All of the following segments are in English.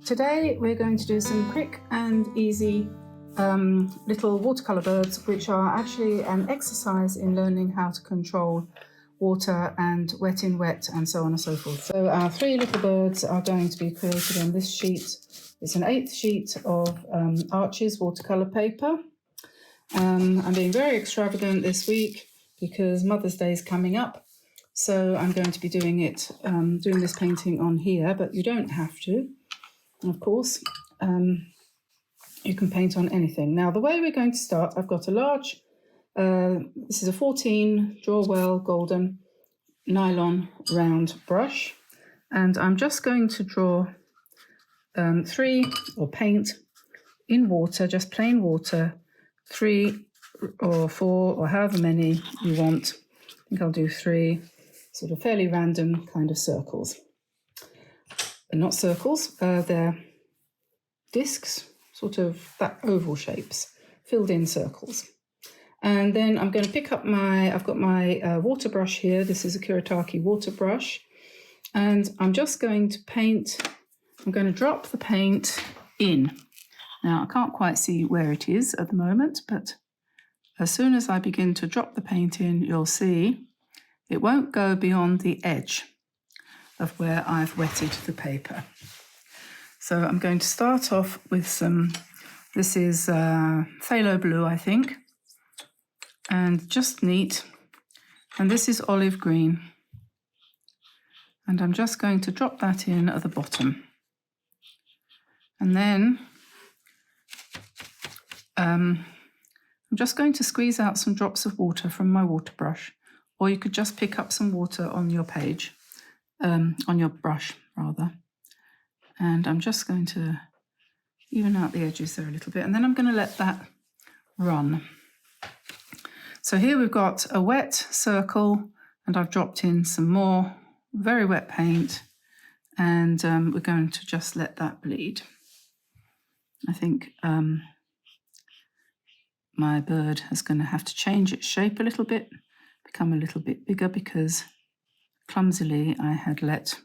Today we're going to do some quick and easy little watercolor birds, which are actually an exercise in learning how to control water and wet in wet and so on and so forth. So our three little birds are going to be created on this sheet. It's an 1/8 sheet of Arches watercolor paper. I'm being very extravagant this week because Mother's Day is coming up. So I'm going to be doing this painting on here, but you don't have to. Of course, you can paint on anything. Now, the way we're going to start, I've got a large, this is a 14 Draw Well Golden nylon round brush, and I'm just going to draw paint in water, just plain water, 3 or 4 or however many you want. I think I'll do 3 sort of fairly random kind of circles. Not circles, they're discs, sort of that oval shapes, filled in circles. And then I'm going to pick up I've got my water brush here. This is a Kuretake water brush. And I'm just going to paint, I'm going to drop the paint in. Now, I can't quite see where it is at the moment, but as soon as I begin to drop the paint in, you'll see it won't go beyond the edge of where I've wetted the paper. So I'm going to start off with this is phthalo blue, I think, and just neat. And this is olive green. And I'm just going to drop that in at the bottom. And then I'm just going to squeeze out some drops of water from my water brush, or you could just pick up some water on your page. On your brush, rather. And I'm just going to even out the edges there a little bit, and then I'm going to let that run. So here we've got a wet circle, and I've dropped in some more very wet paint, and we're going to just let that bleed. I think my bird is going to have to change its shape a little bit, become a little bit bigger, because clumsily I had let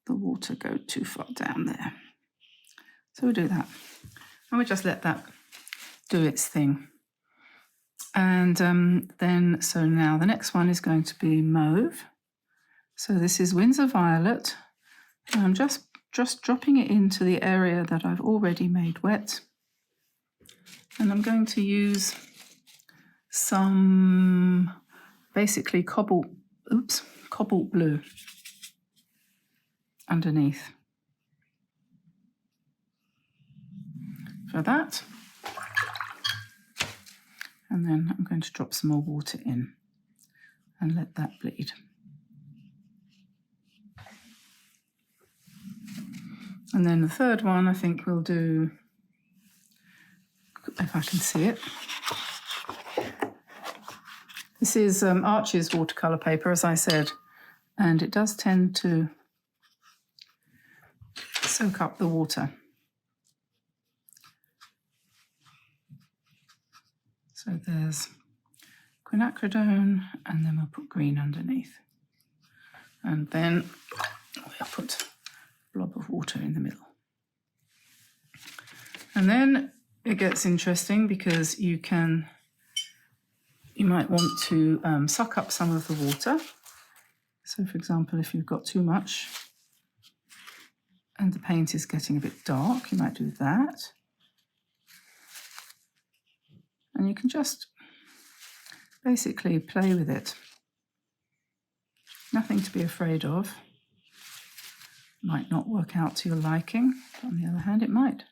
the water go too far down there. So we'll do that. And we'll just let that do its thing. And so now the next one is going to be mauve. So this is Windsor Violet. And I'm just dropping it into the area that I've already made wet. And I'm going to use some basically cobalt blue underneath for that. And then I'm going to drop some more water in and let that bleed. And then the third one, I think we'll do, if I can see it. This is Arches watercolor paper, as I said, and it does tend to soak up the water. So there's quinacridone, and then we'll put green underneath. And then we'll put a blob of water in the middle. And then it gets interesting because you might want to suck up some of the water. So, for example, if you've got too much and the paint is getting a bit dark, you might do that. And you can just basically play with it. Nothing to be afraid of. Might not work out to your liking, but on the other hand, it might.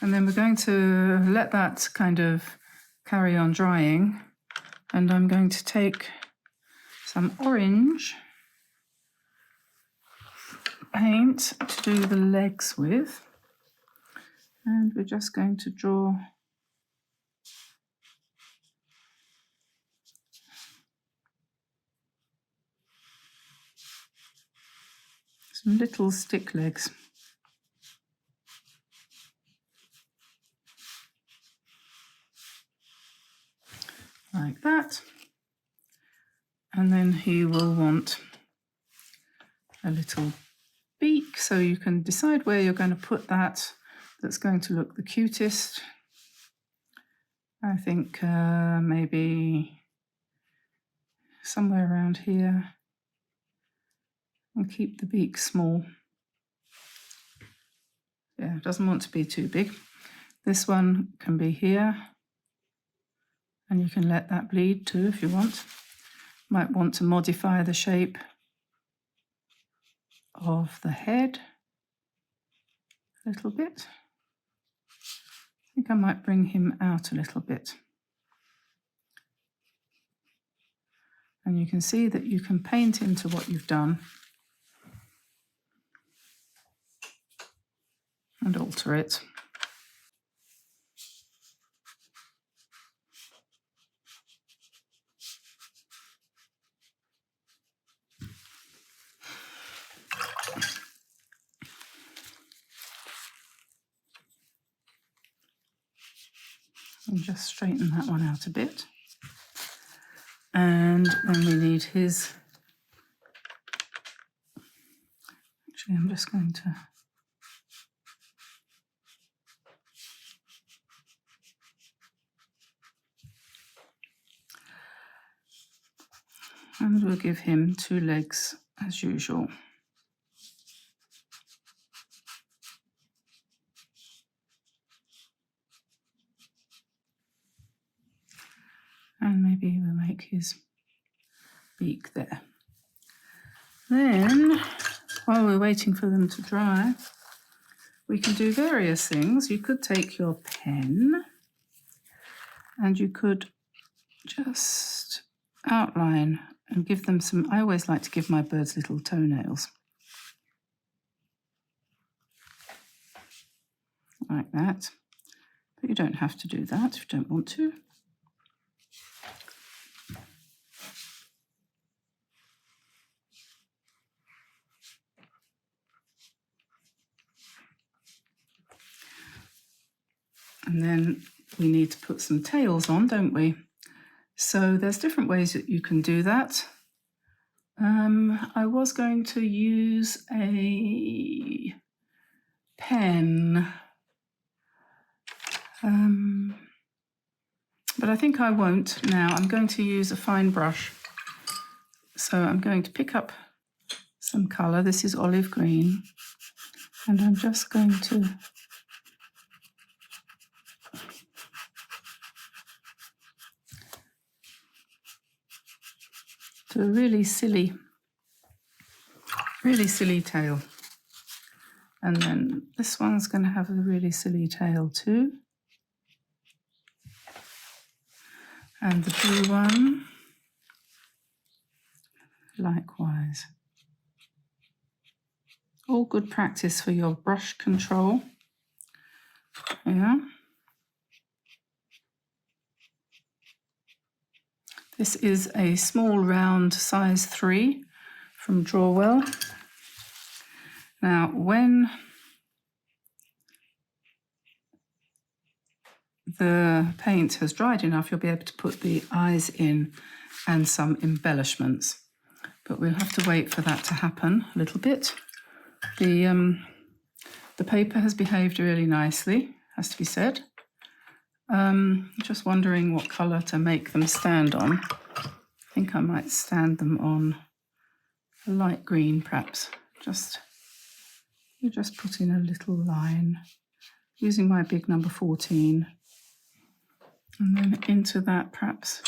And then we're going to let that kind of carry on drying. And I'm going to take some orange paint to do the legs with. And we're just going to draw some little stick legs. Like that. And then he will want a little beak, so you can decide where you're going to put that. That's going to look the cutest. I think maybe somewhere around here. And keep the beak small. Yeah, doesn't want to be too big. This one can be here. And you can let that bleed too if you want. Might want to modify the shape of the head a little bit. I think I might bring him out a little bit. And you can see that you can paint into what you've done and alter it. And just straighten that one out a bit. And then we need his, actually I'm just going to and we'll give him 2 legs as usual. And maybe we'll make his beak there. Then, while we're waiting for them to dry, we can do various things. You could take your pen and you could just outline and give them some, I always like to give my birds little toenails. Like that. But you don't have to do that if you don't want to. And then we need to put some tails on, don't we? So there's different ways that you can do that. I was going to use a pen, but I think I won't now. I'm going to use a fine brush. So I'm going to pick up some colour. This is olive green, and I'm just going to do a really silly tail. And then this one's going to have a really silly tail too. And the blue one, likewise. All good practice for your brush control. Yeah. This is a small round size 3 from Drawwell. Now, when the paint has dried enough, you'll be able to put the eyes in and some embellishments. But we'll have to wait for that to happen a little bit. The paper has behaved really nicely, has to be said. Just wondering what colour to make them stand on. I think I might stand them on a light green, perhaps. You just put in a little line using my big number 14, and then into that perhaps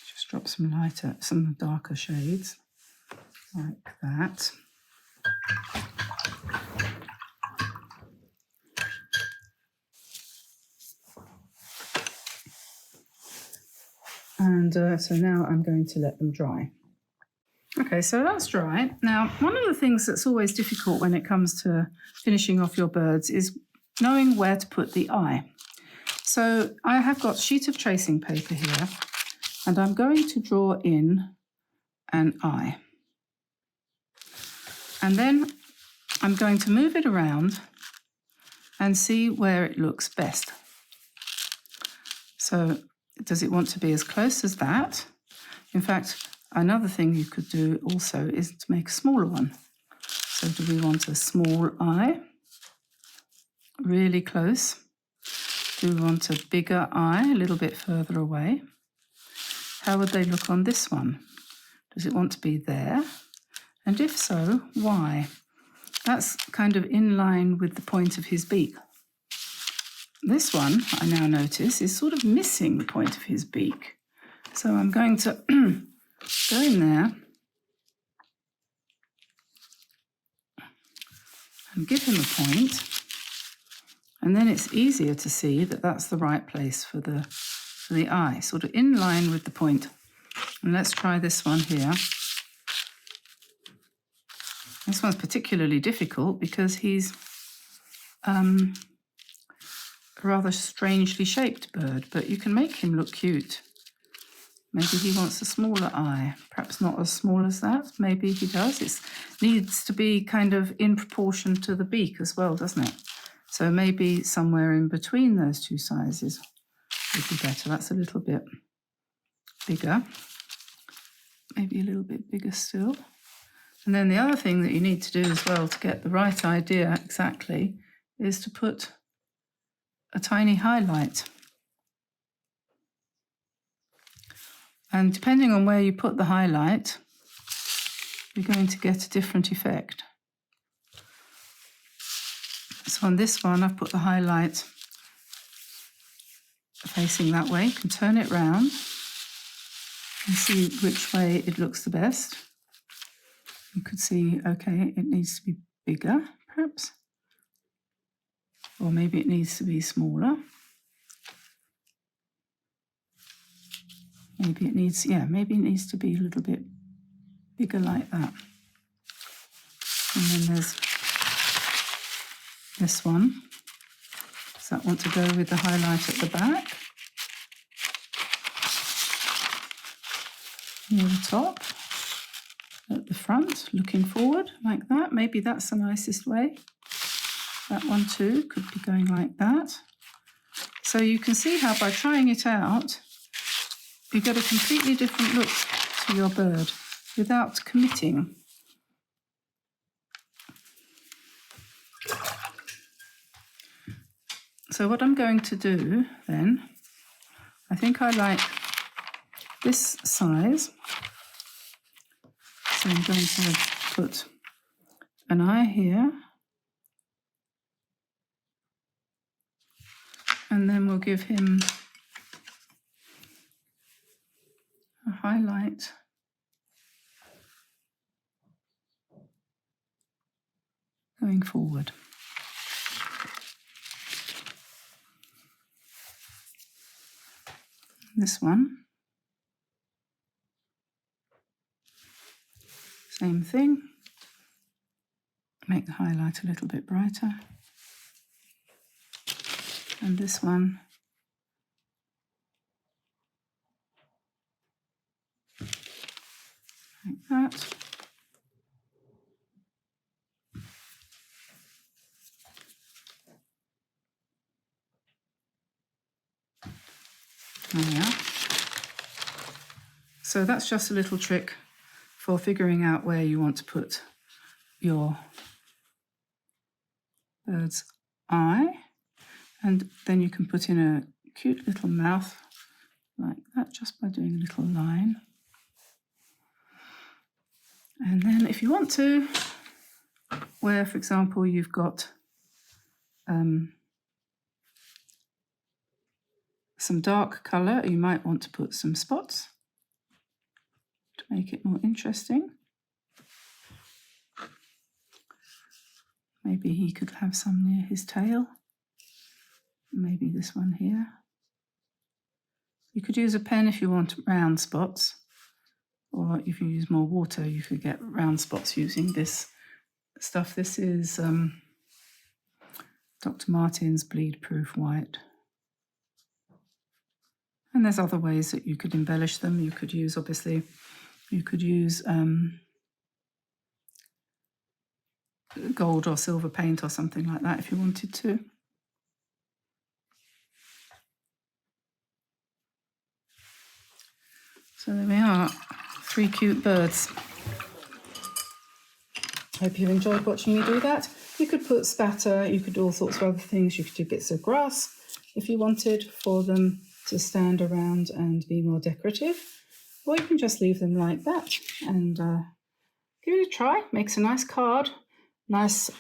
just drop some darker shades like that. And so now I'm going to let them dry. Okay, so that's dry. Now, one of the things that's always difficult when it comes to finishing off your birds is knowing where to put the eye. So I have got a sheet of tracing paper here, and I'm going to draw in an eye. And then I'm going to move it around and see where it looks best. So does it want to be as close as that? In fact, another thing you could do also is to make a smaller one. So do we want a small eye? Really close. Do we want a bigger eye, a little bit further away? How would they look on this one? Does it want to be there? And if so, why? That's kind of in line with the point of his beak. This one, I now notice, is sort of missing the point of his beak. So I'm going to go in there and give him a point. And then it's easier to see that that's the right place for the eye, sort of in line with the point. And let's try this one here. This one's particularly difficult because he's a rather strangely shaped bird, but you can make him look cute. Maybe he wants a smaller eye, perhaps not as small as that. Maybe he does. It needs to be kind of in proportion to the beak as well, doesn't it? So maybe somewhere in between those two sizes would be better. That's a little bit bigger. Maybe a little bit bigger still. And then the other thing that you need to do as well to get the right idea exactly is to put a tiny highlight. And depending on where you put the highlight, you're going to get a different effect. So on this one, I've put the highlight facing that way. You can turn it round and see which way it looks the best. You could see, okay, it needs to be bigger, perhaps. Or maybe it needs to be smaller. Maybe it needs to be a little bit bigger like that. And then there's this one. Does that want to go with the highlight at the back? Near the top, at the front, looking forward like that. Maybe that's the nicest way. That one too could be going like that. So you can see how by trying it out, you get a completely different look to your bird without committing. So what I'm going to do then, I think I like this size. So I'm going to put an eye here. And then we'll give him a highlight going forward. This one, same thing. Make the highlight a little bit brighter. And this one, like that. There we are. So that's just a little trick for figuring out where you want to put your bird's eye. And then you can put in a cute little mouth like that just by doing a little line. And then if you want to, where, for example, you've got some dark colour, you might want to put some spots to make it more interesting. Maybe he could have some near his tail. Maybe this one here. You could use a pen if you want round spots, or if you use more water, you could get round spots using this stuff. This is Dr. Martin's Bleed Proof White. And there's other ways that you could embellish them. You could use, obviously, you could use gold or silver paint or something like that if you wanted to. So there we are, 3 cute birds. Hope you enjoyed watching me do that. You could put spatter, you could do all sorts of other things. You could do bits of grass if you wanted for them to stand around and be more decorative. Or you can just leave them like that and give it a try. Makes a nice card, nice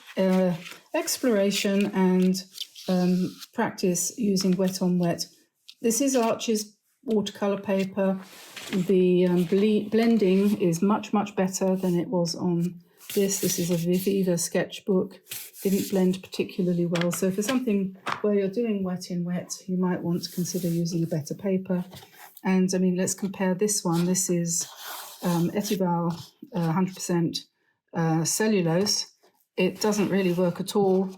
exploration and practice using wet on wet. This is Archie's watercolor paper. The blending is much, much better than it was on this. This is a Viviva sketchbook. Didn't blend particularly well. So for something where you're doing wet in wet, you might want to consider using a better paper. And I mean, let's compare this one. This is Etibal 100% cellulose. It doesn't really work at all,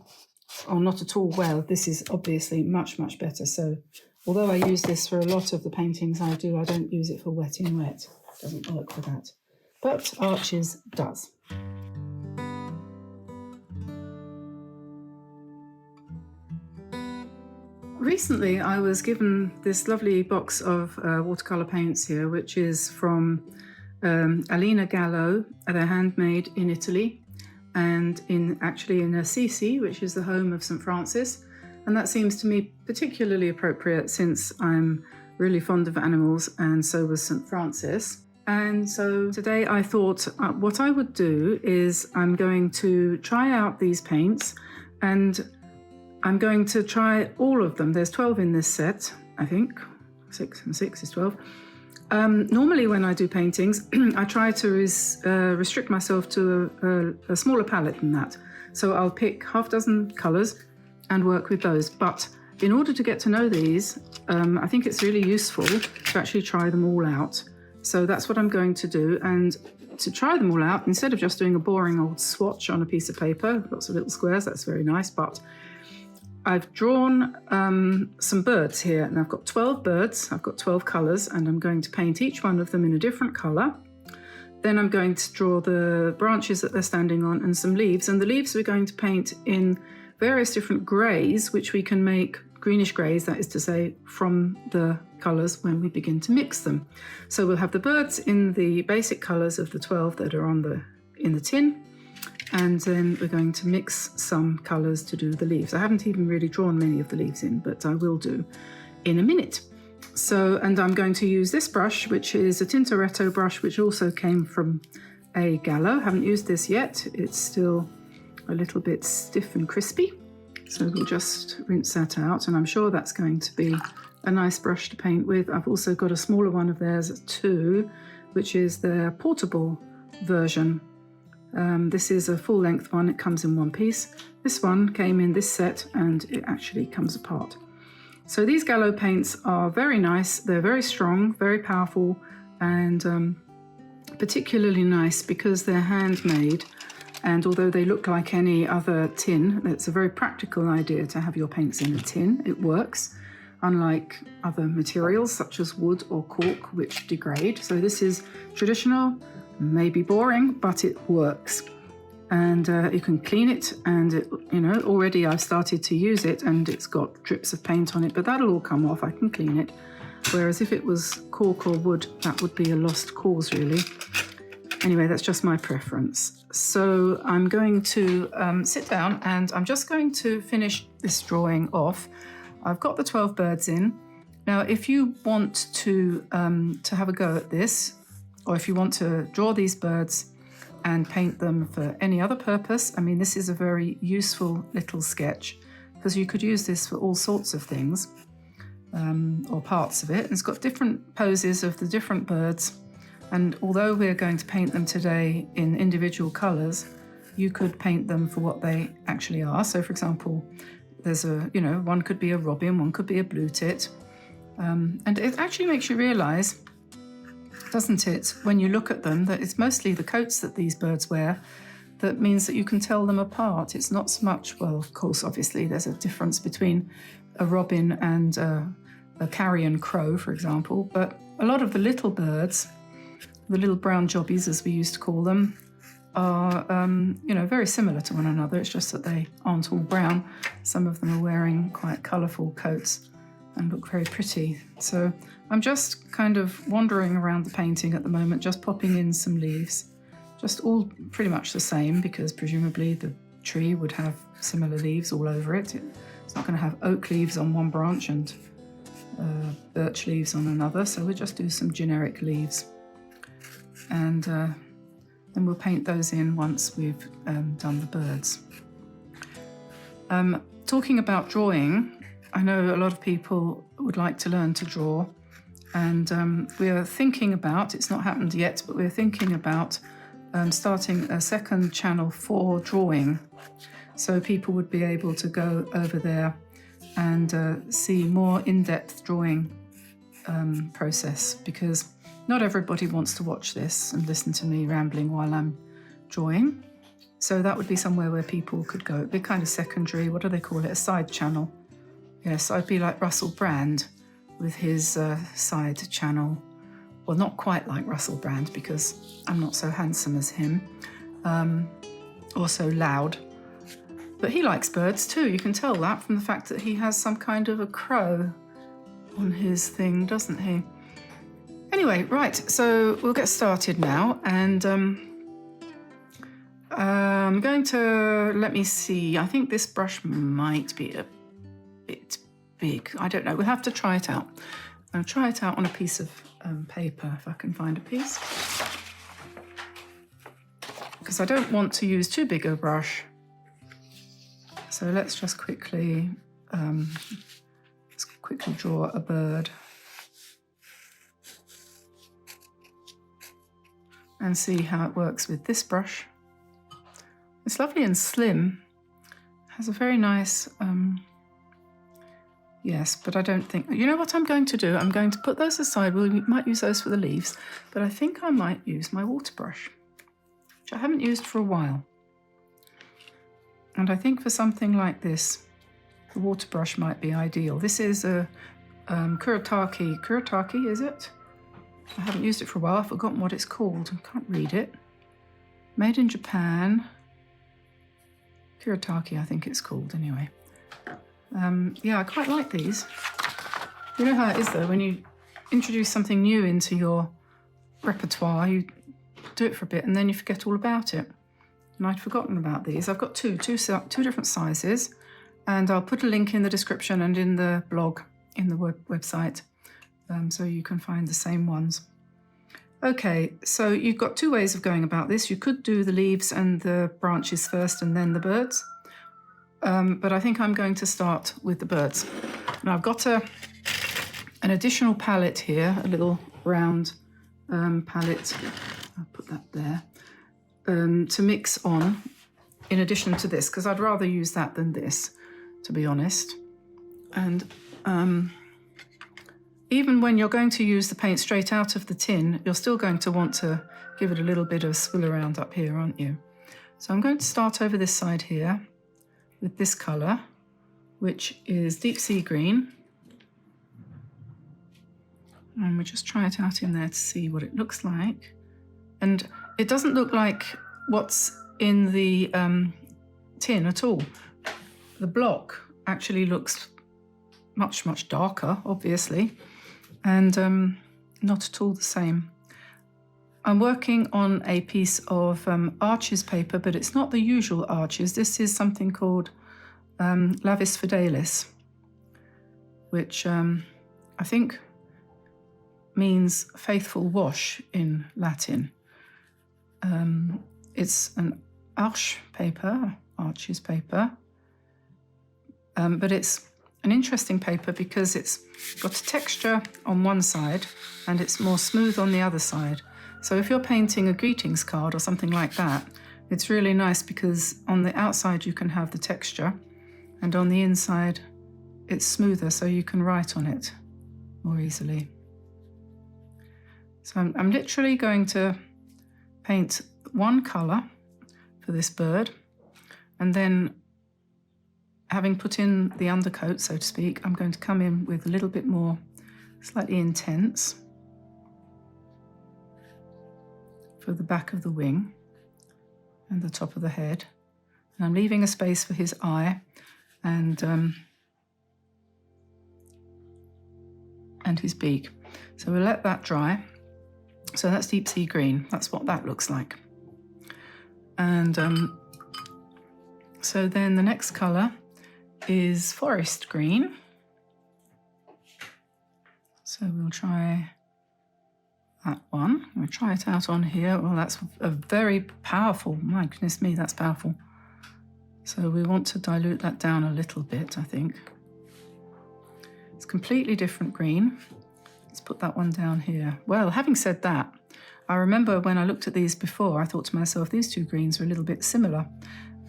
or not at all well. This is obviously much, much better. So although I use this for a lot of the paintings I do, I don't use it for wet in wet. It doesn't work for that. But Archie's does. Recently, I was given this lovely box of watercolor paints here, which is from A Gallo. They're handmade in Italy and actually in Assisi, which is the home of St. Francis. And that seems to me particularly appropriate since I'm really fond of animals, and so was St. Francis. And so today I thought what I would do is I'm going to try out these paints, and I'm going to try all of them. There's 12 in this set, I think. 6 and 6 is 12. Normally when I do paintings, I try to restrict myself to a smaller palette than that. So I'll pick half dozen colours and work with those. But in order to get to know these, I think it's really useful to actually try them all out. So that's what I'm going to do. And to try them all out, instead of just doing a boring old swatch on a piece of paper, lots of little squares, that's very nice, but I've drawn some birds here, and I've got 12 birds, I've got 12 colours, and I'm going to paint each one of them in a different colour. Then I'm going to draw the branches that they're standing on and some leaves, and the leaves we're going to paint in various different greys, which we can make greenish greys, that is to say, from the colours when we begin to mix them. So we'll have the birds in the basic colours of the 12 that are in the tin, and then we're going to mix some colours to do the leaves. I haven't even really drawn many of the leaves in, but I will do in a minute. So, and I'm going to use this brush, which is a Tintoretto brush, which also came from A Gallo. Haven't used this yet. It's still a little bit stiff and crispy. So we'll just rinse that out, and I'm sure that's going to be a nice brush to paint with. I've also got a smaller one of theirs too, which is their portable version. This is a full-length one. It comes in one piece. This one came in this set, and it actually comes apart. So these Gallo paints are very nice. They're very strong, very powerful, and particularly nice because they're handmade. And although they look like any other tin, it's a very practical idea to have your paints in a tin. It works, unlike other materials such as wood or cork, which degrade. So this is traditional, maybe boring, but it works. And you can clean it, and it, already I've started to use it, and it's got drips of paint on it, but that'll all come off. I can clean it. Whereas if it was cork or wood, that would be a lost cause, really. Anyway, that's just my preference. So I'm going to sit down, and I'm just going to finish this drawing off. I've got the 12 birds in. Now, if you want to have a go at this, or if you want to draw these birds and paint them for any other purpose, I mean, this is a very useful little sketch because you could use this for all sorts of things, or parts of it. And it's got different poses of the different birds. And although we're going to paint them today in individual colours, you could paint them for what they actually are. So, for example, there's one could be a robin, one could be a blue tit. And it actually makes you realise, doesn't it, when you look at them, that it's mostly the coats that these birds wear that means that you can tell them apart. It's not so much, well, of course, obviously, there's a difference between a robin and a carrion crow, for example, but a lot of the little birds, the little brown jobbies, as we used to call them, are, very similar to one another. It's just that they aren't all brown. Some of them are wearing quite colourful coats and look very pretty. So I'm just kind of wandering around the painting at the moment, just popping in some leaves, just all pretty much the same, because presumably the tree would have similar leaves all over it. It's not going to have oak leaves on one branch and birch leaves on another, so we'll just do some generic leaves, and then we'll paint those in once we've done the birds. Talking about drawing, I know a lot of people would like to learn to draw, and we're thinking about, it's not happened yet, but we're thinking about starting a second channel for drawing, so people would be able to go over there and see more in-depth drawing process, because not everybody wants to watch this and listen to me rambling while I'm drawing. So that would be somewhere where people could go. It'd be kind of secondary, what do they call it, a side channel. Yes, I'd be like Russell Brand with his side channel. Well, not quite like Russell Brand, because I'm not so handsome as him, or so loud. But he likes birds too. You can tell that from the fact that he has some kind of a crow on his thing, doesn't he? Anyway, right, so we'll get started now, and I'm going to, let me see, I think this brush might be a bit big. I don't know, we'll have to try it out. I'll try it out on a piece of paper, if I can find a piece, because I don't want to use too big a brush. So let's just quickly draw a bird and see how it works with this brush. It's lovely and slim, has a very nice, yes, but I don't think, you know what I'm going to do? I'm going to put those aside. We might use those for the leaves, but I think I might use my water brush, which I haven't used for a while. And I think for something like this, the water brush might be ideal. This is a Kuretake, is it? I haven't used it for a while. I've forgotten what it's called. I can't read it. Made in Japan. Kuretake, I think it's called, anyway. Yeah, I quite like these. You know how it is, though, when you introduce something new into your repertoire, you do it for a bit and then you forget all about it. And I'd forgotten about these. I've got two different sizes, and I'll put a link in the description and in the blog, in the website, so you can find the same ones. Okay, so you've got two ways of going about this. You could do the leaves and the branches first and then the birds, but I think I'm going to start with the birds. Now I've got an additional palette here, a little round palette. I'll put that there. To mix on in addition to this, because I'd rather use that than this, to be honest. And even when you're going to use the paint straight out of the tin, you're still going to want to give it a little bit of swill around up here, aren't you? So I'm going to start over this side here with this colour, which is deep sea green. And we'll just try it out in there to see what it looks like. And it doesn't look like what's in the tin at all. The block actually looks much, much darker, obviously, and not at all the same. I'm working on a piece of Arches paper, but it's not the usual Arches. This is something called Lavis Fidelis, which I think means faithful wash in Latin. It's an Arches paper, but it's an interesting paper because it's got a texture on one side and it's more smooth on the other side. So if you're painting a greetings card or something like that, it's really nice because on the outside you can have the texture and on the inside it's smoother, so you can write on it more easily. So I'm literally going to paint one colour for this bird, and then having put in the undercoat, so to speak, I'm going to come in with a little bit more slightly intense for the back of the wing and the top of the head. And I'm leaving a space for his eye and his beak. So we'll let that dry. So that's deep sea green. That's what that looks like. And so then the next colour is forest green. So we'll try that one. We'll try it out on here. Well, that's a very powerful, my goodness me, that's powerful. So we want to dilute that down a little bit, I think. It's completely different green. Let's put that one down here. Well, having said that, I remember when I looked at these before, I thought to myself, these two greens are a little bit similar,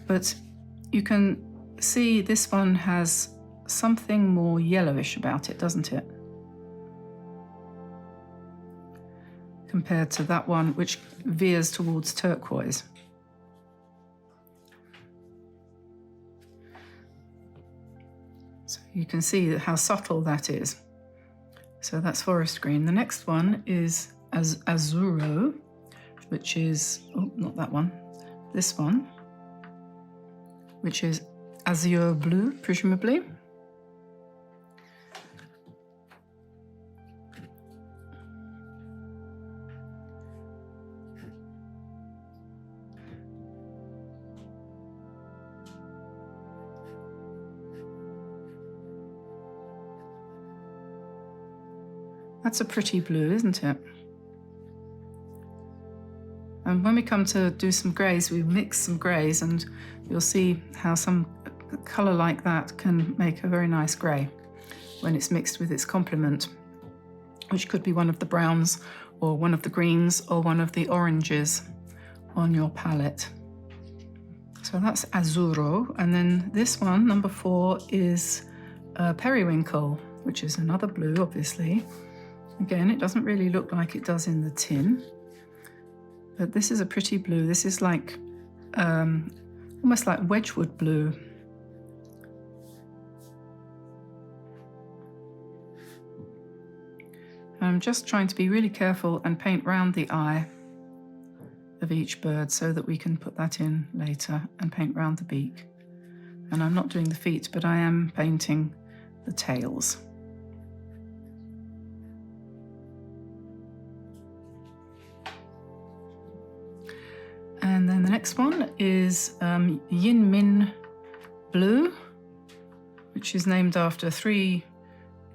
but you can see this one has something more yellowish about it, doesn't it? Compared to that one, which veers towards turquoise. So you can see how subtle that is. So that's forest green. The next one is Azzurro, which is, oh, not that one, this one, which is azure blue, presumably. That's a pretty blue, isn't it? And when we come to do some greys, we mix some greys, and you'll see how some colour like that can make a very nice grey when it's mixed with its complement, which could be one of the browns or one of the greens or one of the oranges on your palette. So that's Azzurro. And then this one, number 4, is Periwinkle, which is another blue, obviously. Again, it doesn't really look like it does in the tin, but this is a pretty blue. This is like almost like Wedgwood blue. I'm just trying to be really careful and paint round the eye of each bird so that we can put that in later, and paint round the beak. And I'm not doing the feet, but I am painting the tails. And then the next one is Yin Min Blue, which is named after 3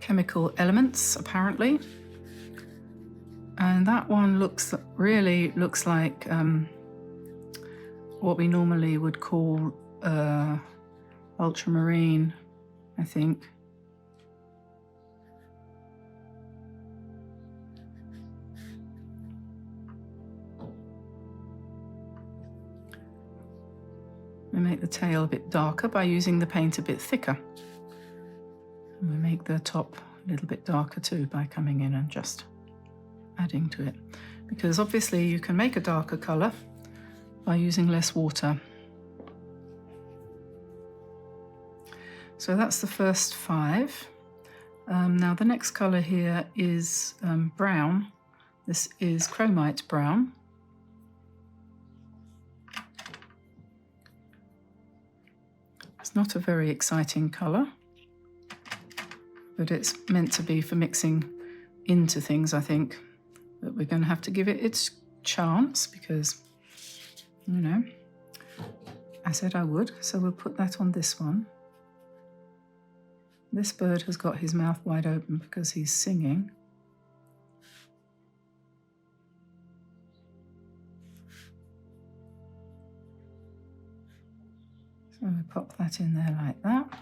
chemical elements, apparently. And that one really looks like what we normally would call ultramarine, I think. We make the tail a bit darker by using the paint a bit thicker. And we make the top a little bit darker too by coming in and just adding to it. Because obviously you can make a darker colour by using less water. So that's the first 5. Now the next colour here is brown. This is chromite brown. It's not a very exciting colour, but it's meant to be for mixing into things, I think. But we're going to have to give it its chance because, you know, I said I would. So we'll put that on this one. This bird has got his mouth wide open because he's singing. So we pop that in there like that.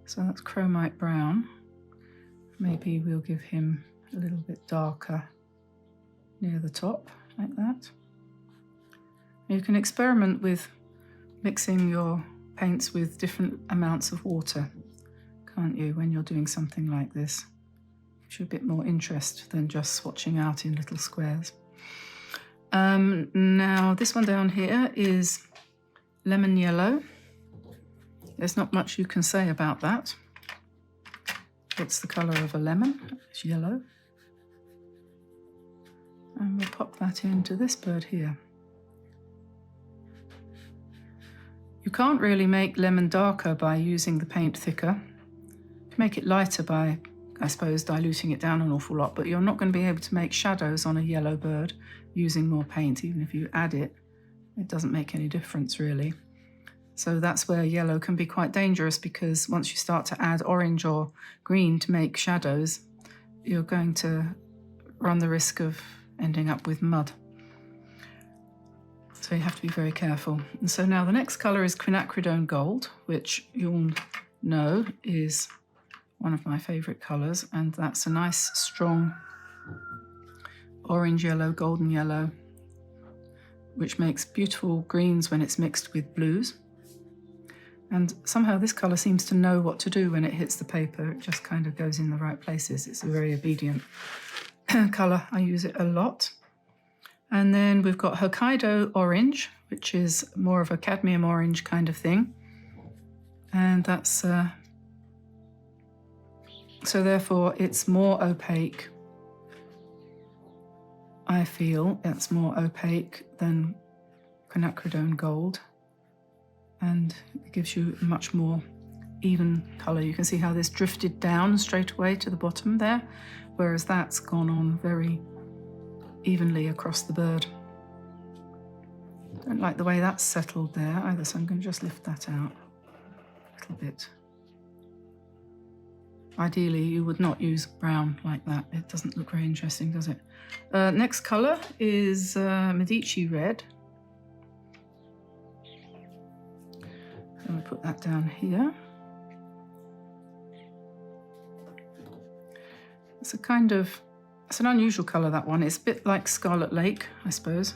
So that's chromite brown. Maybe we'll give him a little bit darker near the top, like that. You can experiment with mixing your paints with different amounts of water, can't you, when you're doing something like this? Gives you a bit more interest than just swatching out in little squares. Now this one down here is lemon yellow. There's not much you can say about that. It's the colour of a lemon, it's yellow. And we'll pop that into this bird here. You can't really make lemon darker by using the paint thicker. You can make it lighter by I suppose, diluting it down an awful lot, but you're not going to be able to make shadows on a yellow bird using more paint. Even if you add it, it doesn't make any difference really. So that's where yellow can be quite dangerous, because once you start to add orange or green to make shadows, you're going to run the risk of ending up with mud. So you have to be very careful. And so now the next colour is quinacridone gold, which you'll know is one of my favourite colours, and that's a nice strong orange yellow, golden yellow, which makes beautiful greens when it's mixed with blues. And somehow this colour seems to know what to do when it hits the paper. It just kind of goes in the right places. It's a very obedient colour. I use it a lot. And then we've got Hokkaido orange, which is more of a cadmium orange kind of thing. And that's so therefore it's more opaque. I feel it's more opaque than quinacridone gold, and it gives you a much more even colour. You can see how this drifted down straight away to the bottom there, whereas that's gone on very evenly across the bird. Don't like the way that's settled there either, so I'm going to just lift that out a little bit. Ideally, you would not use brown like that. It doesn't look very interesting, does it? Next colour is Medici red. I'm going to put that down here. It's an unusual colour, that one. It's a bit like Scarlet Lake, I suppose.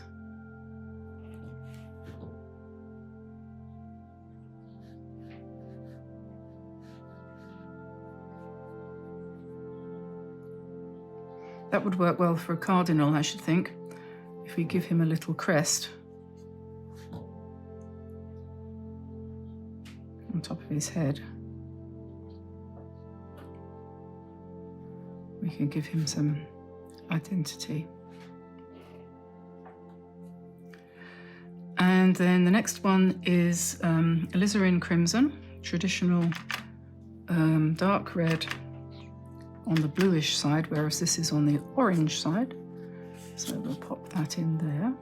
That would work well for a cardinal, I should think, if we give him a little crest on top of his head. We can give him some identity. And then the next one is alizarin crimson, traditional dark red on the bluish side, whereas this is on the orange side. So we'll pop that in there.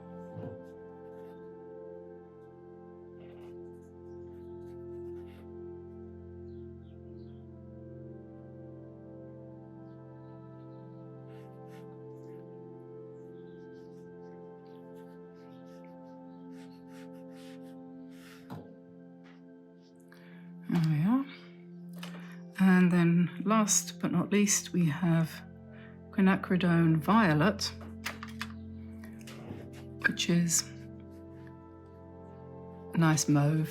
There we are. And then last but not least, we have quinacridone violet, which is a nice mauve.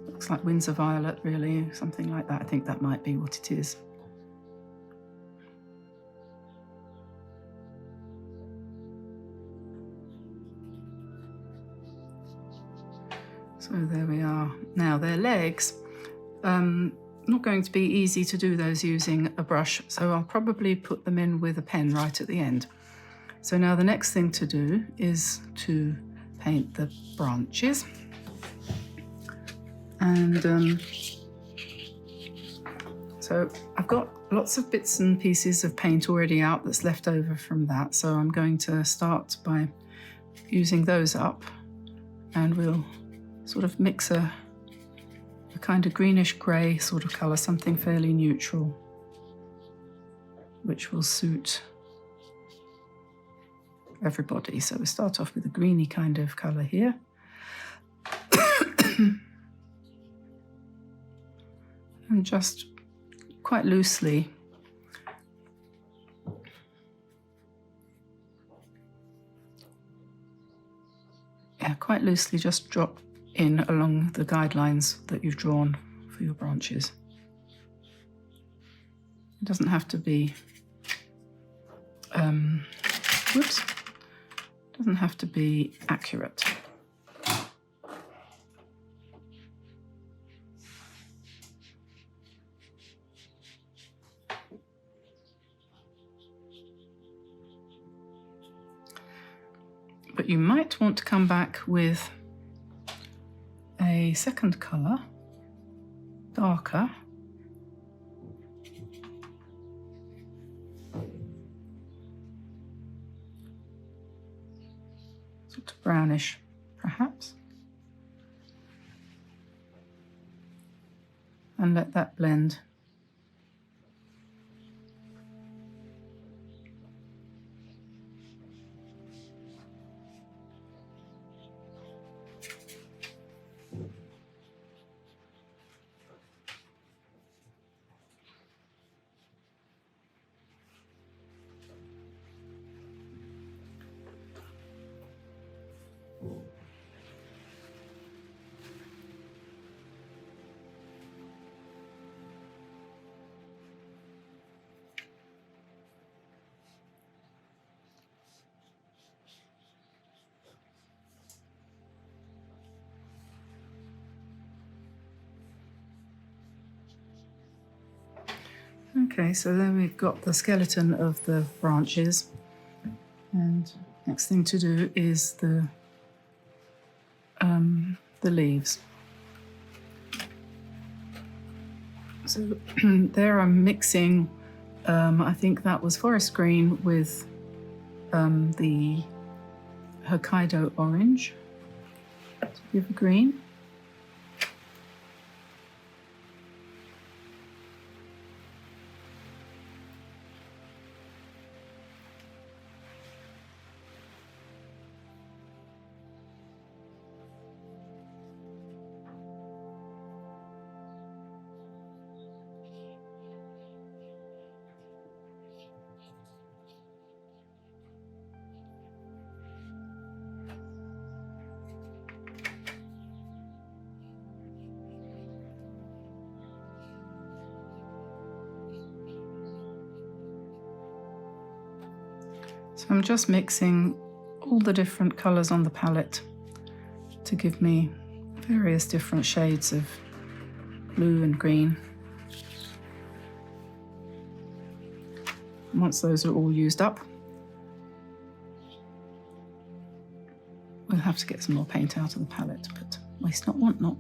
Looks like Windsor violet, really, something like that. I think that might be what it is. So there we are. Now their legs, not going to be easy to do those using a brush, so I'll probably put them in with a pen right at the end. So now the next thing to do is to paint the branches. And so I've got lots of bits and pieces of paint already out that's left over from that, so I'm going to start by using those up, and we'll sort of mix a kind of greenish grey sort of colour, something fairly neutral, which will suit everybody. So we start off with a greeny kind of colour here. And just quite loosely just drop in along the guidelines that you've drawn for your branches. It doesn't have to be, doesn't have to be accurate. But you might want to come back with a second colour, darker, brownish, perhaps. And let that blend. Okay, so then we've got the skeleton of the branches, and next thing to do is the leaves. So there I'm mixing, I think that was forest green with the Hokkaido orange to give a green. So I'm just mixing all the different colours on the palette to give me various different shades of blue and green. And once those are all used up, we'll have to get some more paint out of the palette, but waste not, want not.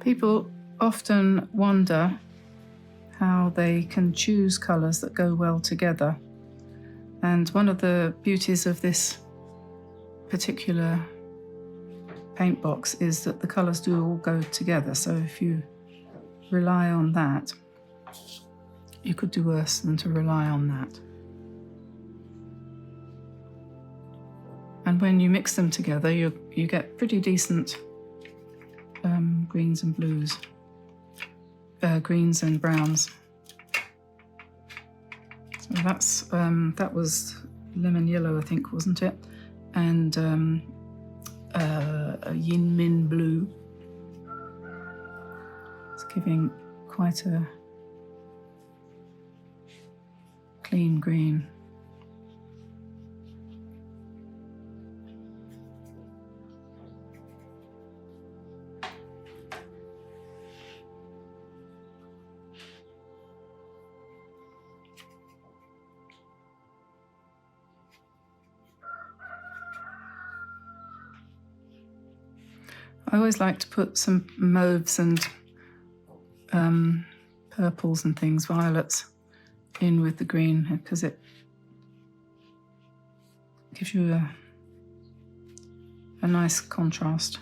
People often wonder how they can choose colours that go well together. And one of the beauties of this particular paint box is that the colours do all go together. So if you rely on that, you could do worse than to rely on that. And when you mix them together, you get pretty decent greens and blues, greens and browns. So that's that was lemon yellow, I think, wasn't it? And a yin min blue. It's giving quite a clean green. I always like to put some mauves and purples and things, violets, in with the green because it gives you a nice contrast.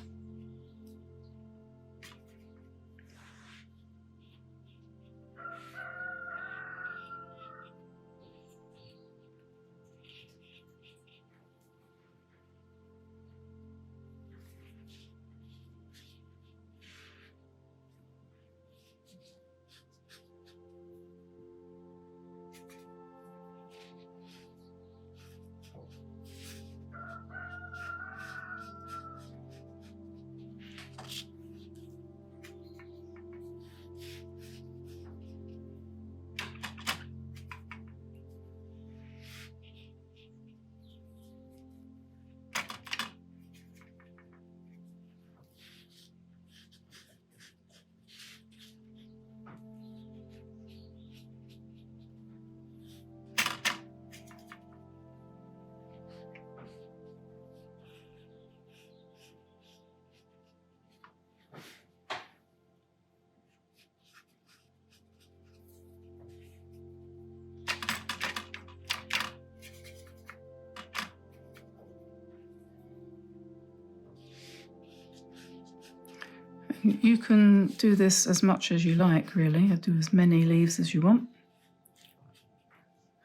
You can do this as much as you like, really. Do as many leaves as you want.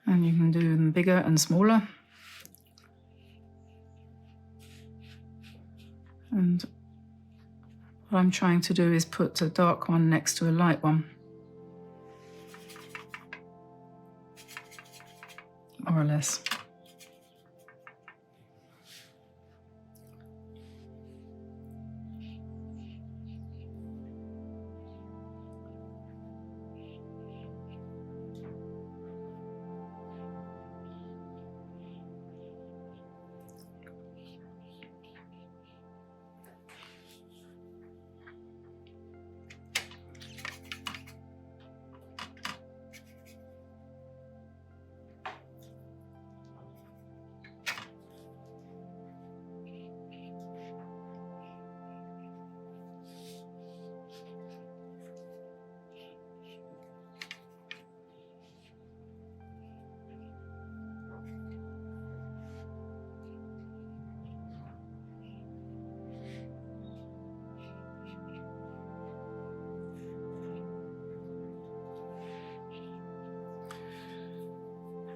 And you can do them bigger and smaller. And what I'm trying to do is put a dark one next to a light one, more or less.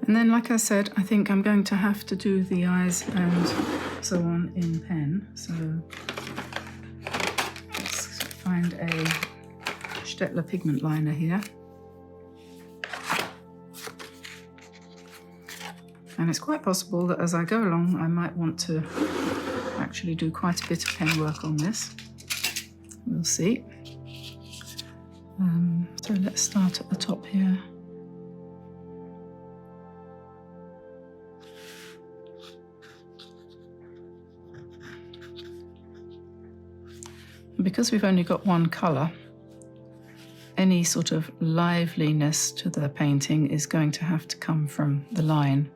And then, like I said, I think I'm going to have to do the eyes and so on in pen. So let's find a Staedtler pigment liner here. And it's quite possible that as I go along, I might want to actually do quite a bit of pen work on this. We'll see. So let's start at the top here. Because we've only got one colour, any sort of liveliness to the painting is going to have to come from the line.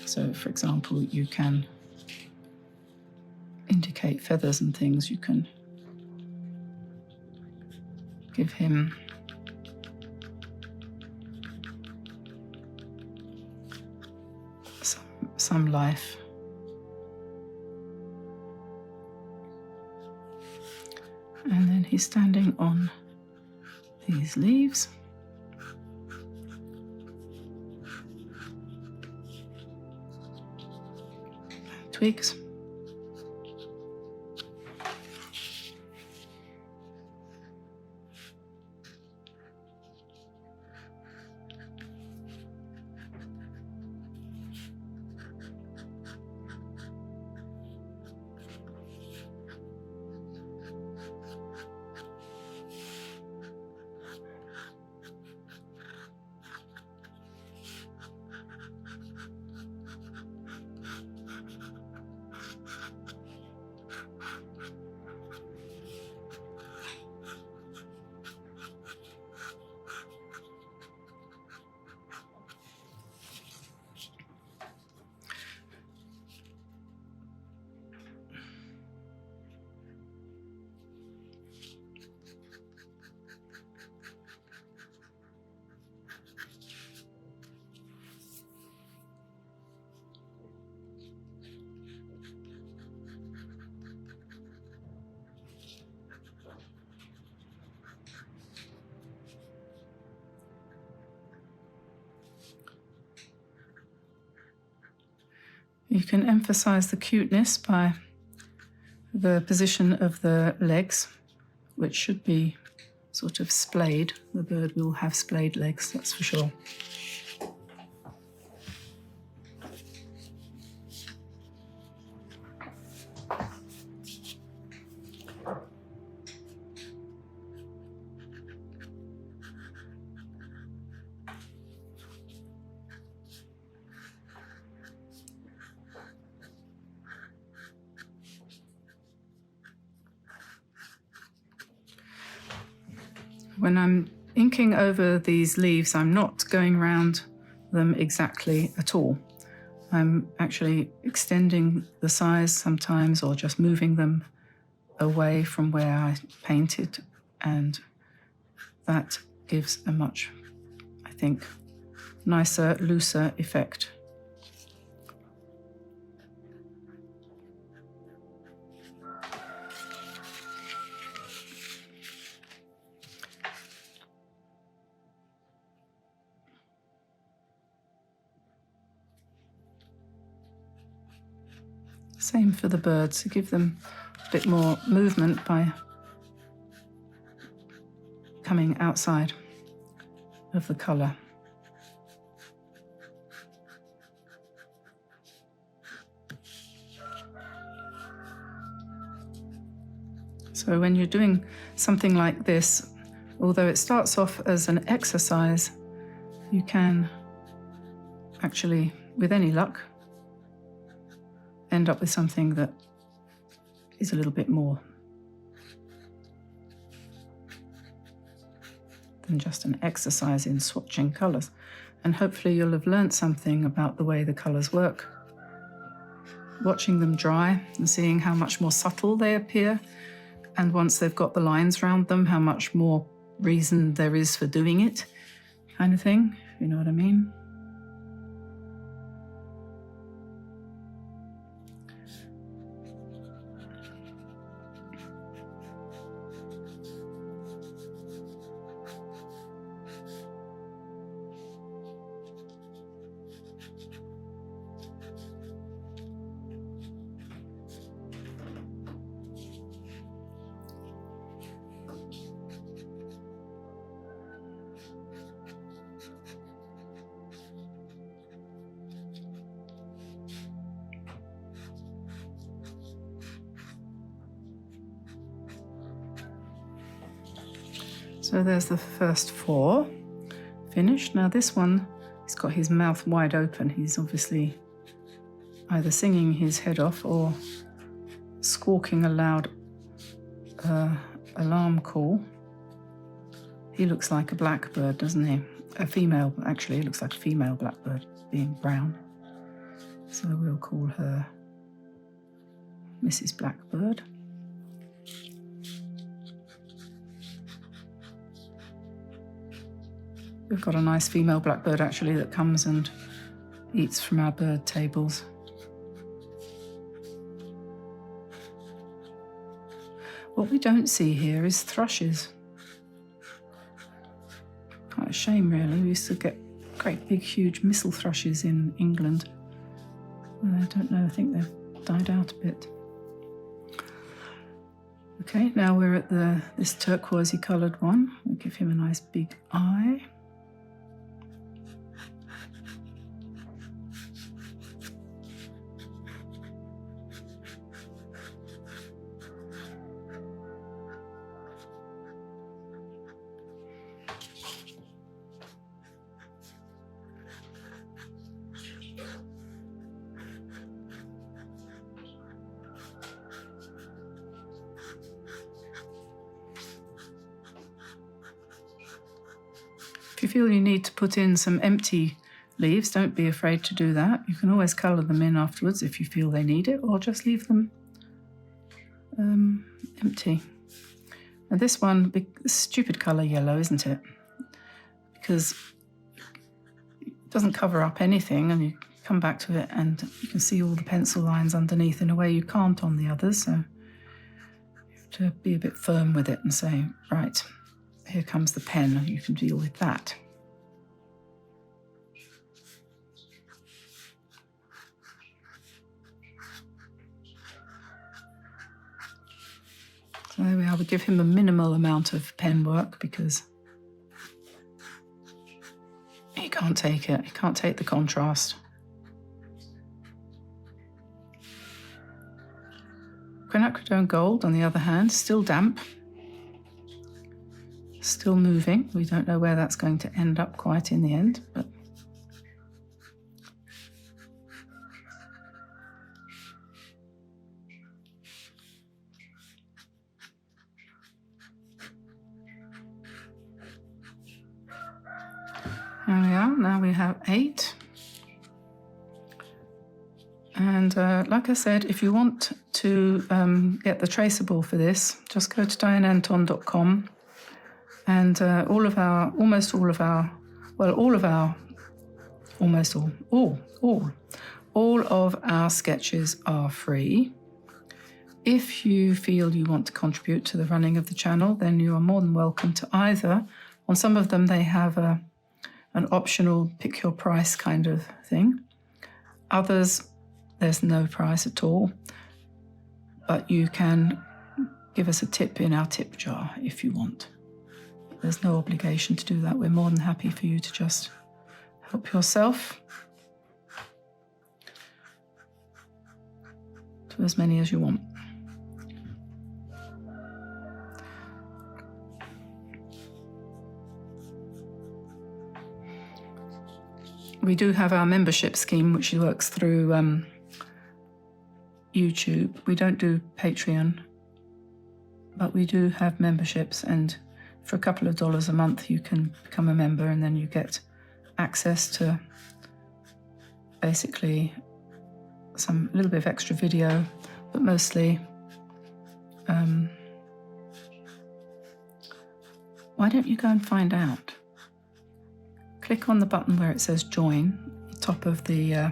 So, for example, you can indicate feathers and things. You can give him some life. And then he's standing on these leaves. Twigs. You can emphasize the cuteness by the position of the legs, which should be sort of splayed. The bird will have splayed legs, that's for sure. When I'm inking over these leaves, I'm not going around them exactly at all. I'm actually extending the size sometimes or just moving them away from where I painted, and that gives a much, I think, nicer, looser effect. Same for the birds, to give them a bit more movement by coming outside of the colour. So when you're doing something like this, although it starts off as an exercise, you can actually, with any luck, end up with something that is a little bit more than just an exercise in swatching colours. And hopefully you'll have learnt something about the way the colours work, watching them dry and seeing how much more subtle they appear, and once they've got the lines around them, how much more reason there is for doing it, kind of thing, you know what I mean? So there's the first 4 finished. Now this one, he's got his mouth wide open. He's obviously either singing his head off or squawking a loud alarm call. He looks like a blackbird, doesn't he? A female, actually, he looks like a female blackbird, being brown. So we'll call her Mrs. Blackbird. We've got a nice female blackbird actually that comes and eats from our bird tables. What we don't see here is thrushes. Quite a shame really. We used to get great big huge missel thrushes in England. I don't know, I think they've died out a bit. Okay, now we're at this turquoisey coloured one. We'll give him a nice big eye. If you feel you need to put in some empty leaves, don't be afraid to do that. You can always colour them in afterwards if you feel they need it, or just leave them empty. And this one, big stupid colour yellow, isn't it? Because it doesn't cover up anything, and you come back to it and you can see all the pencil lines underneath in a way you can't on the others. So you have to be a bit firm with it and say, right, here comes the pen, and you can deal with that. So there we are. We give him a minimal amount of pen work because he can't take it. He can't take the contrast. Quinacridone Gold, on the other hand, still damp. Still moving. We don't know where that's going to end up quite in the end, but there we are. Now we have 8. And like I said, if you want to get the traceable for this, just go to dianeantone.com. And all of our sketches are free. If you feel you want to contribute to the running of the channel, then you are more than welcome to either. On some of them, they have an optional pick your price kind of thing. Others, there's no price at all, but you can give us a tip in our tip jar if you want. There's no obligation to do that. We're more than happy for you to just help yourself to as many as you want. We do have our membership scheme, which works through YouTube. We don't do Patreon, but we do have memberships, and for a couple of dollars a month you can become a member, and then you get access to basically a little bit of extra video, but mostly why don't you go and find out? Click on the button where it says join, at the top of the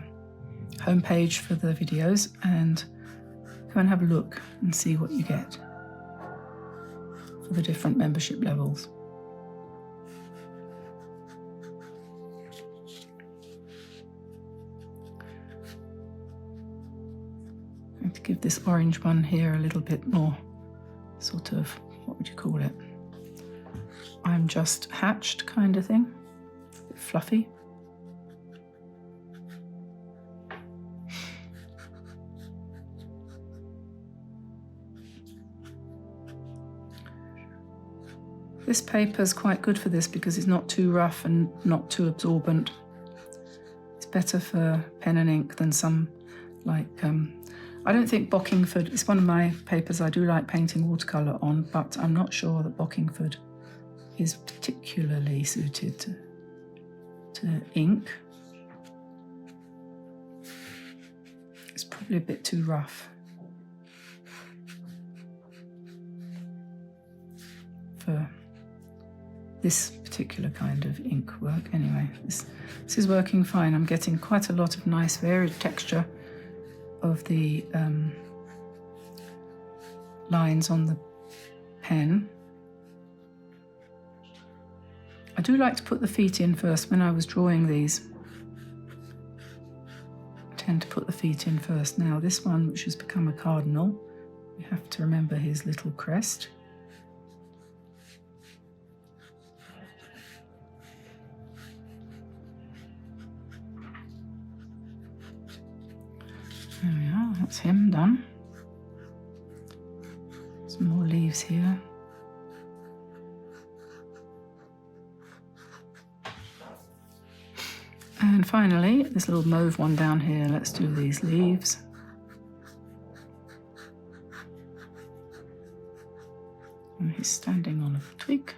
homepage for the videos, and go and have a look and see what you get for the different membership levels. I'm going to give this orange one here a little bit more sort of, what would you call it? I'm just hatched kind of thing. Fluffy. This paper is quite good for this because it's not too rough and not too absorbent. It's better for pen and ink than some like I don't think Bockingford is one of my papers I do like painting watercolor on, but I'm not sure that Bockingford is particularly suited to ink. It's probably a bit too rough for this particular kind of ink work. Anyway, this is working fine. I'm getting quite a lot of nice varied texture of the lines on the pen. I do like to put the feet in first when I was drawing these. I tend to put the feet in first. Now this one, which has become a cardinal, you have to remember his little crest. There we are, that's him done. Some more leaves here. And finally, this little mauve one down here, let's do these leaves. And he's standing on a twig.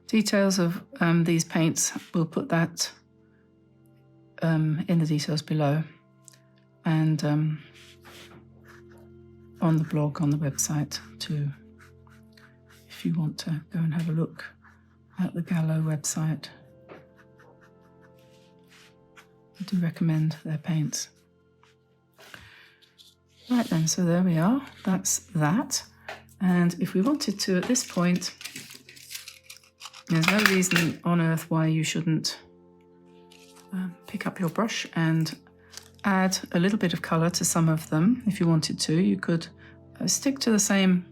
Details of these paints, we'll put that in the details below, and on the blog, on the website too, if you want to go and have a look at the Gallo website. I do recommend their paints. Right then, so there we are, that's that. And if we wanted to, at this point, there's no reason on earth why you shouldn't pick up your brush and add a little bit of colour to some of them. If you wanted to, you could stick to the same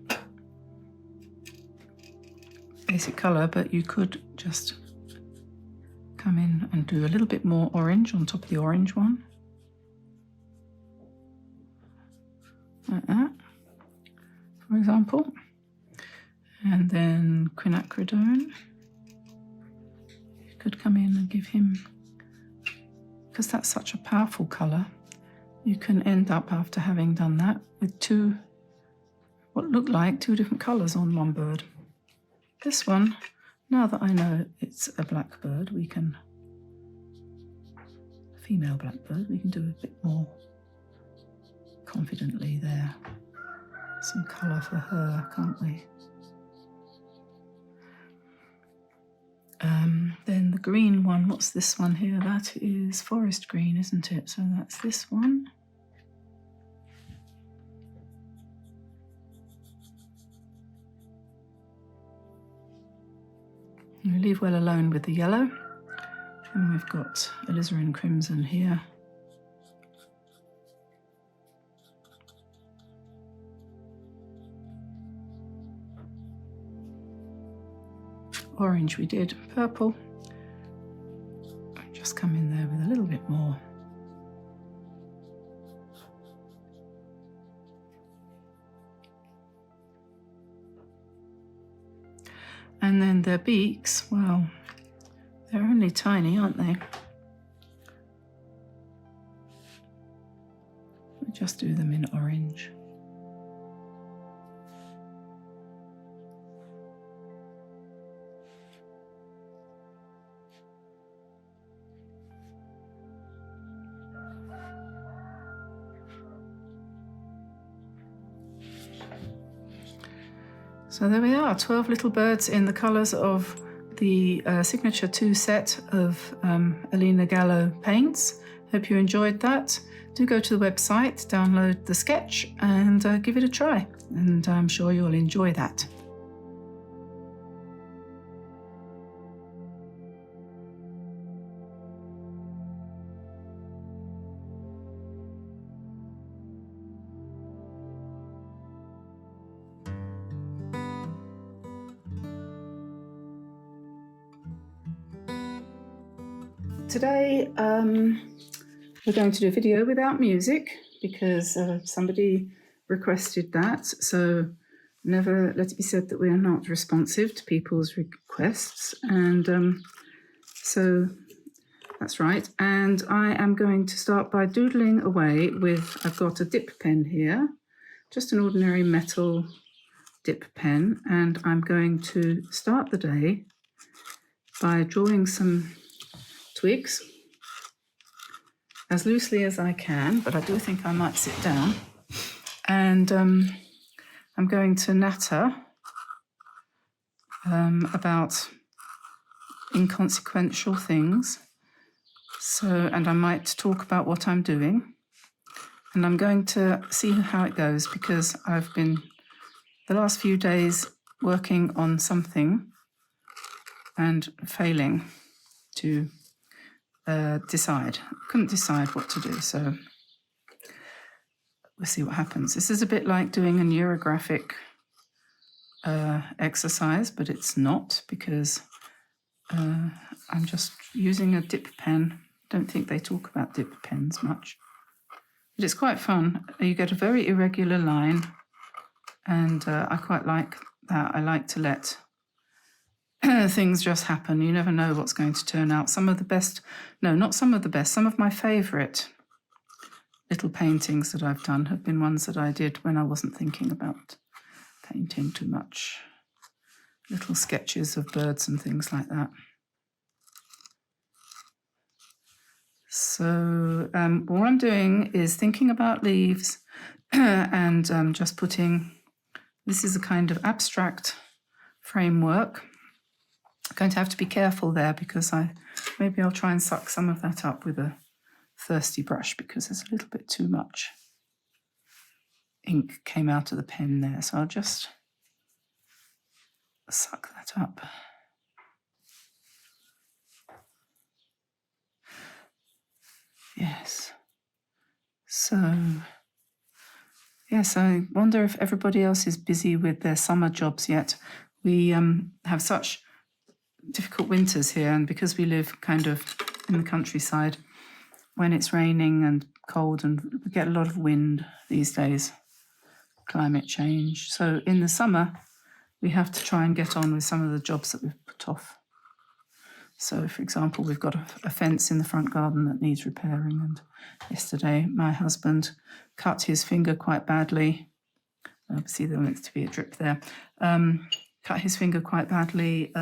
basic colour, but you could just come in and do a little bit more orange on top of the orange one. Like that, for example. And then quinacridone. You could come in and give him, because that's such a powerful colour, you can end up, after having done that, with what look like two different colours on one bird. This one, now that I know it's a blackbird, we can, female blackbird, we can do a bit more confidently there. Some colour for her, can't we? Then the green one, what's this one here? That is forest green, isn't it? So that's this one. we leave well alone with the yellow. And we've got alizarin crimson here. Orange we did, purple. Just come in there with a little bit more. And then their beaks, well, they're only tiny, aren't they? We'll just do them in orange. So there we are, 12 little birds in the colours of the Signature 2 set of A Gallo paints. Hope you enjoyed that. Do go to the website, download the sketch and give it a try, and I'm sure you'll enjoy that. Today we're going to do a video without music because somebody requested that, so never let it be said that we are not responsive to people's requests, and so that's right. And I am going to start by doodling away with, I've got a dip pen here, just an ordinary metal dip pen, and I'm going to start the day by drawing some twigs as loosely as I can, but I do think I might sit down, and I'm going to natter about inconsequential things, and I might talk about what I'm doing, and I'm going to see how it goes because I've been the last few days working on something and failing to couldn't decide what to do, so we'll see what happens. This is a bit like doing a neurographic exercise, but it's not because I'm just using a dip pen. Don't think they talk about dip pens much, but it's quite fun. You get a very irregular line, and I quite like that. I like to let things just happen. You never know what's going to turn out. Some of my favourite little paintings that I've done have been ones that I did when I wasn't thinking about painting too much. Little sketches of birds and things like that. So what I'm doing is thinking about leaves and just putting, this is a kind of abstract framework. I'm going to have to be careful there because maybe I'll try and suck some of that up with a thirsty brush because there's a little bit too much ink came out of the pen there. So I'll just suck that up. Yes. So, yes, I wonder if everybody else is busy with their summer jobs yet. We have such difficult winters here, and because we live kind of in the countryside, when it's raining and cold, and we get a lot of wind these days, climate change. So in the summer, we have to try and get on with some of the jobs that we've put off. So, for example, we've got a fence in the front garden that needs repairing, and yesterday my husband cut his finger quite badly. See, there needs to be a drip there. Cut his finger quite badly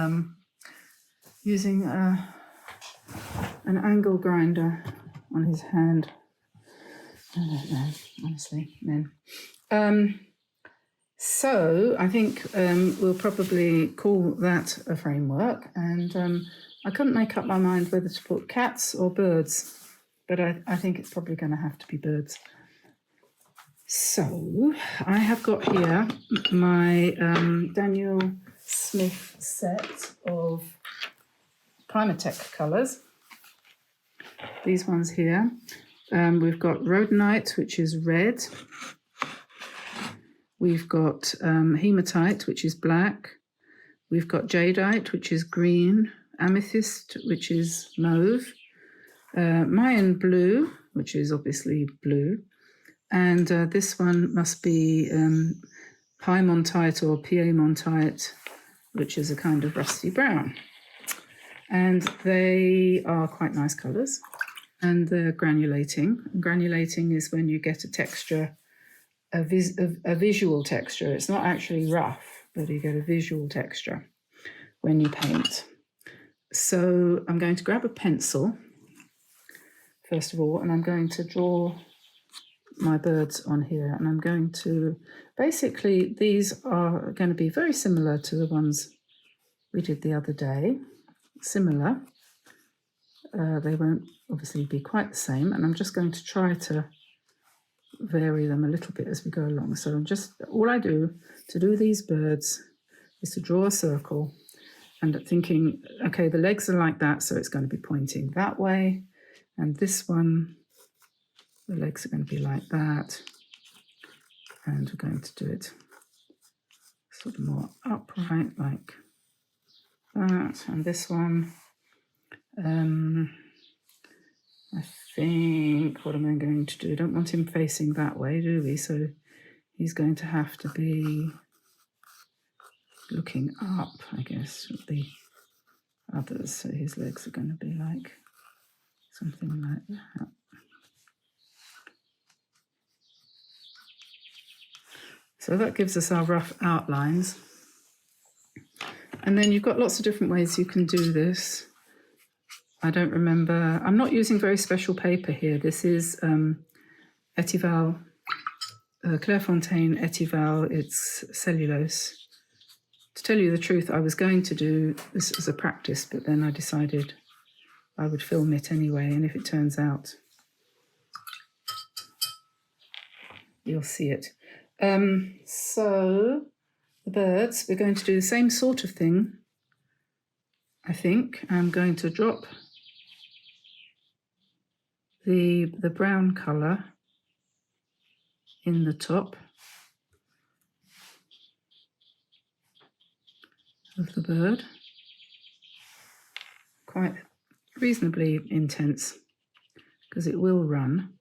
using an angle grinder on his hand. I don't know, honestly, men. So I think we'll probably call that a framework, and I couldn't make up my mind whether to put cats or birds, but I think it's probably going to have to be birds. So I have got here my Daniel Smith set of Primatek colours. These ones here. We've got rhodonite, which is red. We've got hematite, which is black. We've got jadeite, which is green. Amethyst, which is mauve. Mayan blue, which is obviously blue. And this one must be piemontite or piemontite, which is a kind of rusty brown. And they are quite nice colours. And they're granulating. And granulating is when you get a texture, a visual texture. It's not actually rough, but you get a visual texture when you paint. So I'm going to grab a pencil, first of all, and I'm going to draw my birds on here. And I'm going to, basically, these are going to be very similar to the ones we did the other day. Similar. They won't obviously be quite the same. And I'm just going to try to vary them a little bit as we go along. So I'm just, all I do to do these birds is to draw a circle and thinking, okay, the legs are like that, so it's going to be pointing that way. And this one, the legs are going to be like that. And we're going to do it sort of more upright like that. And this one, I think, what am I going to do? Don't want him facing that way, do we? So he's going to have to be looking up, I guess, with the others. So his legs are going to be like something like that. So that gives us our rough outlines. And then you've got lots of different ways you can do this. I don't remember, I'm not using very special paper here. This is Etival, Clairefontaine Etival, it's cellulose. To tell you the truth, I was going to do this as a practice, but then I decided I would film it anyway, and if it turns out, you'll see it. So the birds, we're going to do the same sort of thing, I think. I'm going to drop the brown colour in the top of the bird, quite reasonably intense because it will run.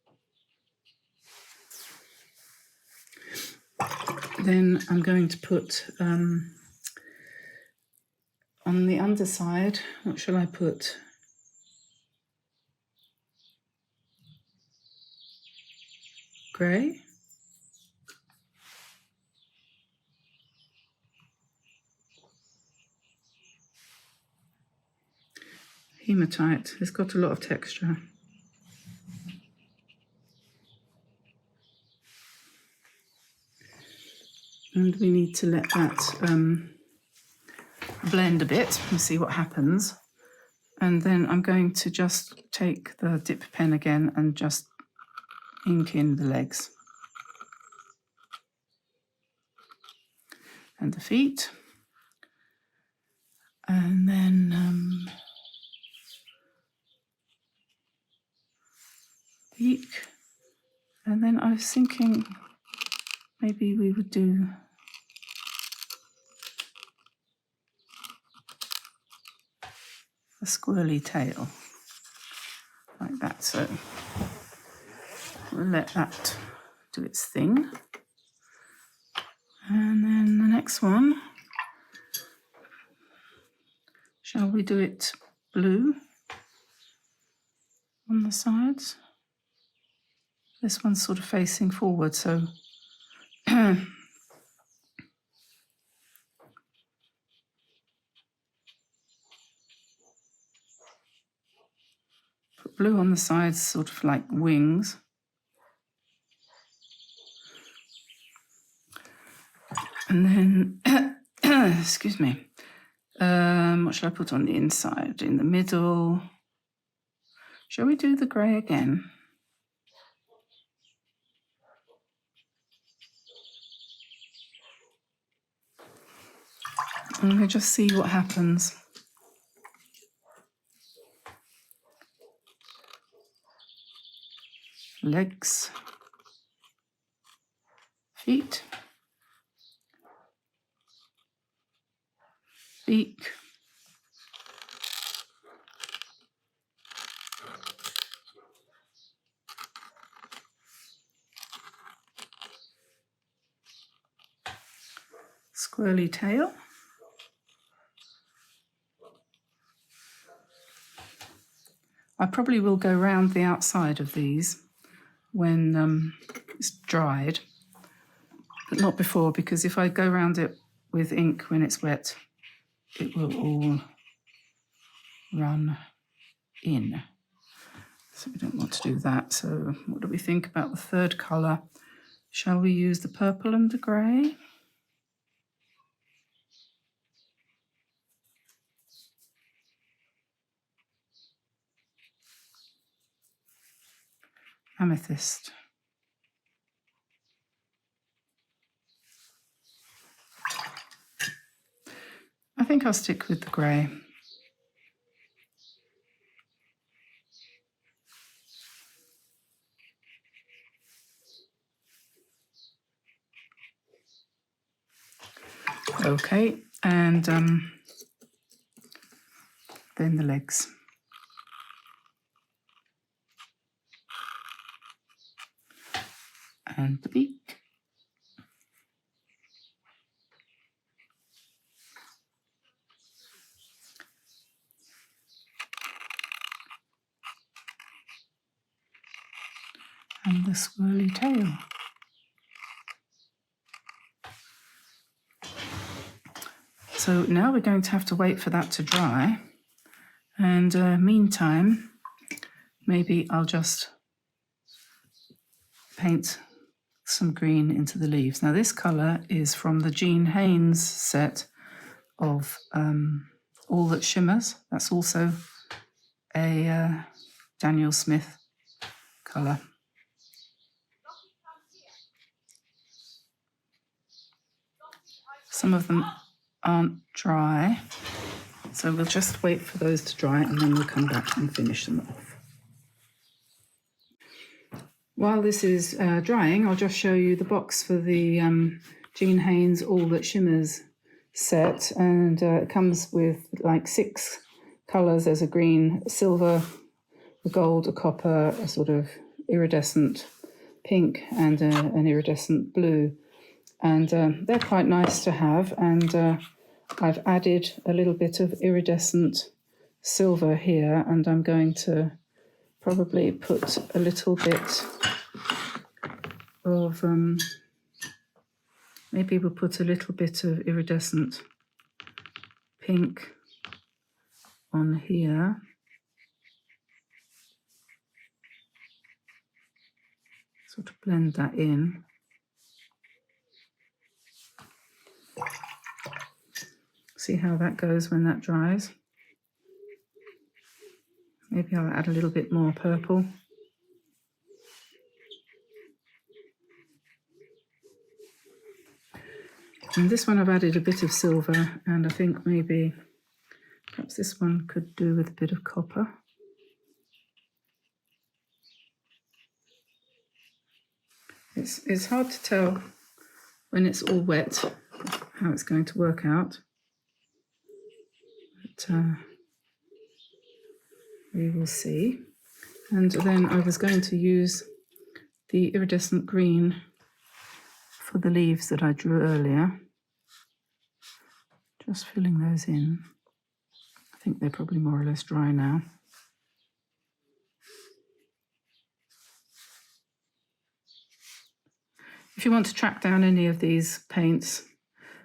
Then I'm going to put on the underside, what shall I put? Grey. Hematite has got a lot of texture. And we need to let that blend a bit and see what happens. And then I'm going to just take the dip pen again and just ink in the legs and the feet. And then beak. And then I was thinking maybe we would do a squirrely tail like that. So we'll let that do its thing. And then the next one, shall we do it blue on the sides? This one's sort of facing forward, so put blue on the sides, sort of like wings. And then, excuse me, what shall I put on the inside? In the middle. Shall we do the grey again? And we'll just see what happens. legs, feet, beak, squirrely tail, I probably will go round the outside of these when it's dried, but not before, because if I go around it with ink when it's wet, it will all run in. So we don't want to do that. So what do we think about the third colour? Shall we use the purple and the grey? Amethyst. I think I'll stick with the grey. Okay, and then the legs. And the beak. And the swirly tail. So now we're going to have to wait for that to dry. And meantime, maybe I'll just paint some green into the leaves. Now this colour is from the Jean Haynes set of All That Shimmers. That's also a Daniel Smith colour. Some of them aren't dry, so we'll just wait for those to dry and then we'll come back and finish them off. While this is drying, I'll just show you the box for the Jean Haynes All That Shimmers set, and it comes with like 6 colours. There's a green, a silver, a gold, a copper, a sort of iridescent pink, and an iridescent blue. And they're quite nice to have, and I've added a little bit of iridescent silver here, and I'm going to probably put a little bit of, maybe we'll put a little bit of iridescent pink on here. Sort of blend that in. See how that goes when that dries. Maybe I'll add a little bit more purple. And this one I've added a bit of silver, and I think maybe perhaps this one could do with a bit of copper. It's hard to tell when it's all wet how it's going to work out. But we will see. And then I was going to use the iridescent green for the leaves that I drew earlier. Just filling those in. I think they're probably more or less dry now. If you want to track down any of these paints,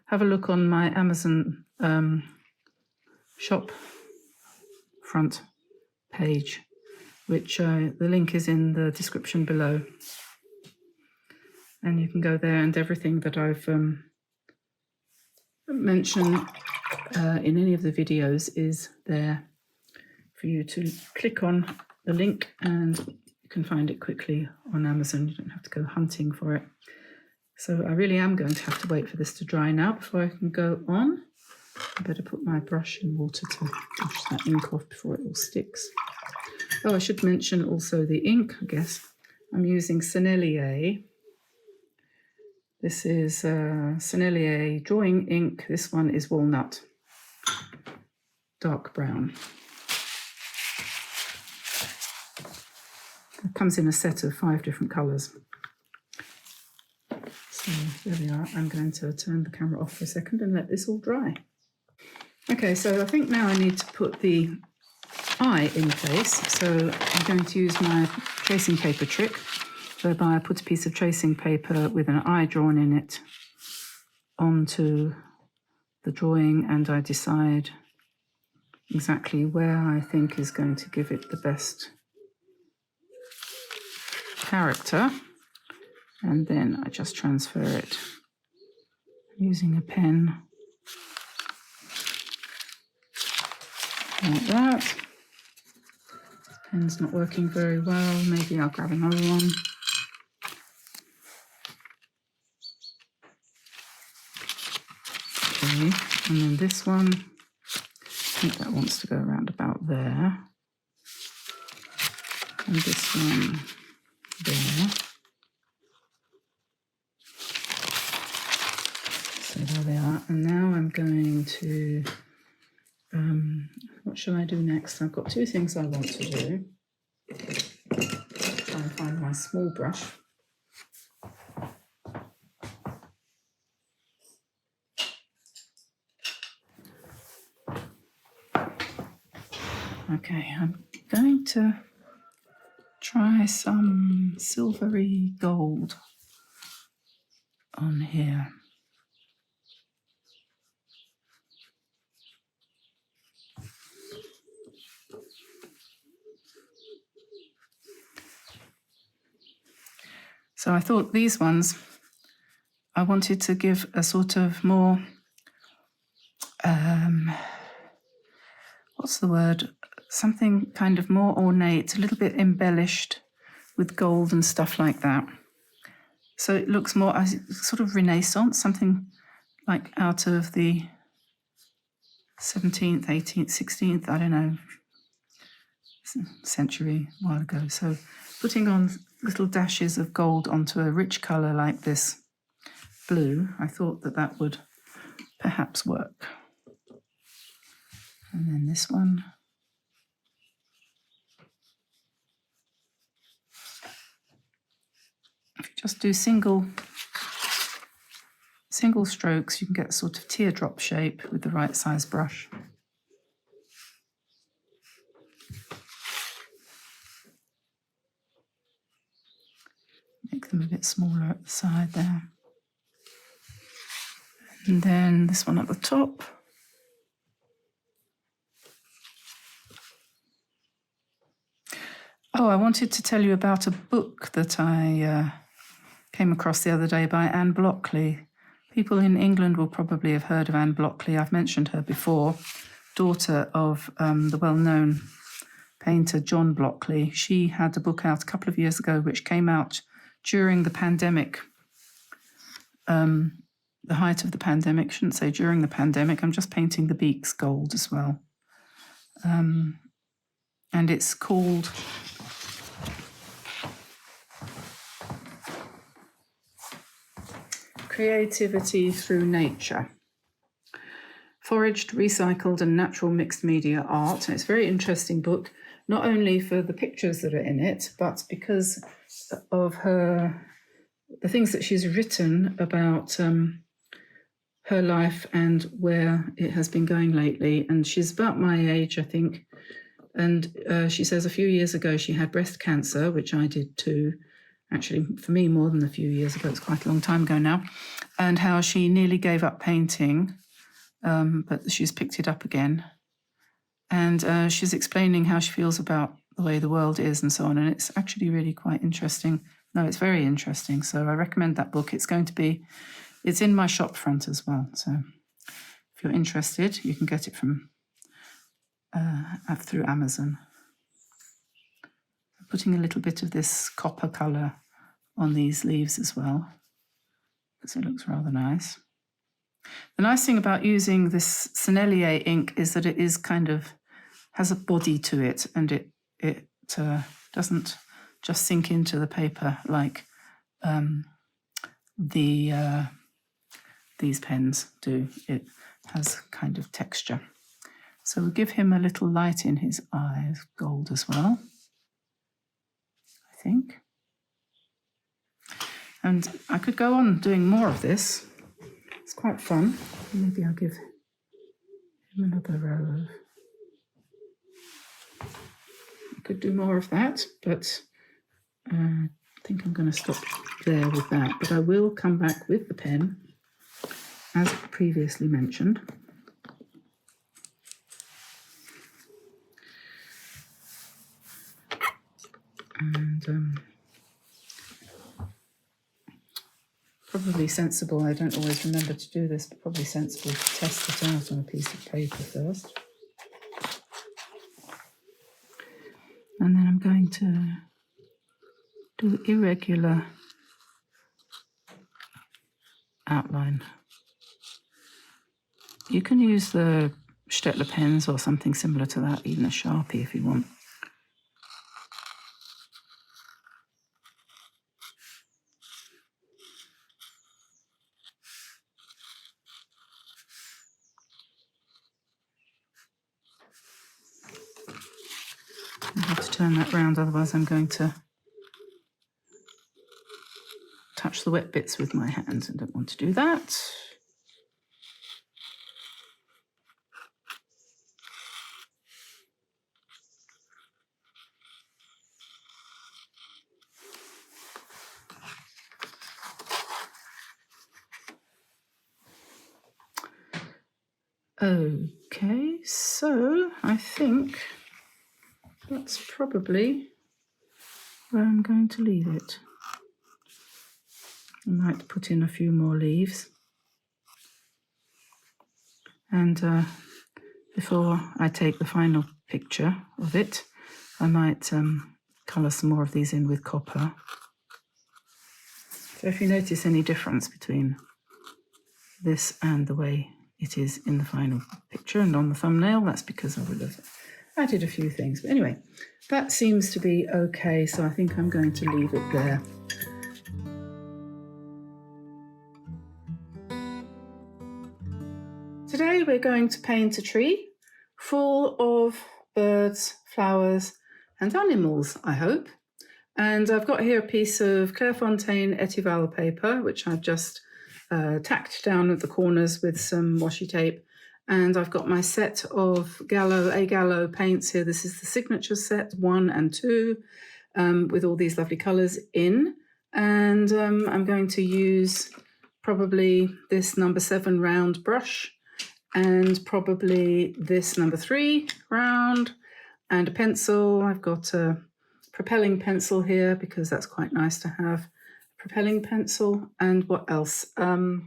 have a look on my Amazon shop front page, which the link is in the description below. And you can go there, and everything that I've mentioned in any of the videos is there for you to click on the link, and you can find it quickly on Amazon. You don't have to go hunting for it. So I really am going to have to wait for this to dry now before I can go on. I better put my brush in water to wash that ink off before it all sticks. Oh, I should mention also the ink, I guess. I'm using Sennelier. This is Sennelier drawing ink. This one is walnut, dark brown. It comes in a set of 5 different colours. So there we are. I'm going to turn the camera off for a second and let this all dry. Okay, so I think now I need to put the eye in place. So I'm going to use my tracing paper trick, whereby I put a piece of tracing paper with an eye drawn in it onto the drawing, and I decide exactly where I think is going to give it the best character, and then I just transfer it using a pen like that. Pen's not working very well, maybe I'll grab another one. Okay, and then this one, I think that wants to go around about there. And this one there. So there they are. And now I'm going to, what shall I do next? I've got 2 things I want to do. Try and find my small brush. Okay, I'm going to try some silvery gold on here. So I thought these ones, I wanted to give a sort of more, what's the word? Something kind of more ornate, a little bit embellished with gold and stuff like that. So it looks more sort of Renaissance, something like out of the 17th, 18th, 16th, I don't know, century, a while ago. So putting on little dashes of gold onto a rich colour like this blue, I thought that that would perhaps work. And then this one. If you just do single strokes, you can get a sort of teardrop shape with the right size brush. Make them a bit smaller at the side there. And then this one at the top. Oh, I wanted to tell you about a book that I came across the other day by Anne Blockley. People in England will probably have heard of Anne Blockley. I've mentioned her before, daughter of the well-known painter John Blockley. She had a book out a couple of years ago which came out during the pandemic, the height of the pandemic. Shouldn't say during the pandemic. I'm just painting the beaks gold as well. And it's called Creativity Through Nature. Foraged, recycled and natural mixed media art. And it's a very interesting book, not only for the pictures that are in it, but because of the things that she's written about her life and where it has been going lately. And she's about my age, I think. And she says a few years ago she had breast cancer, which I did too. Actually, for me, more than a few years ago. It's quite a long time ago now. And how she nearly gave up painting, but she's picked it up again. And she's explaining how she feels about the way the world is and so on. And it's actually really quite interesting. No, it's very interesting. So I recommend that book. It's in my shop front as well. So if you're interested, you can get it from through Amazon. I'm putting a little bit of this copper colour on these leaves as well, because it looks rather nice. The nice thing about using this Sennelier ink is that it is has a body to it, and it doesn't just sink into the paper like these pens do. It has kind of texture. So we'll give him a little light in his eyes, gold as well, I think. And I could go on doing more of this. It's quite fun. Maybe I'll give him another row of... I could do more of that, but I think I'm going to stop there with that. But I will come back with the pen, as previously mentioned. And probably sensible, I don't always remember to do this, but probably sensible to test it out on a piece of paper first. And then I'm going to do irregular outline. You can use the Staedtler pens or something similar to that, even a Sharpie if you want. I have to turn that round, otherwise I'm going to touch the wet bits with my hands. I don't want to do that. Okay, so I think that's probably where I'm going to leave it. I might put in a few more leaves. And before I take the final picture of it, I might colour some more of these in with copper. So if you notice any difference between this and the way it is in the final picture and on the thumbnail, that's because I would have added a few things. But anyway, that seems to be okay, so I think I'm going to leave it there. Today we're going to paint a tree full of birds, flowers and animals, I hope. And I've got here a piece of Clairefontaine Etival paper, which I've just tacked down at the corners with some washi tape. And I've got my set of A Gallo paints here. This is the signature set 1 and 2 with all these lovely colours in. And I'm going to use probably this number 7 round brush and probably this number 3 round and a pencil. I've got a propelling pencil here because that's quite nice to have. Propelling pencil, and what else? Well,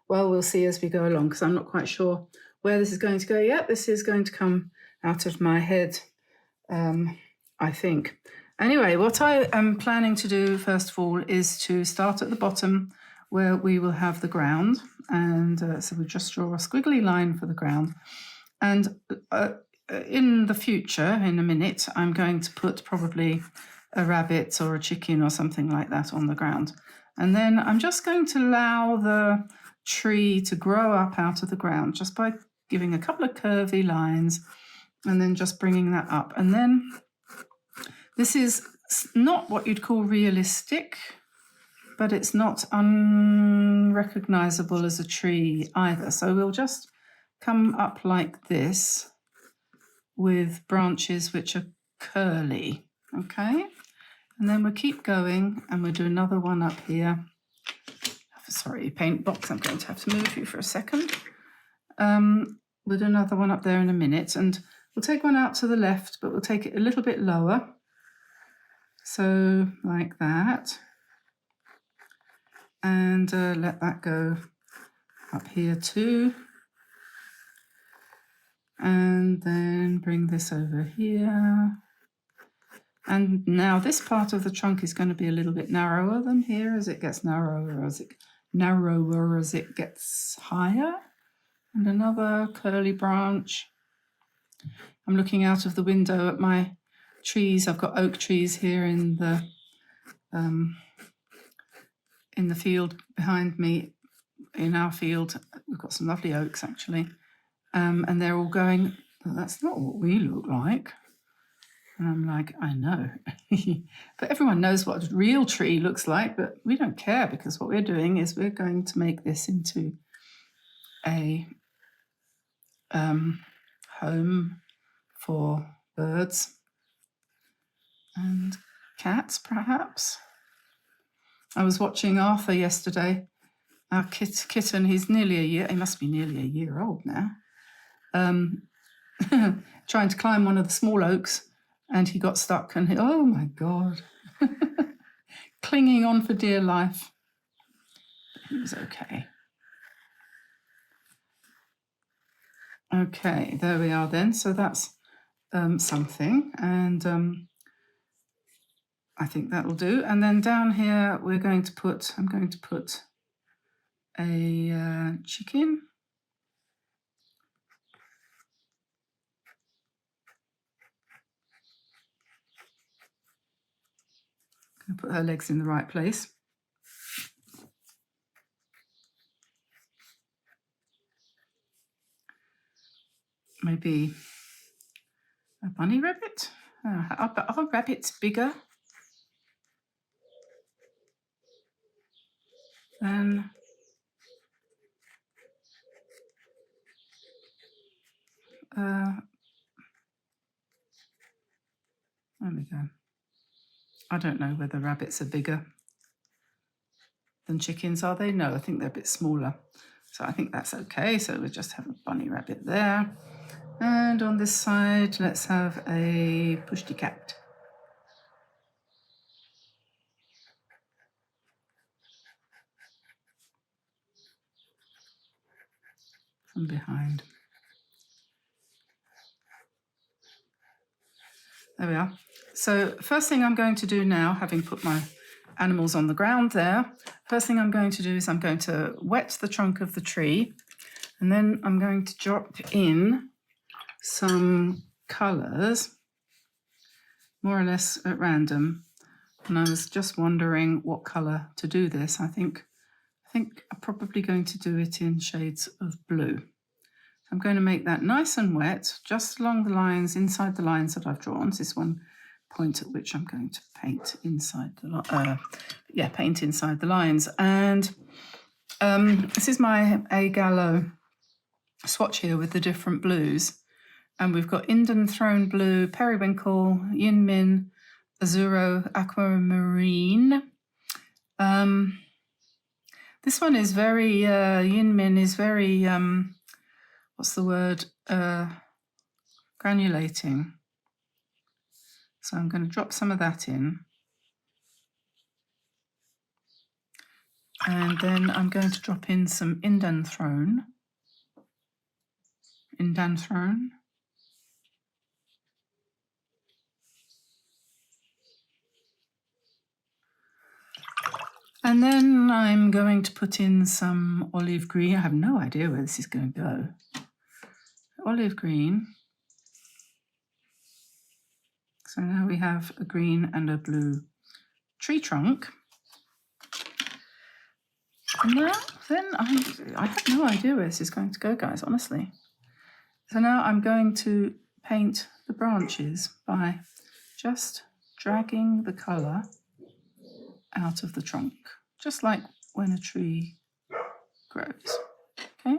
we'll see as we go along because I'm not quite sure where this is going to go yet. This is going to come out of my head, I think. Anyway, what I am planning to do first of all is to start at the bottom where we will have the ground. And so we just draw a squiggly line for the ground. And in the future, in a minute, I'm going to put probably a rabbit or a chicken or something like that on the ground. And then I'm just going to allow the tree to grow up out of the ground just by giving a couple of curvy lines and then just bringing that up. And then this is not what you'd call realistic, but it's not unrecognizable as a tree either. So we'll just come up like this with branches which are curly, okay? And then we'll keep going and we'll do another one up here. Sorry, paint box, I'm going to have to move you for a second. We'll do another one up there in a minute, and we'll take one out to the left, but we'll take it a little bit lower. So like that. And let that go up here too. And then bring this over here. And now this part of the trunk is going to be a little bit narrower than here as it gets narrower as it gets higher. And another curly branch. I'm looking out of the window at my trees. I've got oak trees here in the in the field behind me, in our field, we've got some lovely oaks actually, and they're all going, that's not what we look like. And I'm like, I know. But everyone knows what a real tree looks like, but we don't care, because what we're doing is we're going to make this into a home for birds and cats, perhaps. I was watching Arthur yesterday, our kitten. He's nearly a year, he must be nearly a year old now, trying to climb one of the small oaks, and he got stuck, and oh my God, clinging on for dear life. But he was okay. Okay, there we are then. So that's something, and I think that'll do. And then down here I'm going to put a chicken. I'm going to put her legs in the right place. Maybe a bunny rabbit. Are rabbits bigger than there we go. I don't know whether rabbits are bigger than chickens, are they? No, I think they're a bit smaller. So I think that's okay. So we'll just have a bunny rabbit there. And on this side, let's have a pushy cat. From behind. There we are. So first thing I'm going to do now, having put my animals on the ground there, first thing I'm going to do is I'm going to wet the trunk of the tree, and then I'm going to drop in some colours, more or less at random. And I was just wondering what colour to do this. I think I'm probably going to do it in shades of blue. I'm going to make that nice and wet, just along the lines, inside the lines that I've drawn. This is one point at which I'm going to paint inside the paint inside the lines. And this is my A Gallo swatch here with the different blues. And we've got Indian Throne Blue, Periwinkle, Yin Min, Azzurro, Aquamarine. This one is very, Yin Min is very, what's the word? Granulating. So I'm going to drop some of that in. And then I'm going to drop in some Indian Throne. And then I'm going to put in some olive green. I have no idea where this is going to go. Olive green. So now we have a green and a blue tree trunk. And now, then I have no idea where this is going to go, guys, honestly. So now I'm going to paint the branches by just dragging the colour out of the trunk, just like when a tree grows, okay?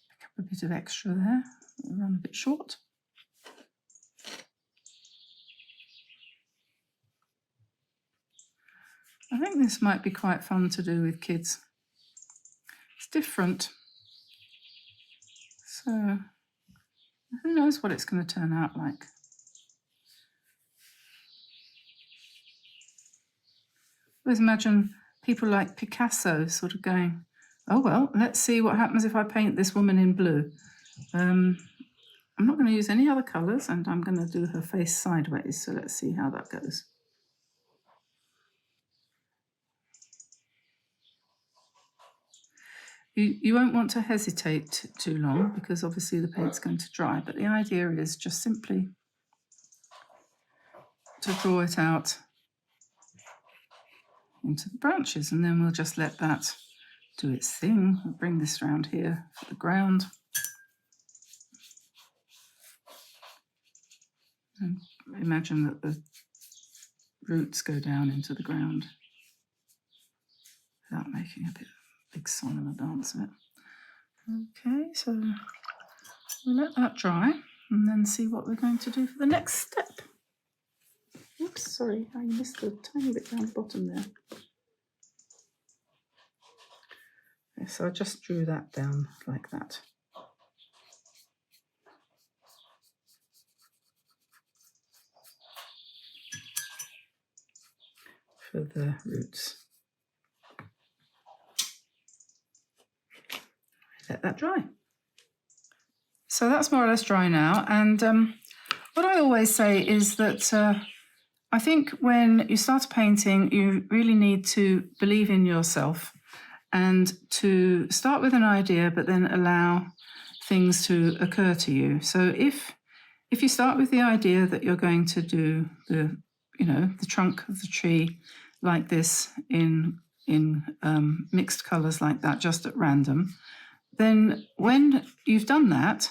Pick up a bit of extra there, we'll run a bit short. I think this might be quite fun to do with kids. It's different. So who knows what it's going to turn out like. I always imagine people like Picasso sort of going, oh well, let's see what happens if I paint this woman in blue. I'm not going to use any other colours, and I'm going to do her face sideways. So let's see how that goes. You won't want to hesitate too long because obviously the paint's going to dry, but the idea is just simply to draw it out into the branches, and then we'll just let that do its thing. I'll bring this round here for the ground. And imagine that the roots go down into the ground without making a big song and a dance of it. Okay, so we'll let that dry and then see what we're going to do for the next step. Oops, sorry, I missed a tiny bit down the bottom there. Okay, so I just drew that down like that. For the roots. Let that dry. So that's more or less dry now, and what I always say is that I think when you start painting, you really need to believe in yourself and to start with an idea, but then allow things to occur to you. So if you start with the idea that you're going to do the trunk of the tree like this in mixed colours like that, just at random, then when you've done that,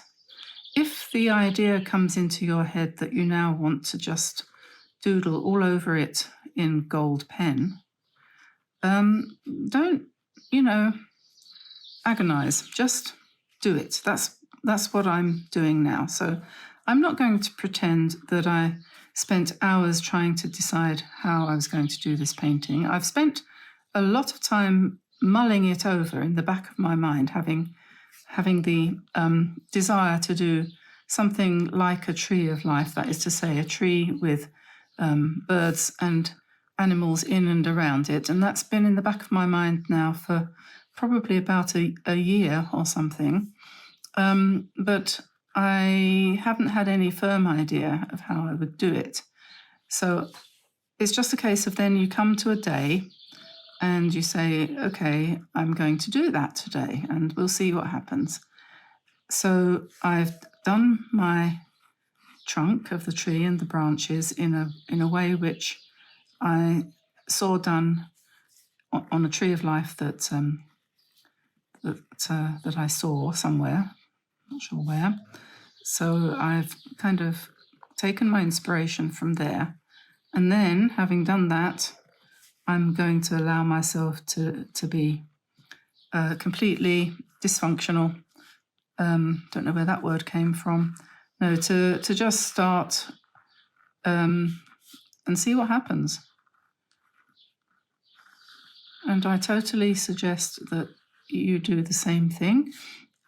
if the idea comes into your head that you now want to just doodle all over it in gold pen, don't, agonize. Just do it. That's what I'm doing now. So I'm not going to pretend that I spent hours trying to decide how I was going to do this painting. I've spent a lot of time mulling it over in the back of my mind, having the desire to do something like a tree of life, that is to say, a tree with birds and animals in and around it. And that's been in the back of my mind now for probably about a year or something. But I haven't had any firm idea of how I would do it. So it's just a case of then you come to a day and you say, okay, I'm going to do that today and we'll see what happens. So I've done my trunk of the tree and the branches in a way which I saw done on a tree of life that I saw somewhere, not sure where. So I've kind of taken my inspiration from there, and then having done that, I'm going to allow myself to be completely dysfunctional. Don't know where that word came from. No, to just start and see what happens. And I totally suggest that you do the same thing.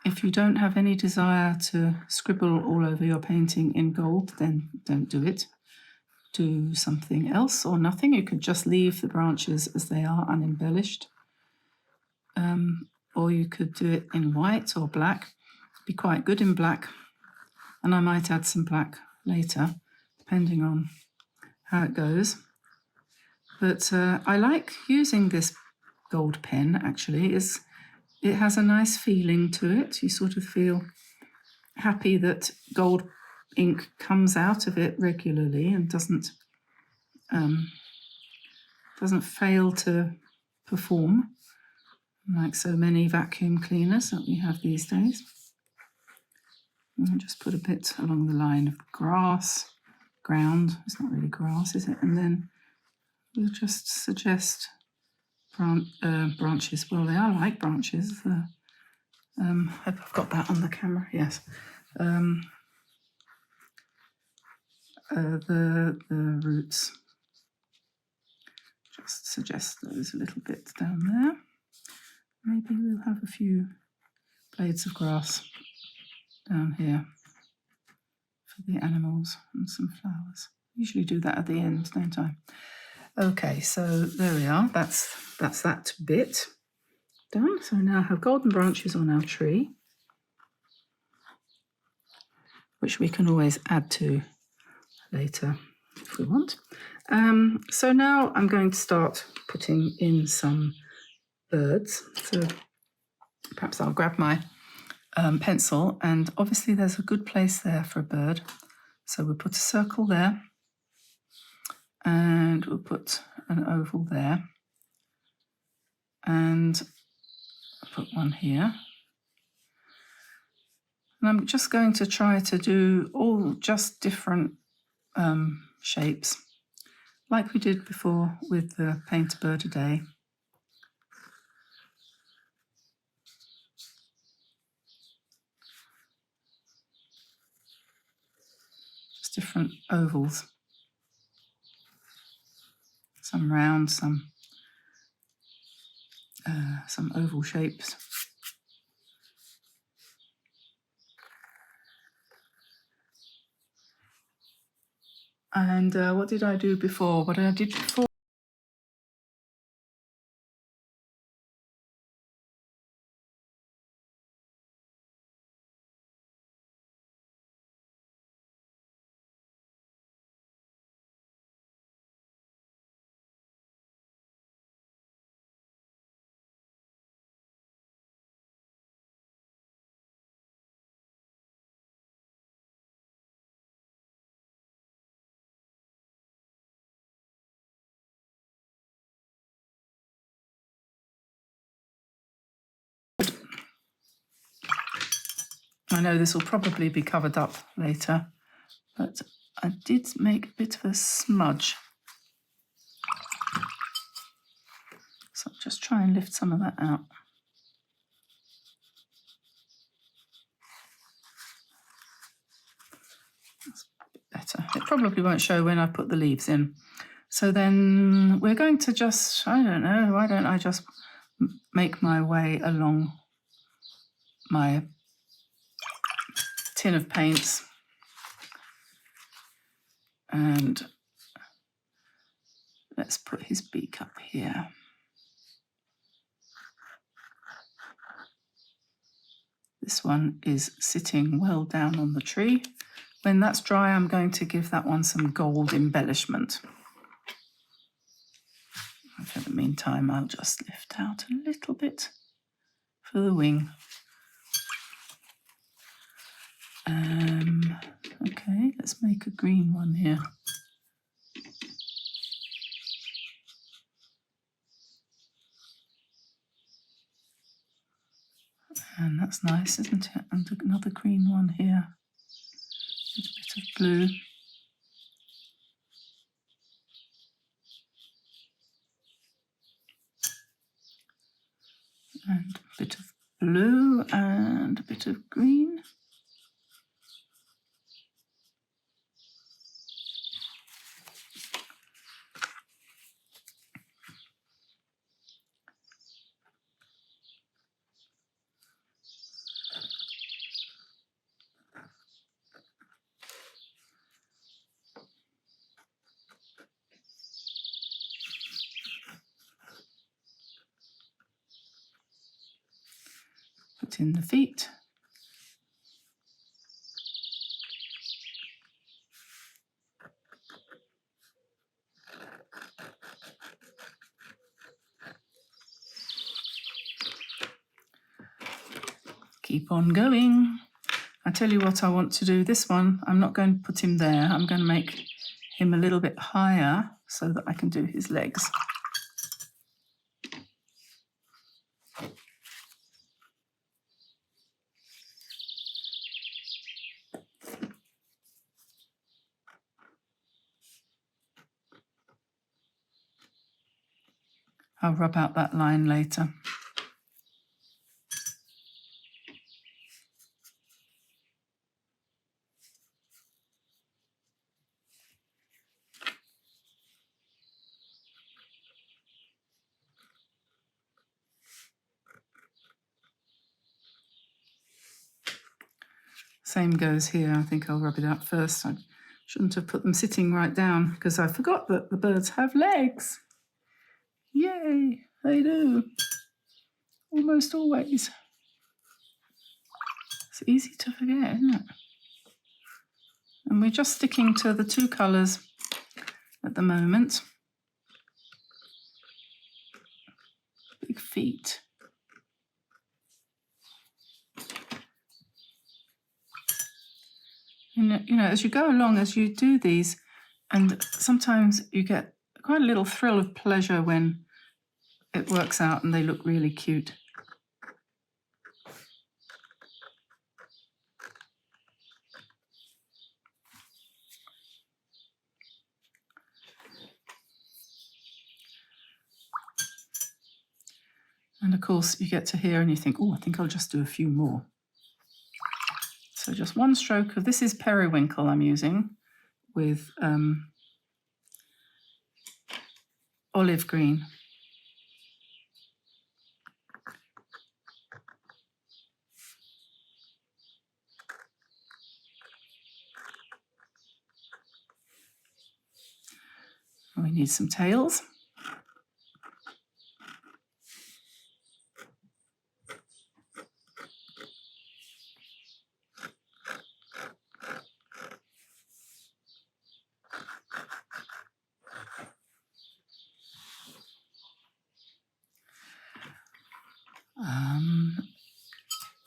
If you don't have any desire to scribble all over your painting in gold, then don't do it. Do something else or nothing. You could just leave the branches as they are, unembellished. Or you could do it in white or black. Be quite good in black. And I might add some black later, depending on how it goes. But I like using this gold pen, actually. It has a nice feeling to it. You sort of feel happy that gold ink comes out of it regularly and doesn't fail to perform like so many vacuum cleaners that we have these days. And I'll just put a bit along the line of grass, ground. It's not really grass, is it? And then we'll just suggest branches. Well, they are like branches. Hope I've got that on the camera. Yes. The roots. Just suggest those a little bit down there. Maybe we'll have a few blades of grass down here for the animals and some flowers. Usually do that at the end, don't I? Okay, so there we are. That's that bit done. So now I have golden branches on our tree, which we can always add to later if we want. So now I'm going to start putting in some birds. So perhaps I'll grab my pencil, and obviously there's a good place there for a bird. So we'll put a circle there, and we'll put an oval there, and I'll put one here. And I'm just going to try to do all just different shapes, like we did before with the Paint a Bird a Day. Just different ovals. Some round, some oval shapes. And what did I do before? What I did before? I know this will probably be covered up later, but I did make a bit of a smudge. So I'll just try and lift some of that out. That's a bit better. It probably won't show when I put the leaves in. So then we're going to just, I don't know, why don't I just make my way along my tin of paints, and let's put his beak up here. This one is sitting well down on the tree. When that's dry, I'm going to give that one some gold embellishment. For the meantime, I'll just lift out a little bit for the wing. Okay, let's make a green one here. And that's nice, isn't it? And another green one here. A bit of blue. And a bit of blue and a bit of green. Put in the feet. Keep on going. I tell you what I want to do. This one, I'm not going to put him there. I'm going to make him a little bit higher so that I can do his legs. I'll rub out that line later. Same goes here. I think I'll rub it out first. I shouldn't have put them sitting right down because I forgot that the birds have legs. Yay, they do. Almost always. It's easy to forget, isn't it? And we're just sticking to the two colours at the moment. Big feet. And, you know, as you go along, as you do these, and sometimes you get quite a little thrill of pleasure when it works out and they look really cute. And of course, you get to here and you think, oh, I think I'll just do a few more. So just one stroke of, this is periwinkle I'm using with olive green. And we need some tails.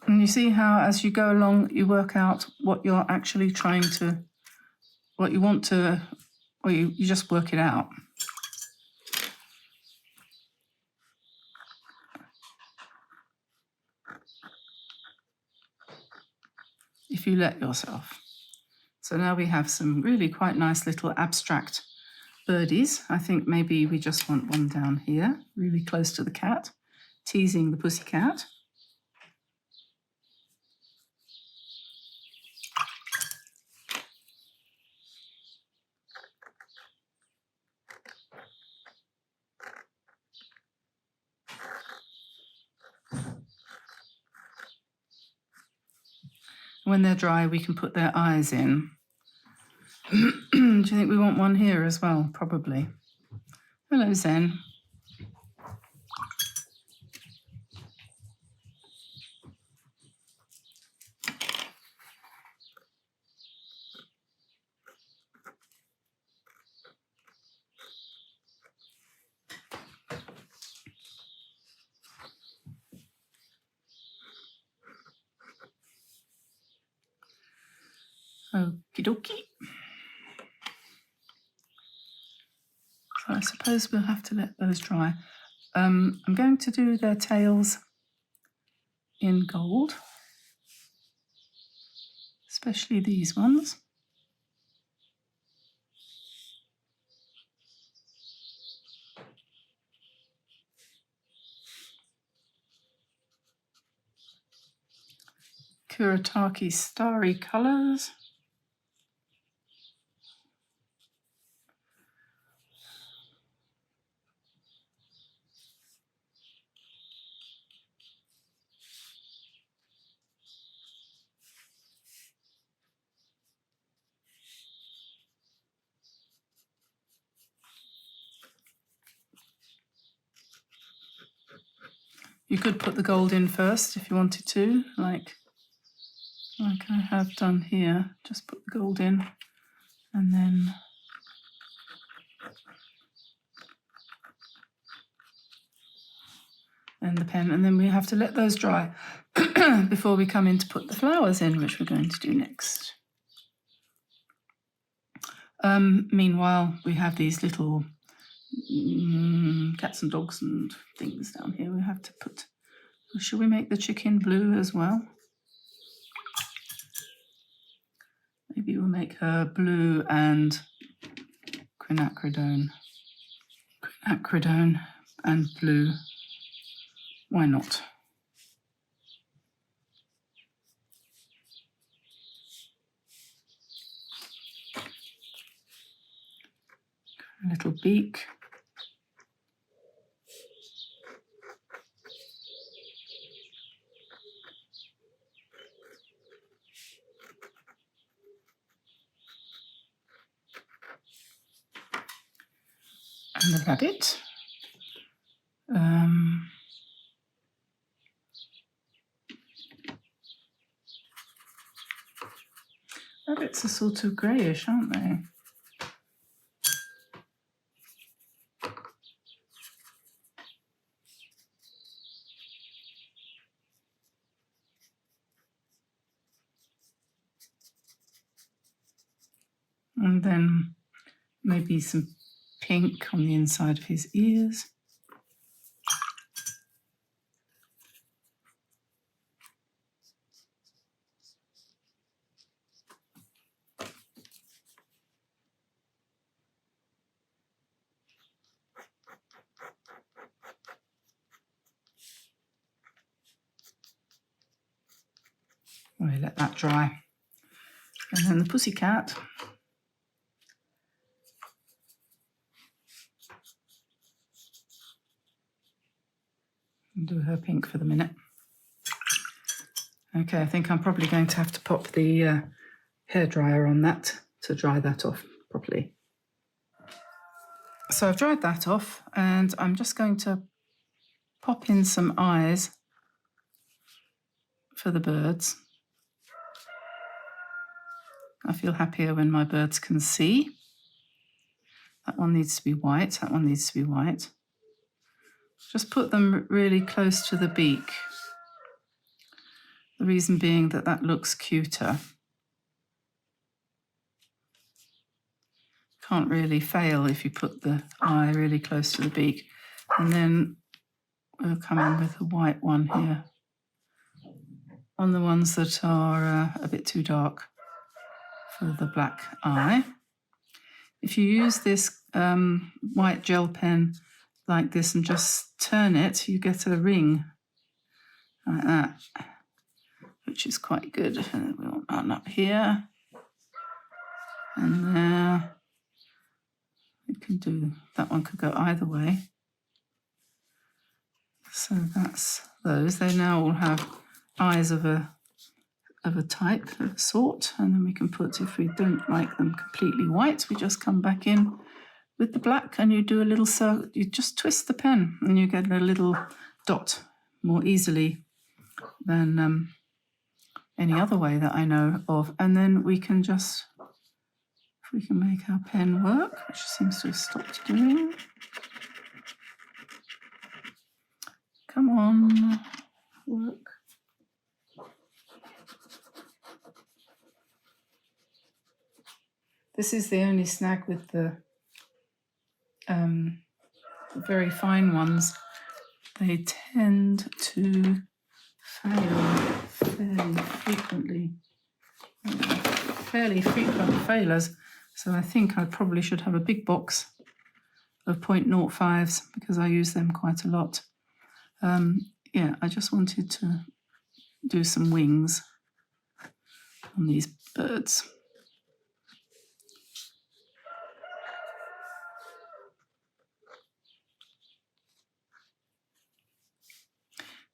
And you see how as you go along, you work out what you're actually trying to, what you want to, or you just work it out. If you let yourself. So now we have some really quite nice little abstract birdies. I think maybe we just want one down here, really close to the cat, teasing the pussycat. When they're dry, we can put their eyes in. Do you think we want one here as well? Probably. Hello, Zen. Okie dokie. So I suppose we'll have to let those dry. I'm going to do their tails in gold, especially these ones. Kuretake starry colours. You could put the gold in first if you wanted to, like I have done here. Just put the gold in and then the pen, and then we have to let those dry before we come in to put the flowers in, which we're going to do next. Meanwhile, we have these little cats and dogs and things down here. We have to put, should we make the chicken blue as well? Maybe we'll make her blue and quinacridone and blue. Why not? A little beak. And the rabbit. Rabbits are sort of greyish, aren't they? And then maybe some pink on the inside of his ears. We'll let that dry. And then the pussycat. I'll do her pink for the minute. Okay, I think I'm probably going to have to pop the hairdryer on that to dry that off properly. So I've dried that off, and I'm just going to pop in some eyes for the birds. I feel happier when my birds can see. That one needs to be white, that one needs to be white. Just put them really close to the beak. The reason being that that looks cuter. Can't really fail if you put the eye really close to the beak. And then we'll come in with a white one here on the ones that are a bit too dark for the black eye. If you use this white gel pen like this and just turn it, you get a ring like that, which is quite good. And we want one up here and there. We can do, that one could go either way. So that's those. They now all have eyes of a type, of a sort, and then we can put, if we don't like them completely white, we just come back in with the black and you do a little circle, you just twist the pen and you get a little dot more easily than any other way that I know of. And then we can just, if we can make our pen work, which seems to have stopped doing. Come on, work. This is the only snag with the very fine ones. They tend to fail fairly frequently. Fairly frequent failures. So I think I probably should have a big box of 0.05s because I use them quite a lot. Yeah, I just wanted to do some wings on these birds.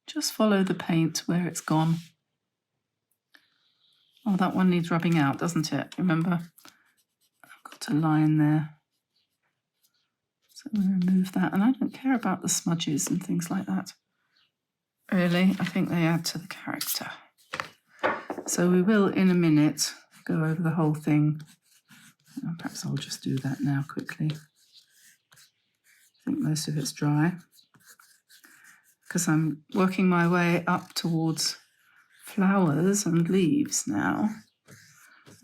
Just follow the paint where it's gone. Oh, that one needs rubbing out, doesn't it? Remember, I've got a line there. So we'll remove that. And I don't care about the smudges and things like that. Really, I think they add to the character. So we will, in a minute, go over the whole thing. Perhaps I'll just do that now quickly. I think most of it's dry. Because I'm working my way up towards flowers and leaves now.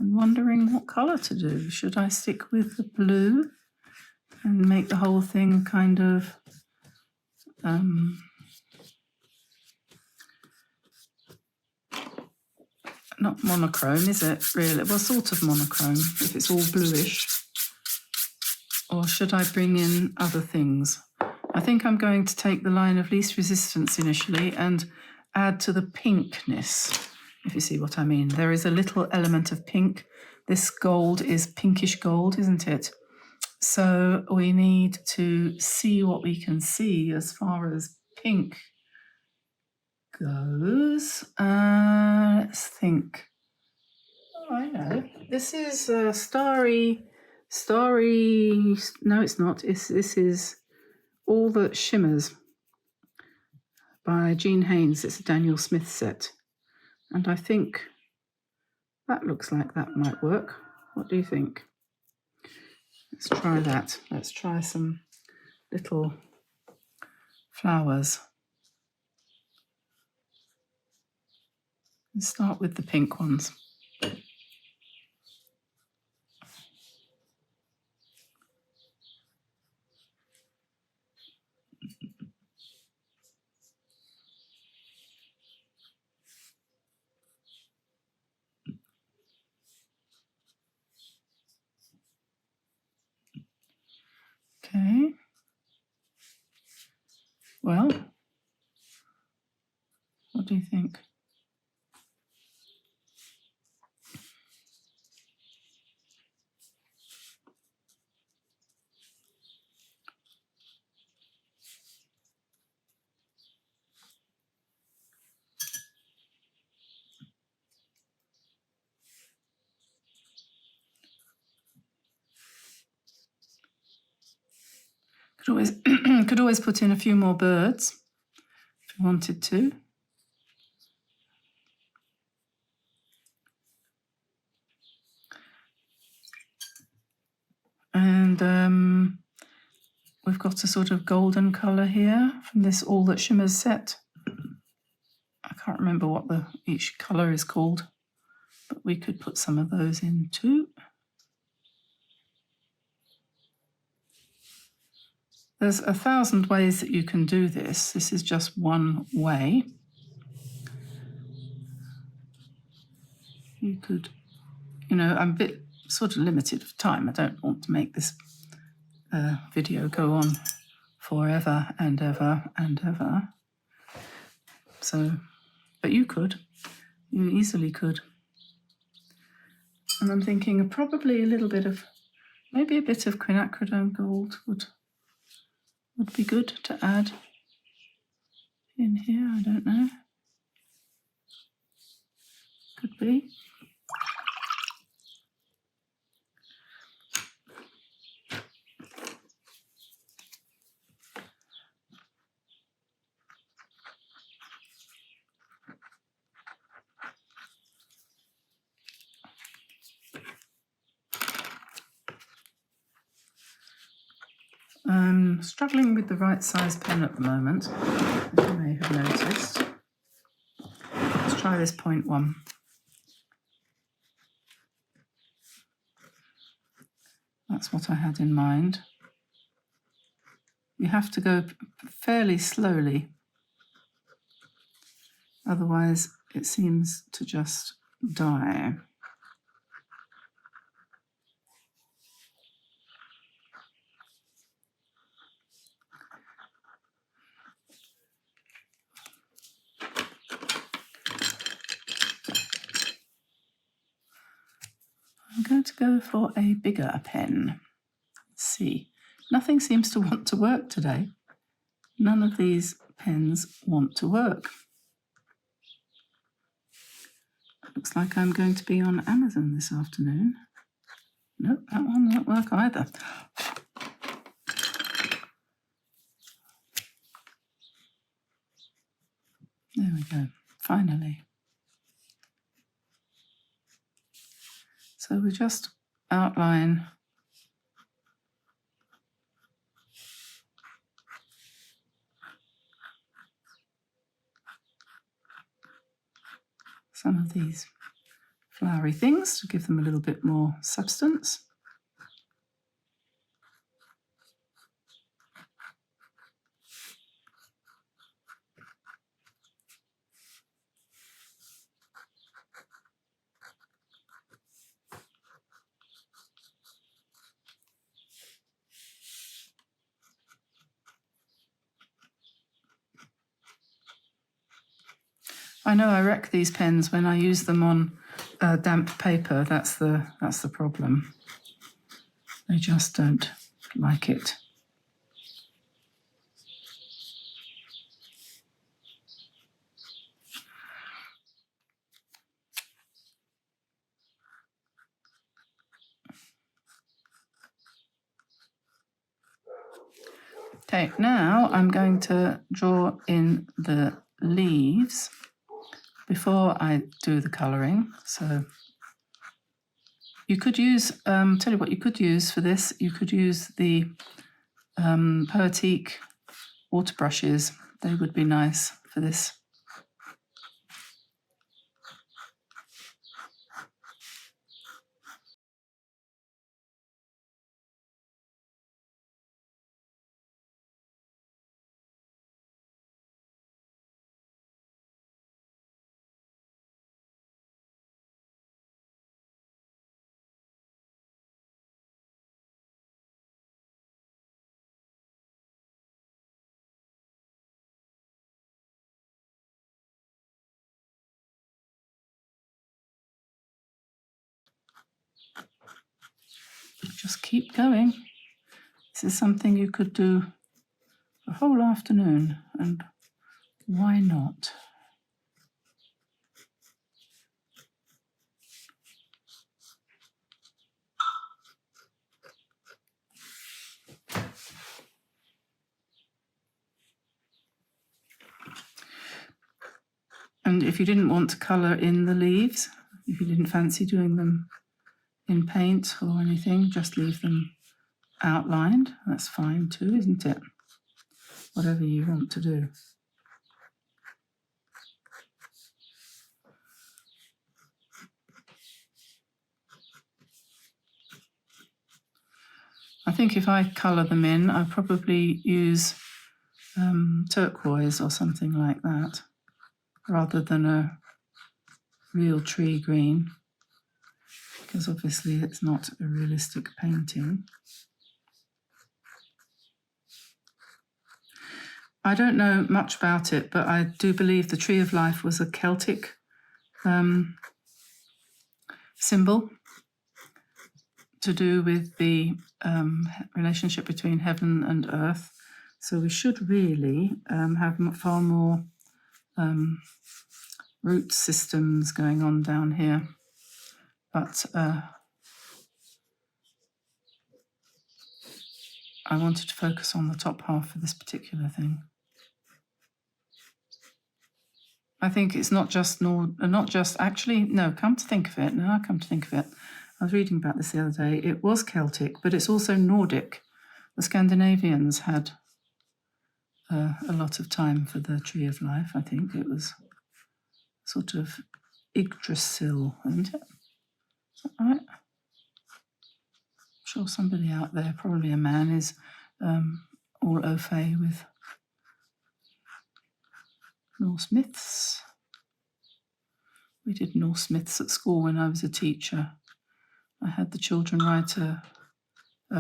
I'm wondering what colour to do. Should I stick with the blue and make the whole thing kind of not monochrome, is it, really? Well, sort of monochrome, if it's all bluish. Or should I bring in other things? I think I'm going to take the line of least resistance initially and add to the pinkness, if you see what I mean. There is a little element of pink. This gold is pinkish gold, isn't it? So we need to see what we can see as far as pink goes. Let's think. Oh, I know. This is starry. No, it's not. This is All That Shimmers by Jean Haynes. It's a Daniel Smith set. And I think that looks like that might work. What do you think? Let's try that. Let's try some little flowers. Let's start with the pink ones. Okay. Well, what do you think? Could always put in a few more birds if you wanted to. And we've got a sort of golden colour here from this All That Shimmers set. I can't remember what each colour is called, but we could put some of those in too. There's 1,000 ways that you can do this. This is just one way. You could, I'm a bit sort of limited for time. I don't want to make this video go on forever and ever and ever. So, but you easily could. And I'm thinking probably maybe a bit of quinacridone gold would be good to add in here. I don't know. Could be. I'm struggling with the right size pen at the moment, as you may have noticed. Let's try this 0.1. That's what I had in mind. You have to go fairly slowly, otherwise it seems to just die. I'm going to go for a bigger pen. Let's see. Nothing seems to want to work today. None of these pens want to work. Looks like I'm going to be on Amazon this afternoon. Nope, that one won't work either. There we go, finally. So we just outline some of these flowery things to give them a little bit more substance. I know I wreck these pens when I use them on damp paper. That's the problem. They just don't like it. Okay, now I'm going to draw in the leaves before I do the colouring. So You could use, tell you what you could use for this. You could use the Kuretake water brushes. They would be nice for this. Just keep going. This is something you could do the whole afternoon, and why not? And if you didn't want to colour in the leaves, if you didn't fancy doing them in paint or anything, just leave them outlined. That's fine too, isn't it? Whatever you want to do. I think if I colour them in, I'd probably use turquoise or something like that, rather than a real tree green, because obviously it's not a realistic painting. I don't know much about it, but I do believe the Tree of Life was a Celtic symbol to do with the relationship between heaven and earth. So we should really have far more root systems going on down here. But I wanted to focus on the top half of this particular thing. I think it's not just actually, no, come to think of it, I was reading about this the other day. It was Celtic, but it's also Nordic. The Scandinavians had a lot of time for the Tree of Life. I think it was sort of Yggdrasil, isn't it? Is that right? I'm sure somebody out there, probably a man, is all au fait with Norse myths. We did Norse myths at school when I was a teacher. I had the children write a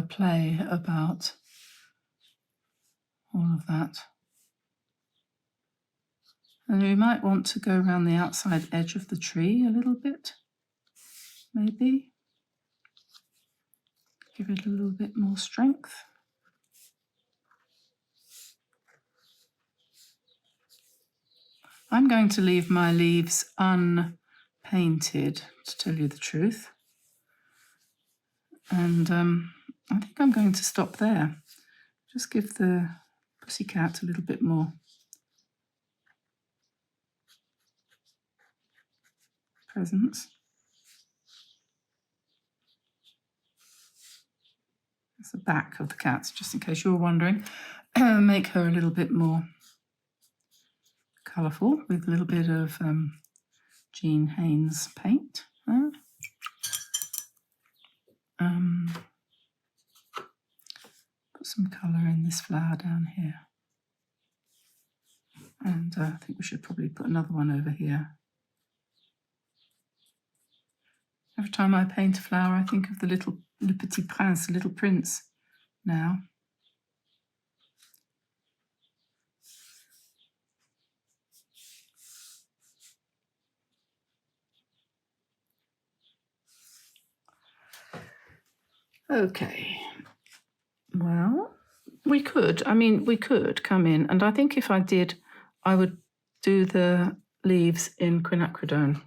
play about all of that. And we might want to go around the outside edge of the tree a little bit, maybe. Give it a little bit more strength. I'm going to leave my leaves unpainted, to tell you the truth. And I think I'm going to stop there. Just give the pussycat a little bit more presence. That's the back of the cat, just in case you're wondering. Make her a little bit more colourful with a little bit of Jean Haynes paint. Put some colour in this flower down here. And I think we should probably put another one over here. Every time I paint a flower, I think of the little Le Petit Prince, the Little Prince now. Okay, well, we could come in, and I think if I did, I would do the leaves in quinacridone,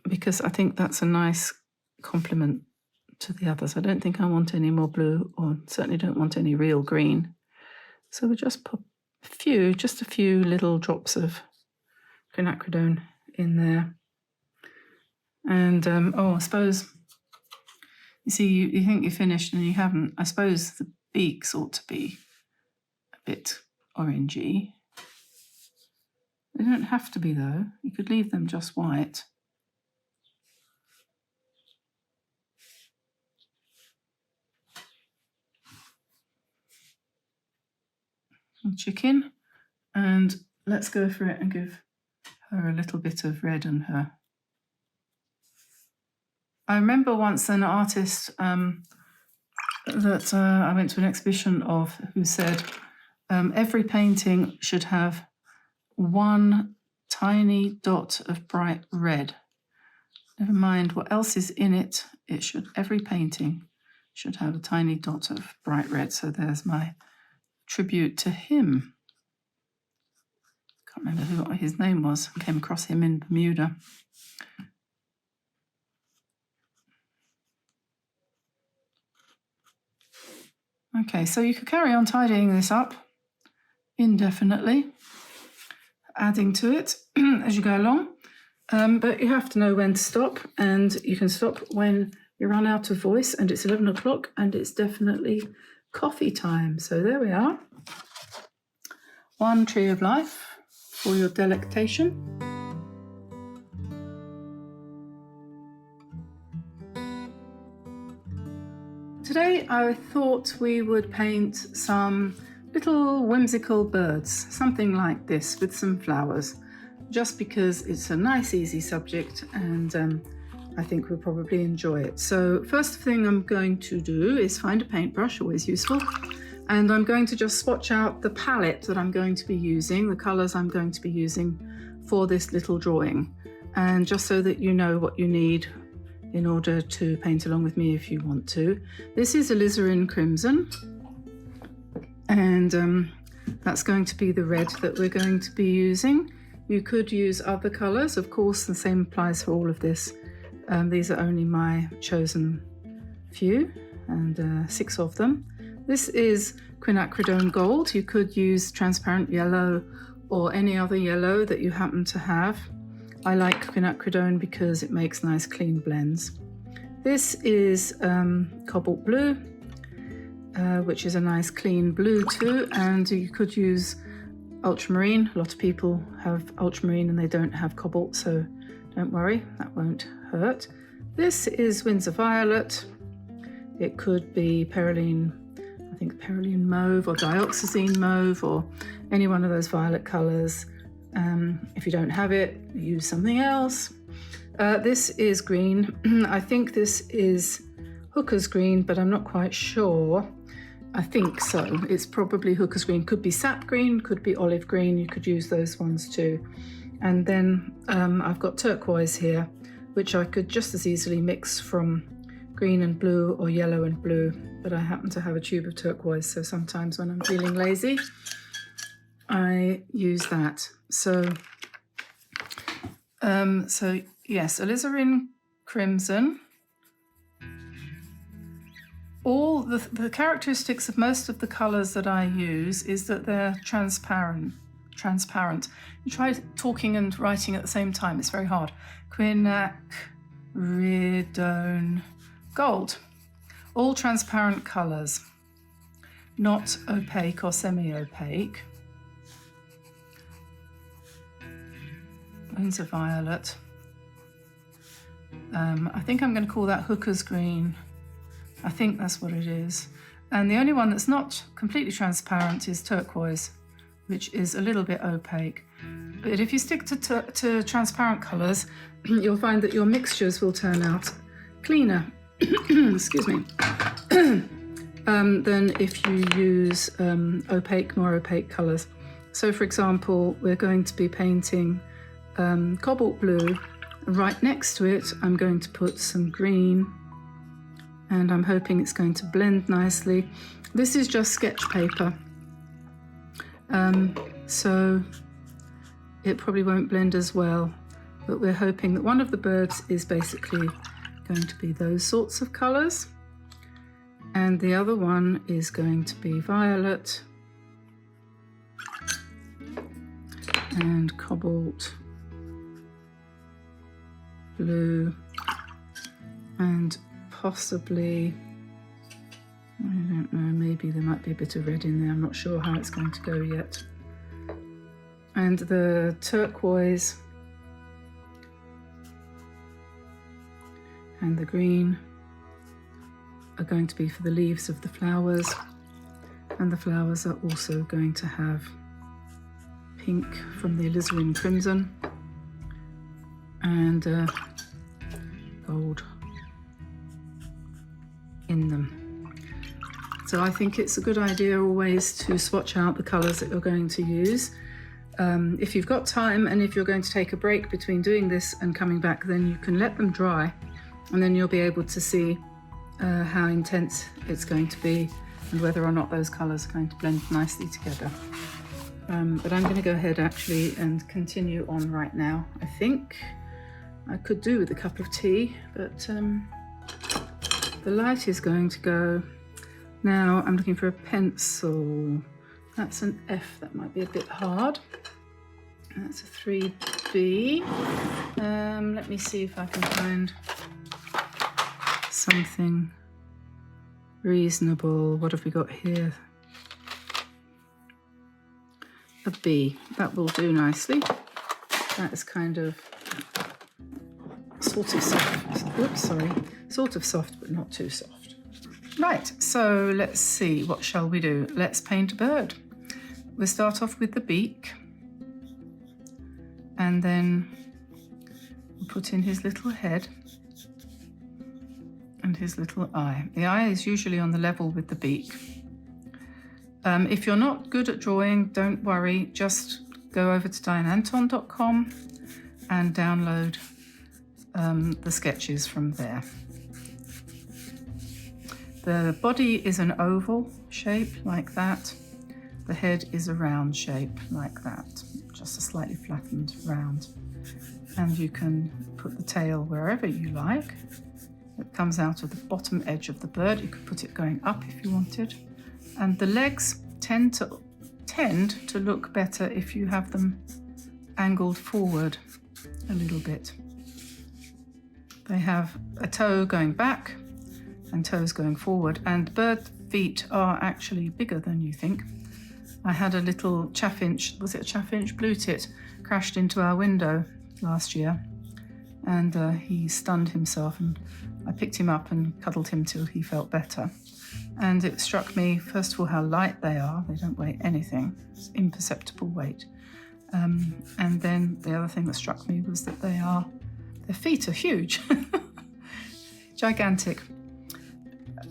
because I think that's a nice complement to the others. I don't think I want any more blue, or certainly don't want any real green. So we just put just a few little drops of quinacridone in there. And oh, I suppose, you see, you think you're finished and you haven't. I suppose the beaks ought to be a bit orangey. They don't have to be though. You could leave them just white. And chicken. And let's go for it and give her a little bit of red on her. I remember once an artist that I went to an exhibition of who said every painting should have one tiny dot of bright red. Never mind what else is in it, every painting should have a tiny dot of bright red. So there's my tribute to him. Can't remember what his name was. I came across him in Bermuda. Okay, so you could carry on tidying this up indefinitely, adding to it as you go along, but you have to know when to stop, and you can stop when you run out of voice and it's 11 o'clock and it's definitely coffee time. So there we are. One tree of life for your delectation. Today I thought we would paint some little whimsical birds, something like this with some flowers, just because it's a nice easy subject and I think we'll probably enjoy it. So first thing I'm going to do is find a paintbrush, always useful, and I'm going to just swatch out the palette that I'm going to be using, the colours I'm going to be using for this little drawing, and just so that you know what you need in order to paint along with me if you want to. This is alizarin crimson, and that's going to be the red that we're going to be using. You could use other colours, of course, the same applies for all of this. These are only my chosen few, and 6 of them. This is quinacridone gold. You could use transparent yellow or any other yellow that you happen to have. I like quinacridone because it makes nice clean blends. This is cobalt blue, which is a nice clean blue too, and you could use ultramarine. A lot of people have ultramarine and they don't have cobalt, so don't worry, that won't hurt. This is Winsor Violet. It could be Perylene, I think Perylene Mauve or Dioxazine Mauve or any one of those violet colours. If you don't have it, use something else. This is green. I think this is Hooker's green, but I'm not quite sure. I think so. It's probably Hooker's green. Could be sap green, could be olive green. You could use those ones too. And then I've got turquoise here, which I could just as easily mix from green and blue or yellow and blue, but I happen to have a tube of turquoise, so sometimes when I'm feeling lazy, I use that. So yes, alizarin crimson. All the characteristics of most of the colours that I use is that they're transparent. You try talking and writing at the same time, it's very hard. Quinacridone gold. All transparent colours, not opaque or semi-opaque. Winsor Violet. I think I'm going to call that Hooker's green. I think that's what it is. And the only one that's not completely transparent is turquoise, which is a little bit opaque. But if you stick to transparent colours, you'll find that your mixtures will turn out cleaner, excuse me, than if you use more opaque colours. So for example, we're going to be painting cobalt blue. Right next to it, I'm going to put some green, and I'm hoping it's going to blend nicely. This is just sketch paper, so it probably won't blend as well, but we're hoping that one of the birds is basically going to be those sorts of colours, and the other one is going to be violet and cobalt blue and possibly, I don't know, maybe there might be a bit of red in there. I'm not sure how it's going to go yet. And the turquoise and the green are going to be for the leaves of the flowers, and the flowers are also going to have pink from the alizarin crimson and gold in them. So I think it's a good idea always to swatch out the colours that you're going to use. If you've got time and if you're going to take a break between doing this and coming back, then you can let them dry, and then you'll be able to see how intense it's going to be and whether or not those colours are going to blend nicely together. But I'm going to go ahead actually and continue on right now. I think I could do with a cup of tea, but the light is going to go. Now I'm looking for a pencil. That's an F, that might be a bit hard. That's a 3B. Let me see if I can find something reasonable. What have we got here? A B. That will do nicely. That is kind of sort of soft. Oops, sorry. Sort of soft, but not too soft. Right, so let's see, what shall we do? Let's paint a bird. We'll start off with the beak, and then we'll put in his little head and his little eye. The eye is usually on the level with the beak. If you're not good at drawing, don't worry, just go over to dianeantone.com and download the sketches from there. The body is an oval shape like that. The head is a round shape like that, just a slightly flattened round. And you can put the tail wherever you like. It comes out of the bottom edge of the bird. You could put it going up if you wanted. And the legs tend to look better if you have them angled forward a little bit. They have a toe going back and toes going forward, and bird feet are actually bigger than you think. I had a little chaffinch, was it a chaffinch? Blue tit, crashed into our window last year, and he stunned himself, and I picked him up and cuddled him till he felt better. And it struck me, first of all, how light they are. They don't weigh anything. It's imperceptible weight. And then the other thing that struck me was that their feet are huge. Gigantic.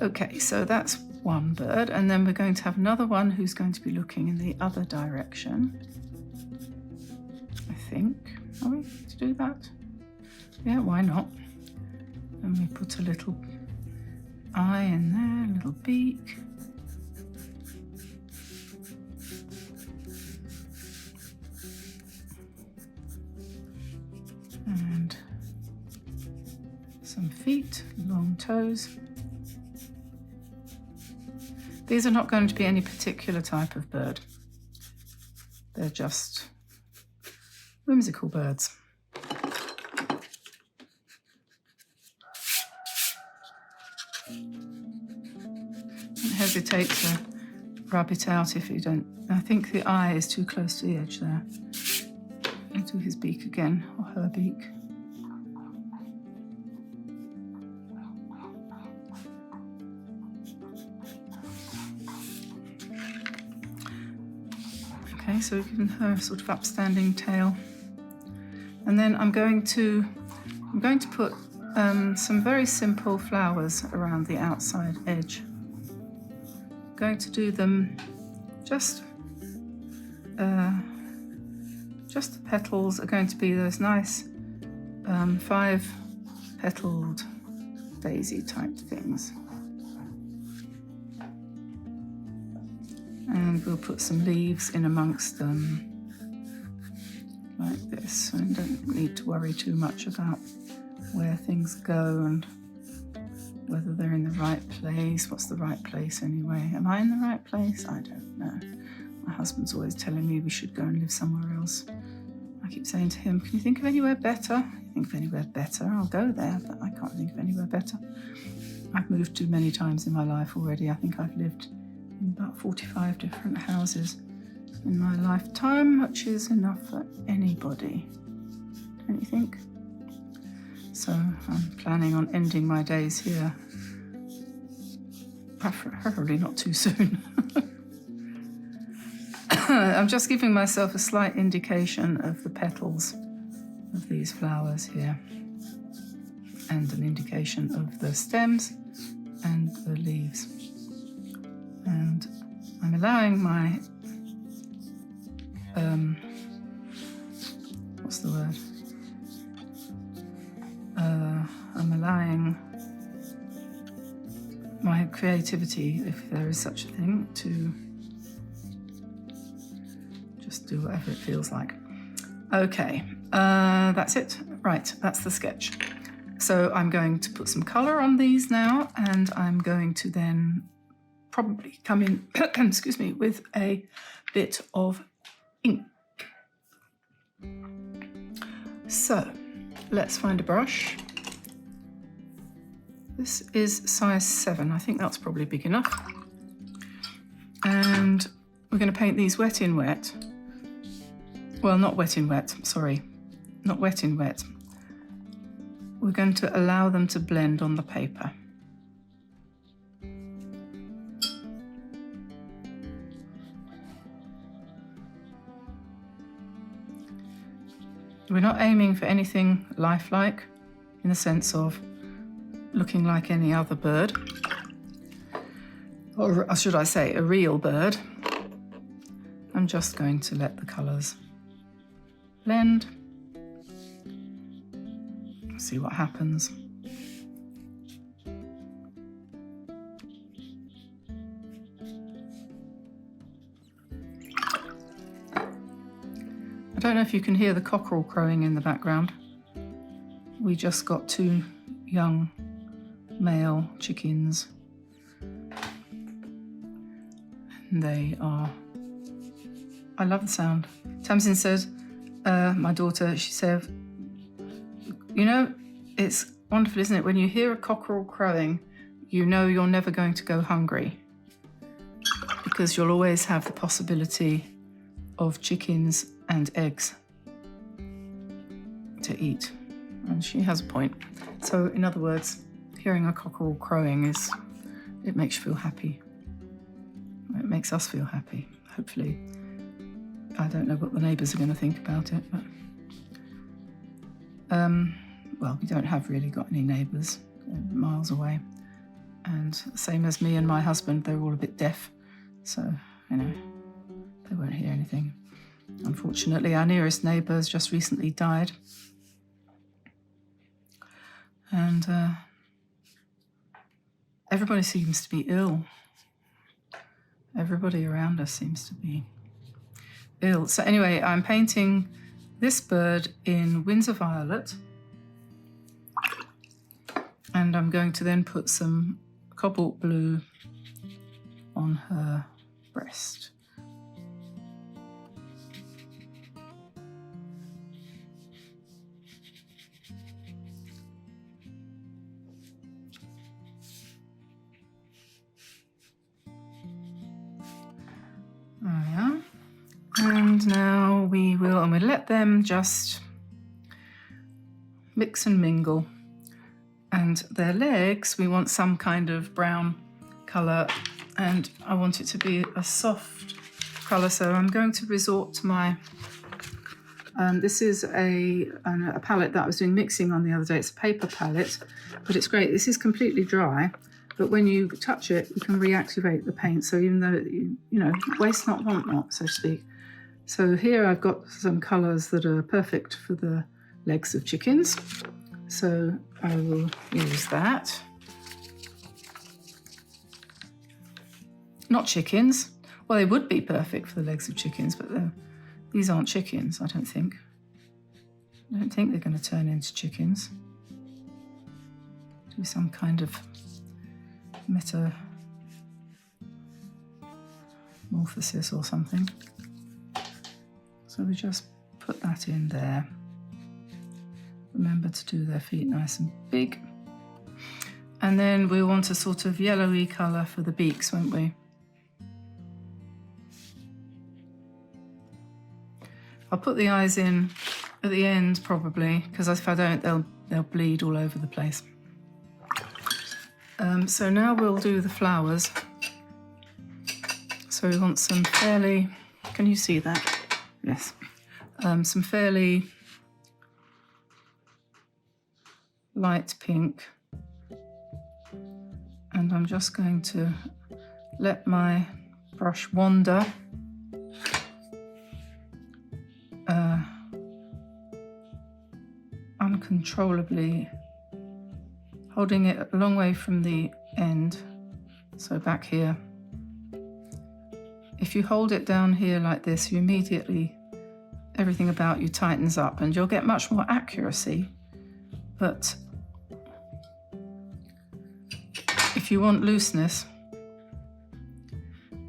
Okay, so that's one bird. And then we're going to have another one who's going to be looking in the other direction. I think. Are we to do that? Yeah, why not? And we put a little eye in there, a little beak. And some feet, long toes. These are not going to be any particular type of bird. They're just whimsical birds. Don't hesitate to rub it out if you don't. I think the eye is too close to the edge there. I'll do his beak again, or her beak. Okay, so we've given her a sort of upstanding tail. And then I'm going to put some very simple flowers around the outside edge. I'm going to do them just the petals are going to be those nice 5-petaled daisy type things. And we'll put some leaves in amongst them like this, so you don't need to worry too much about where things go and whether they're in the right place. What's the right place anyway? Am I in the right place? I don't know. My husband's always telling me we should go and live somewhere else. I keep saying to him, can you think of anywhere better? Think of anywhere better, I'll go there, but I can't think of anywhere better. I've moved too many times in my life already. I think I've lived in about 45 different houses in my lifetime, which is enough for anybody, don't you think? So I'm planning on ending my days here, preferably not too soon. I'm just giving myself a slight indication of the petals of these flowers here, and an indication of the stems and the leaves. And I'm allowing my, what's the word? I'm allowing my creativity, if there is such a thing, to just do whatever it feels like. Okay, that's it. Right, that's the sketch. So I'm going to put some colour on these now, and I'm going to then probably come in, excuse me, with a bit of ink. So let's find a brush. This is size 7. I think that's probably big enough. And we're going to paint these wet in wet. Well, not wet in wet, sorry. Not wet in wet. We're going to allow them to blend on the paper. We're not aiming for anything lifelike in the sense of looking like any other bird, or should I say a real bird. I'm just going to let the colours blend, see what happens. I don't know if you can hear the cockerel crowing in the background. We just got 2 young male chickens. And they are, I love the sound. Tamsin says, my daughter, she said, you know, it's wonderful, isn't it? When you hear a cockerel crowing, you know you're never going to go hungry, because you'll always have the possibility of chickens and eggs to eat. And she has a point. So in other words, hearing a cockerel crowing it makes you feel happy. It makes us feel happy, hopefully. I don't know what the neighbours are going to think about it, but well, we don't have really got any neighbours. They're miles away, and same as me and my husband, they're all a bit deaf, so you know, they won't hear anything. Unfortunately, our nearest neighbour has just recently died, and everybody seems to be ill. Everybody around us seems to be ill. So anyway, I'm painting this bird in Windsor Violet, and I'm going to then put some cobalt blue on her breast. There we are. And now we'll let them just mix and mingle. And their legs, we want some kind of brown colour, and I want it to be a soft colour, so I'm going to resort to my, this is a palette that I was doing mixing on the other day. It's a paper palette, but it's great. This is completely dry, but when you touch it, you can reactivate the paint, so even though, you know, waste not, want not, so to speak. So here I've got some colours that are perfect for the legs of chickens. So I will use that. Not chickens. Well, they would be perfect for the legs of chickens, but these aren't chickens, I don't think. I don't think they're going to turn into chickens. Do some kind of metamorphosis or something. So we just put that in there. Remember to do their feet nice and big. And then we want a sort of yellowy colour for the beaks, won't we? I'll put the eyes in at the end probably, because if I don't, they'll bleed all over the place. So now we'll do the flowers. So we want some fairly, can you see that? Yes. Some fairly light pink. And I'm just going to let my brush wander. Uncontrollably, holding it a long way from the end, so back here. If you hold it down here like this, you immediately, everything about you tightens up and you'll get much more accuracy. But if you want looseness,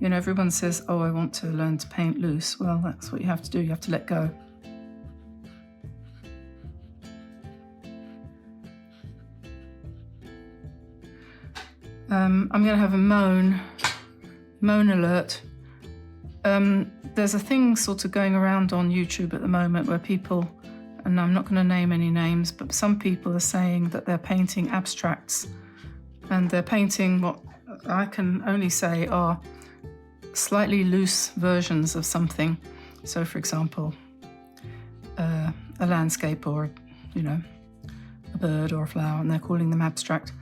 you know, everyone says, oh, I want to learn to paint loose. Well, that's what you have to do. You have to let go. I'm going to have a moan alert. There's a thing sort of going around on YouTube at the moment where people, and I'm not going to name any names, but some people are saying that they're painting abstracts and they're painting what I can only say are slightly loose versions of something. So, for example, a landscape or, you know, a bird or a flower, and they're calling them abstract.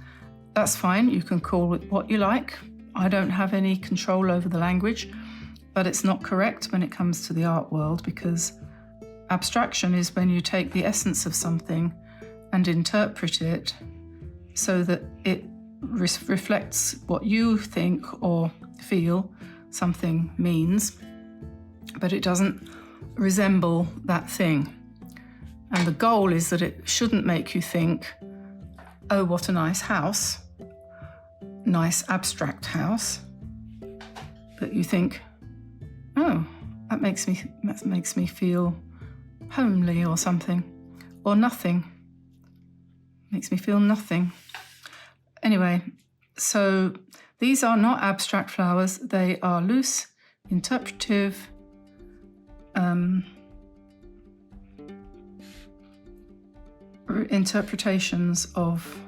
That's fine, you can call it what you like. I don't have any control over the language, but it's not correct when it comes to the art world, because abstraction is when you take the essence of something and interpret it so that it reflects what you think or feel something means, but it doesn't resemble that thing. And the goal is that it shouldn't make you think, oh, what a nice house, nice abstract house, but you think, oh, that makes me feel homely or something, or nothing. Makes me feel nothing. Anyway, so these are not abstract flowers, they are loose, interpretive, interpretations of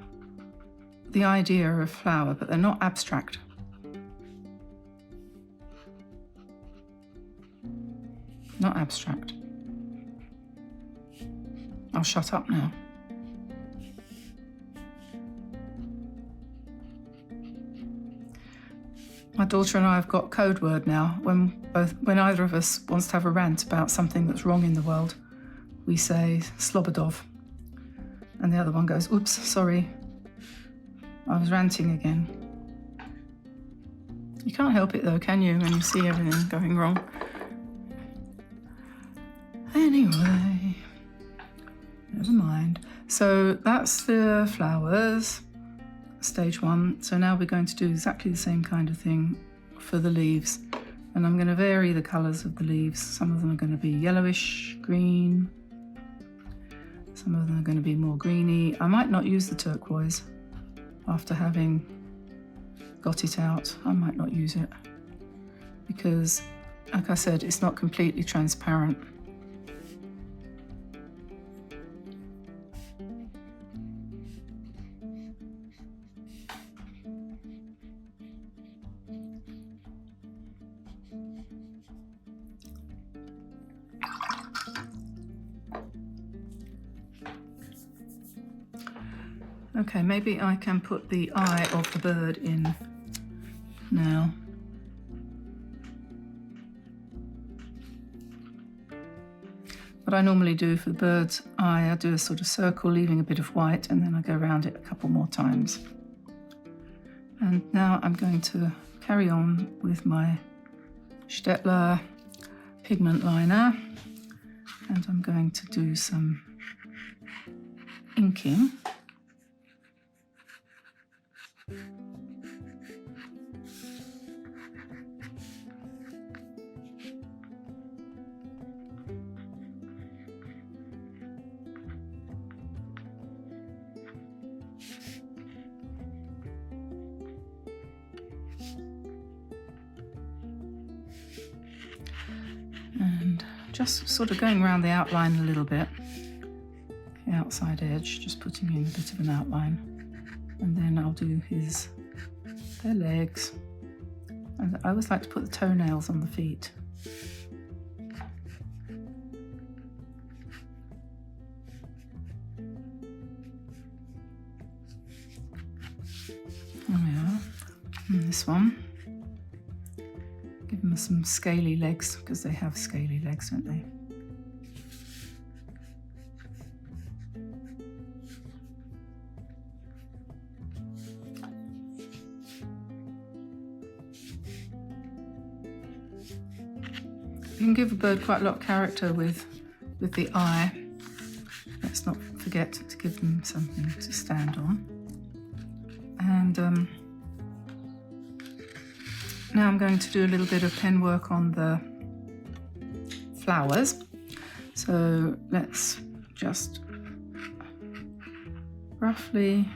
the idea of flower, but they're not abstract. Not abstract. I'll shut up now. My daughter and I have got code word now. When either of us wants to have a rant about something that's wrong in the world, we say slobodov. And the other one goes, oops, sorry, I was ranting again. You can't help it though, can you, when you see everything going wrong? Anyway, never mind. So that's the flowers, stage one. So now we're going to do exactly the same kind of thing for the leaves. And I'm going to vary the colours of the leaves. Some of them are going to be yellowish, green. Some of them are going to be more greeny. I might not use the turquoise after having got it out. I might not use it because, like I said, it's not completely transparent. Okay, maybe I can put the eye of the bird in now. What I normally do for the bird's eye, I do a sort of circle, leaving a bit of white, and then I go around it a couple more times. And now I'm going to carry on with my Staedtler pigment liner, and I'm going to do some inking. just sort of going around the outline a little bit, the outside edge, just putting in a bit of an outline. And then I'll do their legs. And I always like to put the toenails on the feet. There we are. And this one. Give them some scaly legs, because they have scaly legs, don't they? You can give a bird quite a lot of character with the eye. Let's not forget to give them something to stand on. And now I'm going to do a little bit of pen work on the flowers. So let's just roughly...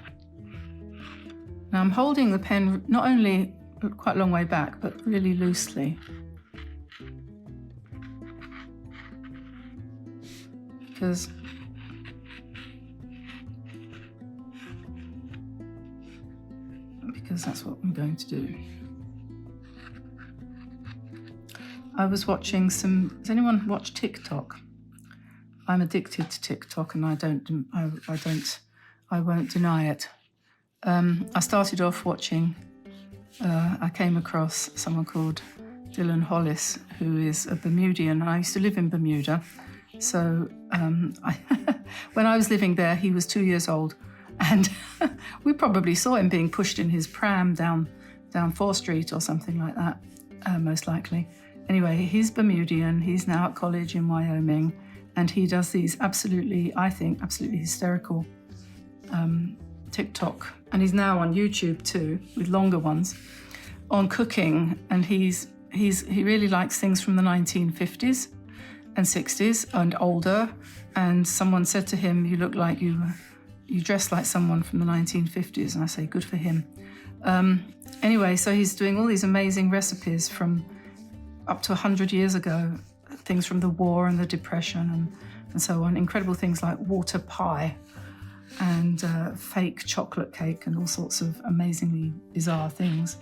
Now I'm holding the pen not only quite a long way back, but really loosely. Because that's what I'm going to do. I was watching does anyone watch TikTok? I'm addicted to TikTok, and I won't deny it. I started off watching, I came across someone called Dylan Hollis, who is a Bermudian. I used to live in Bermuda. So when I was living there, he was 2 years old, and we probably saw him being pushed in his pram down 4th Street or something like that, most likely. Anyway, he's Bermudian. He's now at college in Wyoming, and he does these absolutely hysterical TikTok, and he's now on YouTube too, with longer ones, on cooking, and he really likes things from the 1950s. And 60s and older, and someone said to him, "You look like you dress like someone from the 1950s," and I say, good for him. Anyway, so he's doing all these amazing recipes from up to 100 years ago, things from the war and the Depression and so on, incredible things like water pie and fake chocolate cake and all sorts of amazingly bizarre things.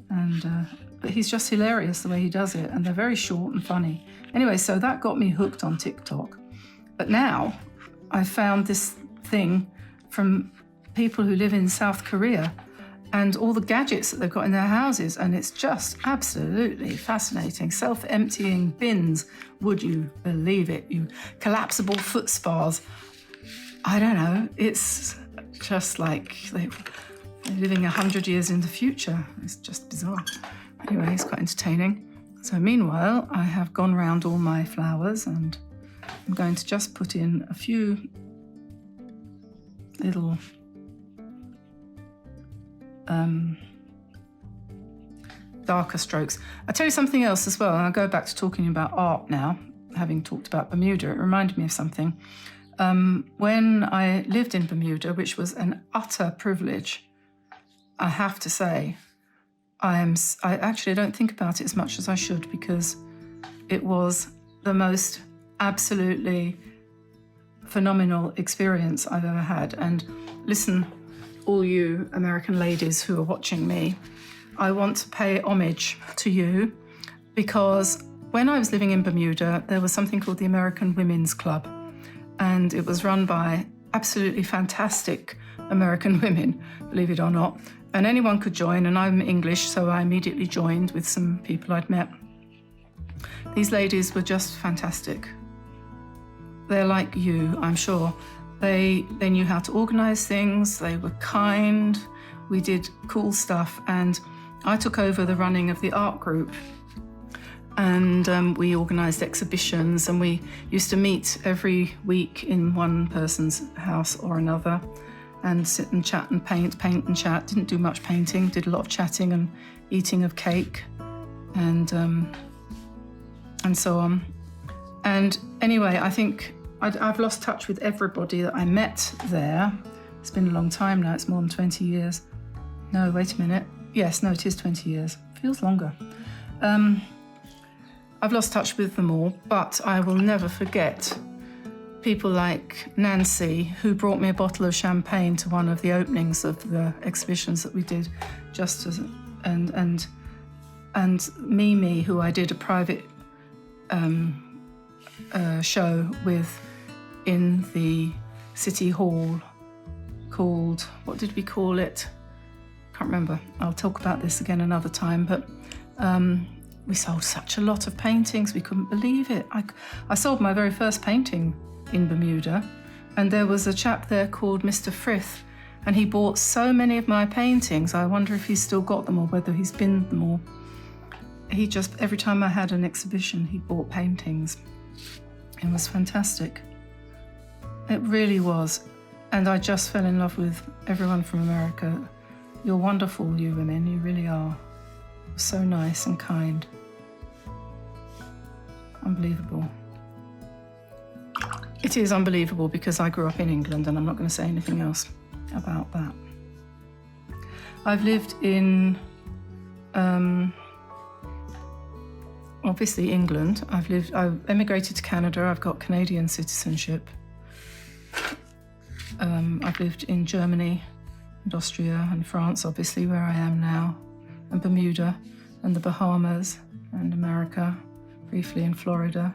And but he's just hilarious the way he does it, and they're very short and funny. Anyway, so that got me hooked on TikTok. But now I found this thing from people who live in South Korea and all the gadgets that they've got in their houses, and it's just absolutely fascinating. Self-emptying bins, would you believe it? Collapsible foot spas. I don't know, it's just like they're living 100 years in the future. It's just bizarre. Anyway, it's quite entertaining. So meanwhile, I have gone round all my flowers, and I'm going to just put in a few little darker strokes. I'll tell you something else as well, and I'll go back to talking about art now, having talked about Bermuda. It reminded me of something. When I lived in Bermuda, which was an utter privilege, I have to say, I actually don't think about it as much as I should, because it was the most absolutely phenomenal experience I've ever had. And listen, all you American ladies who are watching me, I want to pay homage to you, because when I was living in Bermuda, there was something called the American Women's Club, and it was run by absolutely fantastic American women, believe it or not. And anyone could join, and I'm English, so I immediately joined with some people I'd met. These ladies were just fantastic. They're like you, I'm sure. They knew how to organise things, they were kind, we did cool stuff, and I took over the running of the art group. And we organised exhibitions, and we used to meet every week in one person's house or another, and sit and chat and paint and chat. Didn't do much painting, did a lot of chatting and eating of cake and so on. And anyway, I think I've lost touch with everybody that I met there. It's been a long time now, it's more than 20 years. No, wait a minute. Yes, no, it is 20 years. Feels longer. I've lost touch with them all, but I will never forget people like Nancy, who brought me a bottle of champagne to one of the openings of the exhibitions that we did, just as, and Mimi, who I did a private show with in the City Hall called, what did we call it? Can't remember. I'll talk about this again another time, but we sold such a lot of paintings, we couldn't believe it. I sold my very first painting in Bermuda, and there was a chap there called Mr. Frith, and he bought so many of my paintings. I wonder if he's still got them or whether he's binned them all. He just, every time I had an exhibition, he bought paintings. It was fantastic. It really was. And I just fell in love with everyone from America. You're wonderful, you women, you really are. So nice and kind. Unbelievable. It is unbelievable because I grew up in England, and I'm not going to say anything else about that. I've lived in, obviously England. I've emigrated to Canada. I've got Canadian citizenship. I've lived in Germany and Austria and France, obviously, where I am now, and Bermuda and the Bahamas and America, briefly in Florida.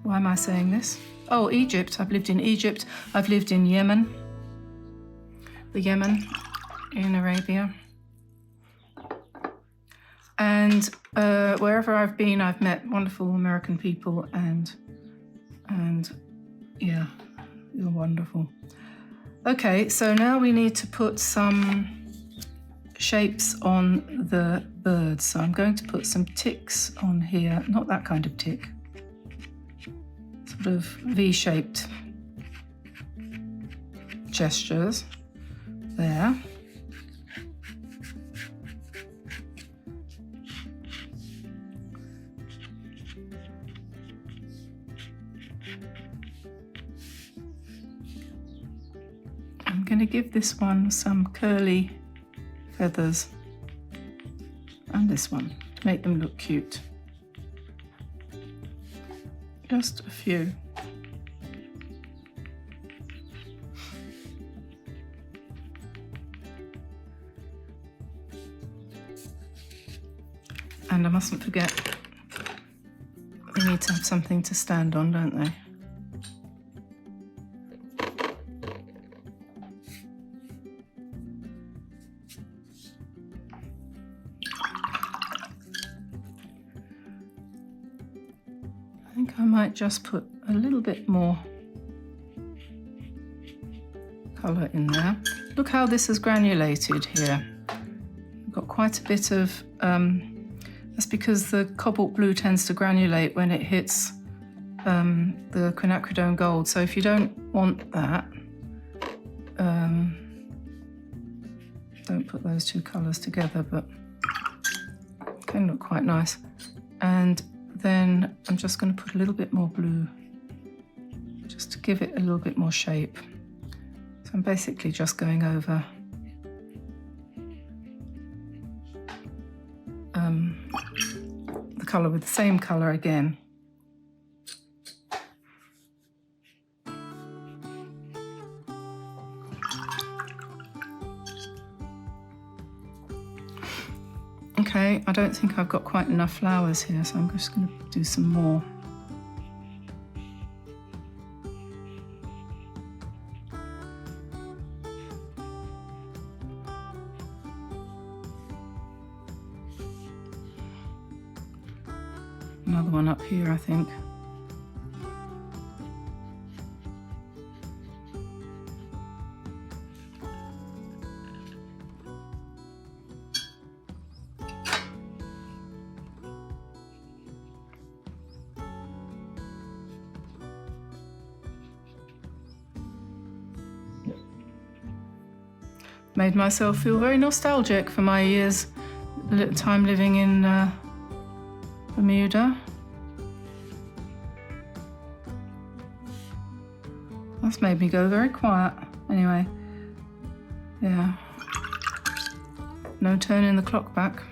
Why am I saying this? Oh, Egypt. I've lived in Egypt. I've lived in Yemen, the Yemen in Arabia. And wherever I've been, I've met wonderful American people, and yeah, you're wonderful. Okay, so now we need to put some shapes on the birds. So I'm going to put some ticks on here, not that kind of tick, sort of V-shaped gestures there. I'm going to give this one some curly feathers, and this one, to make them look cute. Just a few. And I mustn't forget, they need to have something to stand on, don't they? I think I might just put a little bit more colour in there. Look how this is granulated here. I've got quite a bit of, that's because the cobalt blue tends to granulate when it hits the quinacridone gold. So if you don't want that, don't put those two colours together, but it can look quite nice. And then I'm just going to put a little bit more blue, just to give it a little bit more shape. So I'm basically just going over the colour with the same colour again. Okay, I don't think I've got quite enough flowers here, so I'm just going to do some more. Another one up here, I think. Made myself feel very nostalgic for my years, time living in Bermuda. That's made me go very quiet. Anyway, yeah. No turning the clock back.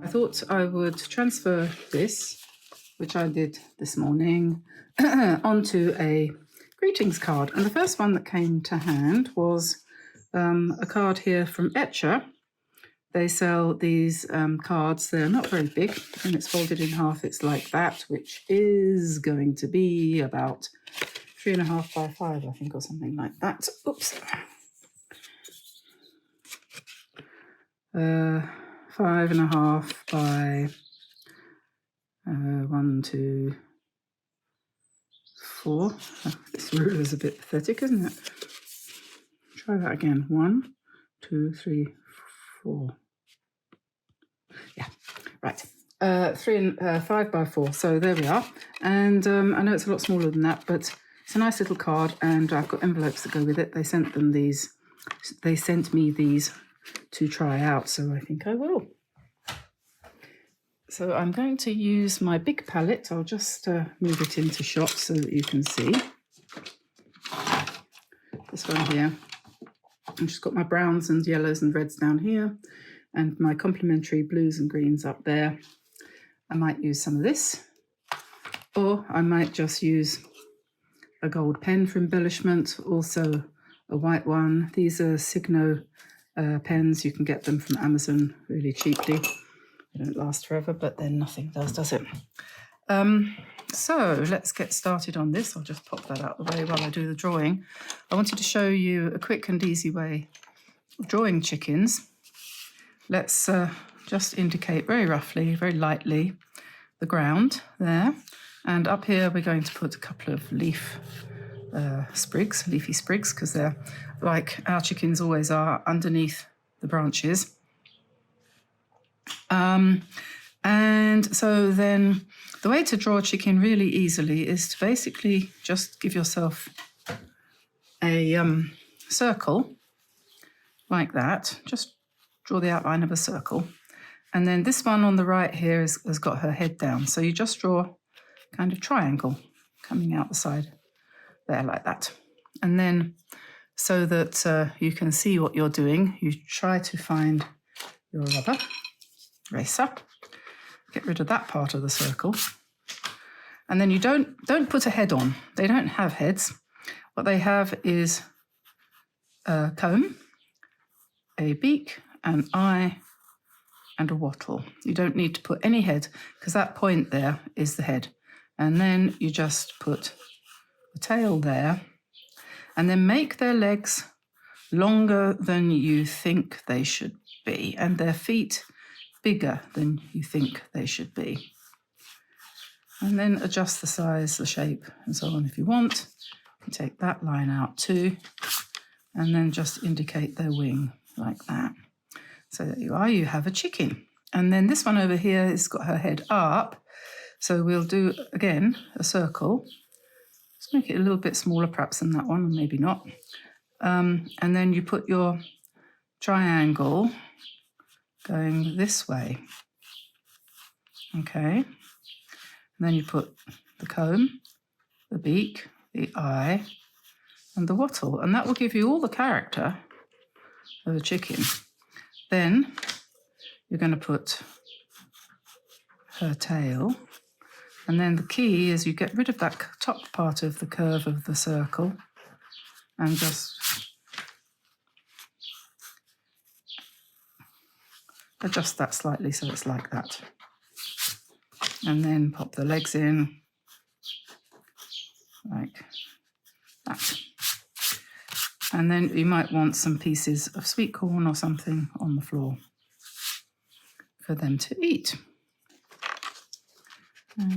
I thought I would transfer this, which I did this morning, onto a greetings card. And the first one that came to hand was a card here from Etcher. They sell these cards. They're not very big, and it's folded in half. It's like that, which is going to be about 3.5 by 5, I think, or something like that. Oops. 5.5 by 1, 2, 4. Oh, this ruler is a bit pathetic, isn't it? Try that again. 1, 2, 3, 4. Yeah, right. 5 by 4. So there we are. And I know it's a lot smaller than that, but it's a nice little card, and I've got envelopes that go with it. They sent me these to try out, so I think I will. So I'm going to use my big palette. I'll just move it into shot so that you can see. This one here. I've just got my browns and yellows and reds down here, and my complementary blues and greens up there. I might use some of this, or I might just use a gold pen for embellishment, also a white one. These are Signo pens. You can get them from Amazon really cheaply. They don't last forever, but then nothing does it? So let's get started on this. I'll just pop that out of the way while I do the drawing. I wanted to show you a quick and easy way of drawing chickens. Let's just indicate very roughly, very lightly, the ground there. And up here we're going to put a couple of leafy sprigs, because they're like our chickens always are, underneath the branches. And so then the way to draw a chicken really easily is to basically just give yourself a circle like that. Just draw the outline of a circle. And then this one on the right here has got her head down. So you just draw kind of triangle coming out the side there like that. And then so that you can see what you're doing, you try to find your rubber eraser, get rid of that part of the circle. And then you don't put a head on. They don't have heads. What they have is a comb, a beak, an eye, and a wattle. You don't need to put any head, because that point there is the head. And then you just put the tail there, and then make their legs longer than you think they should be, and their feet bigger than you think they should be. And then adjust the size, the shape, and so on if you want. You can take that line out too, and then just indicate their wing like that. So there you are, you have a chicken. And then this one over here has got her head up. So we'll do, again, a circle. Let's make it a little bit smaller perhaps than that one, or maybe not. And then you put your triangle going this way. Okay. And then you put the comb, the beak, the eye, and the wattle. And that will give you all the character of a chicken. Then you're going to put her tail. And then the key is you get rid of that top part of the curve of the circle and just adjust that slightly so it's like that. And then pop the legs in like that. And then you might want some pieces of sweet corn or something on the floor for them to eat.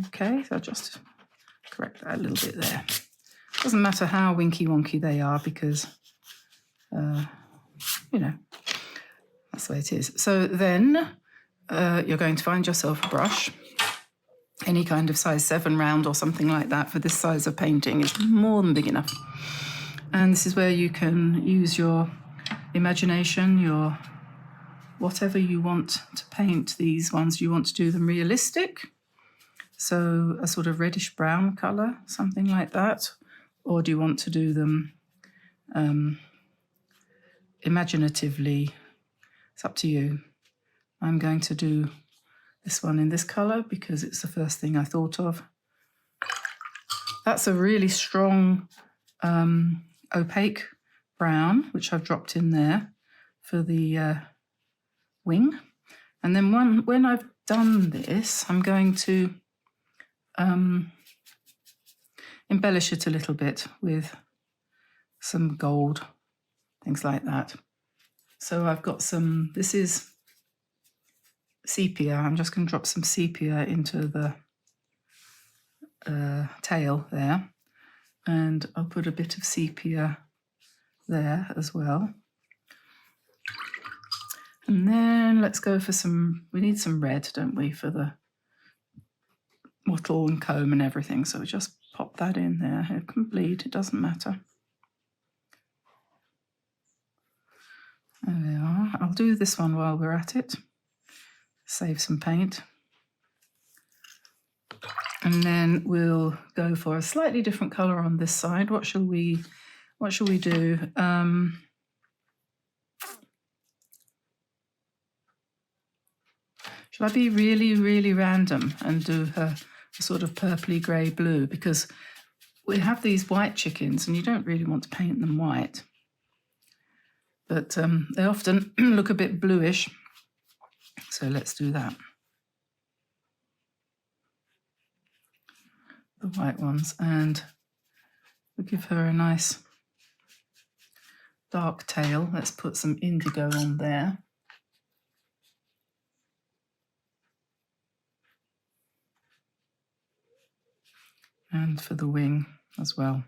Okay, so I'll just correct that a little bit there. Doesn't matter how winky wonky they are, because, you know, that's the way it is. So then you're going to find yourself a brush. any kind of size 7 round or something like that for this size of painting is more than big enough. And this is where you can use your imagination, your whatever you want to paint these ones. You want to do them realistic, so a sort of reddish brown colour, something like that, or do you want to do them imaginatively? It's up to you. I'm going to do this one in this colour because it's the first thing I thought of. That's a really strong opaque brown, which I've dropped in there for the wing. And then when I've done this, I'm going to embellish it a little bit with some gold, things like that. So I've got some, this is sepia. I'm just going to drop some sepia into the tail there, and I'll put a bit of sepia there as well. And then let's go for some, we need some red, don't we, for the wattle and comb and everything. So we just pop that in there. It can bleed, it doesn't matter. There we are. I'll do this one while we're at it. Save some paint. And then we'll go for a slightly different colour on this side. What shall we do? Shall I be really, really random and do a sort of purpley grey blue? Because we have these white chickens and you don't really want to paint them white. But they often look a bit bluish. So let's do that. The white ones, and we'll give her a nice dark tail. Let's put some indigo on there. And for the wing as well.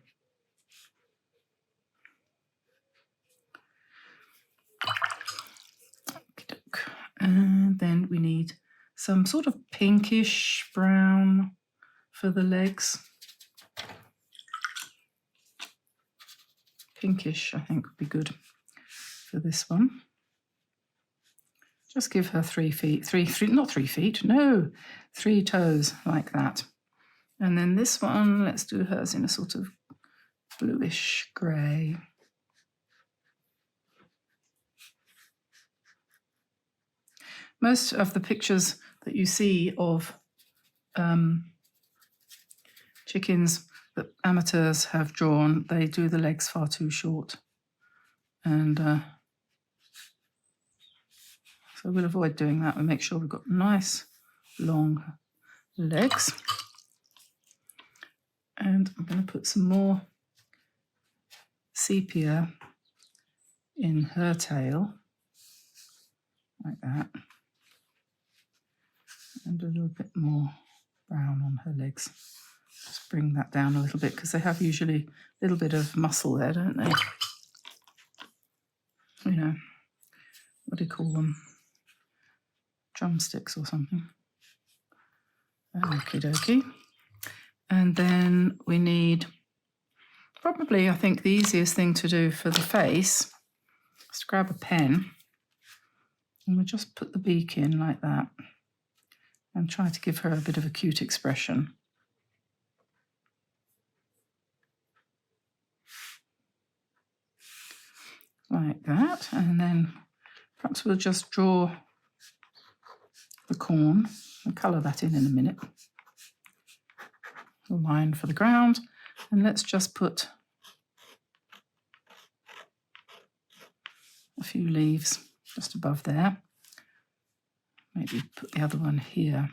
And then we need some sort of pinkish brown for the legs. Pinkish, I think, would be good for this one. Just give her 3 feet, not 3 feet, no, 3 toes like that. And then this one, let's do hers in a sort of bluish grey. Most of the pictures that you see of chickens that amateurs have drawn, they do the legs far too short. And so we'll avoid doing that. We'll make sure we've got nice long legs. And I'm going to put some more sepia in her tail, like that. And a little bit more brown on her legs. Just bring that down a little bit because they have usually a little bit of muscle there, don't they? You know, what do you call them? Drumsticks or something. Okie dokie. And then we need, probably I think the easiest thing to do for the face is to grab a pen and we'll just put the beak in like that and try to give her a bit of a cute expression. Like that. And then perhaps we'll just draw the corn and colour that in a minute. A line for the ground, and let's just put a few leaves just above there. Maybe put the other one here.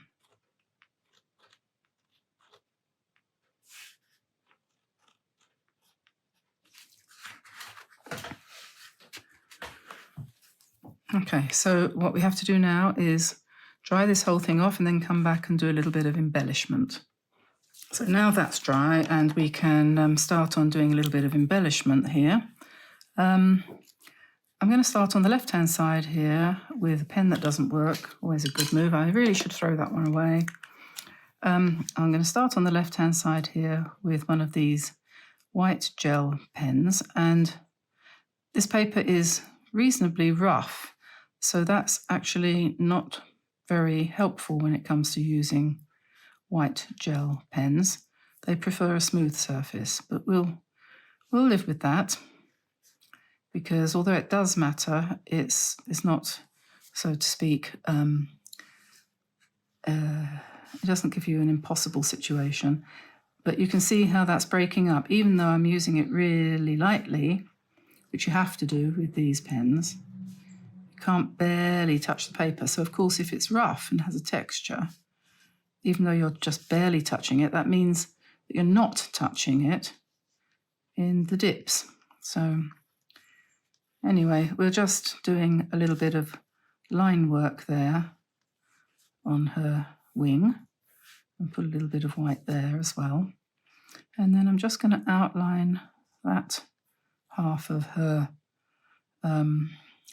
Okay, so what we have to do now is dry this whole thing off and then come back and do a little bit of embellishment. So now that's dry and we can start on doing a little bit of embellishment here. I'm going to start on the left-hand side here with a pen that doesn't work. Always a good move. I really should throw that one away. I'm going to start on the left-hand side here with one of these white gel pens, and this paper is reasonably rough, so that's actually not very helpful when it comes to using white gel pens. They prefer a smooth surface, but we'll live with that, because although it does matter, it's not, so to speak, it doesn't give you an impossible situation. But you can see how that's breaking up, even though I'm using it really lightly, which you have to do with these pens. You can't barely touch the paper. So of course, if it's rough and has a texture, even though you're just barely touching it, that means that you're not touching it in the dips. So anyway, we're just doing a little bit of line work there on her wing, and put a little bit of white there as well. And then I'm just going to outline that half of her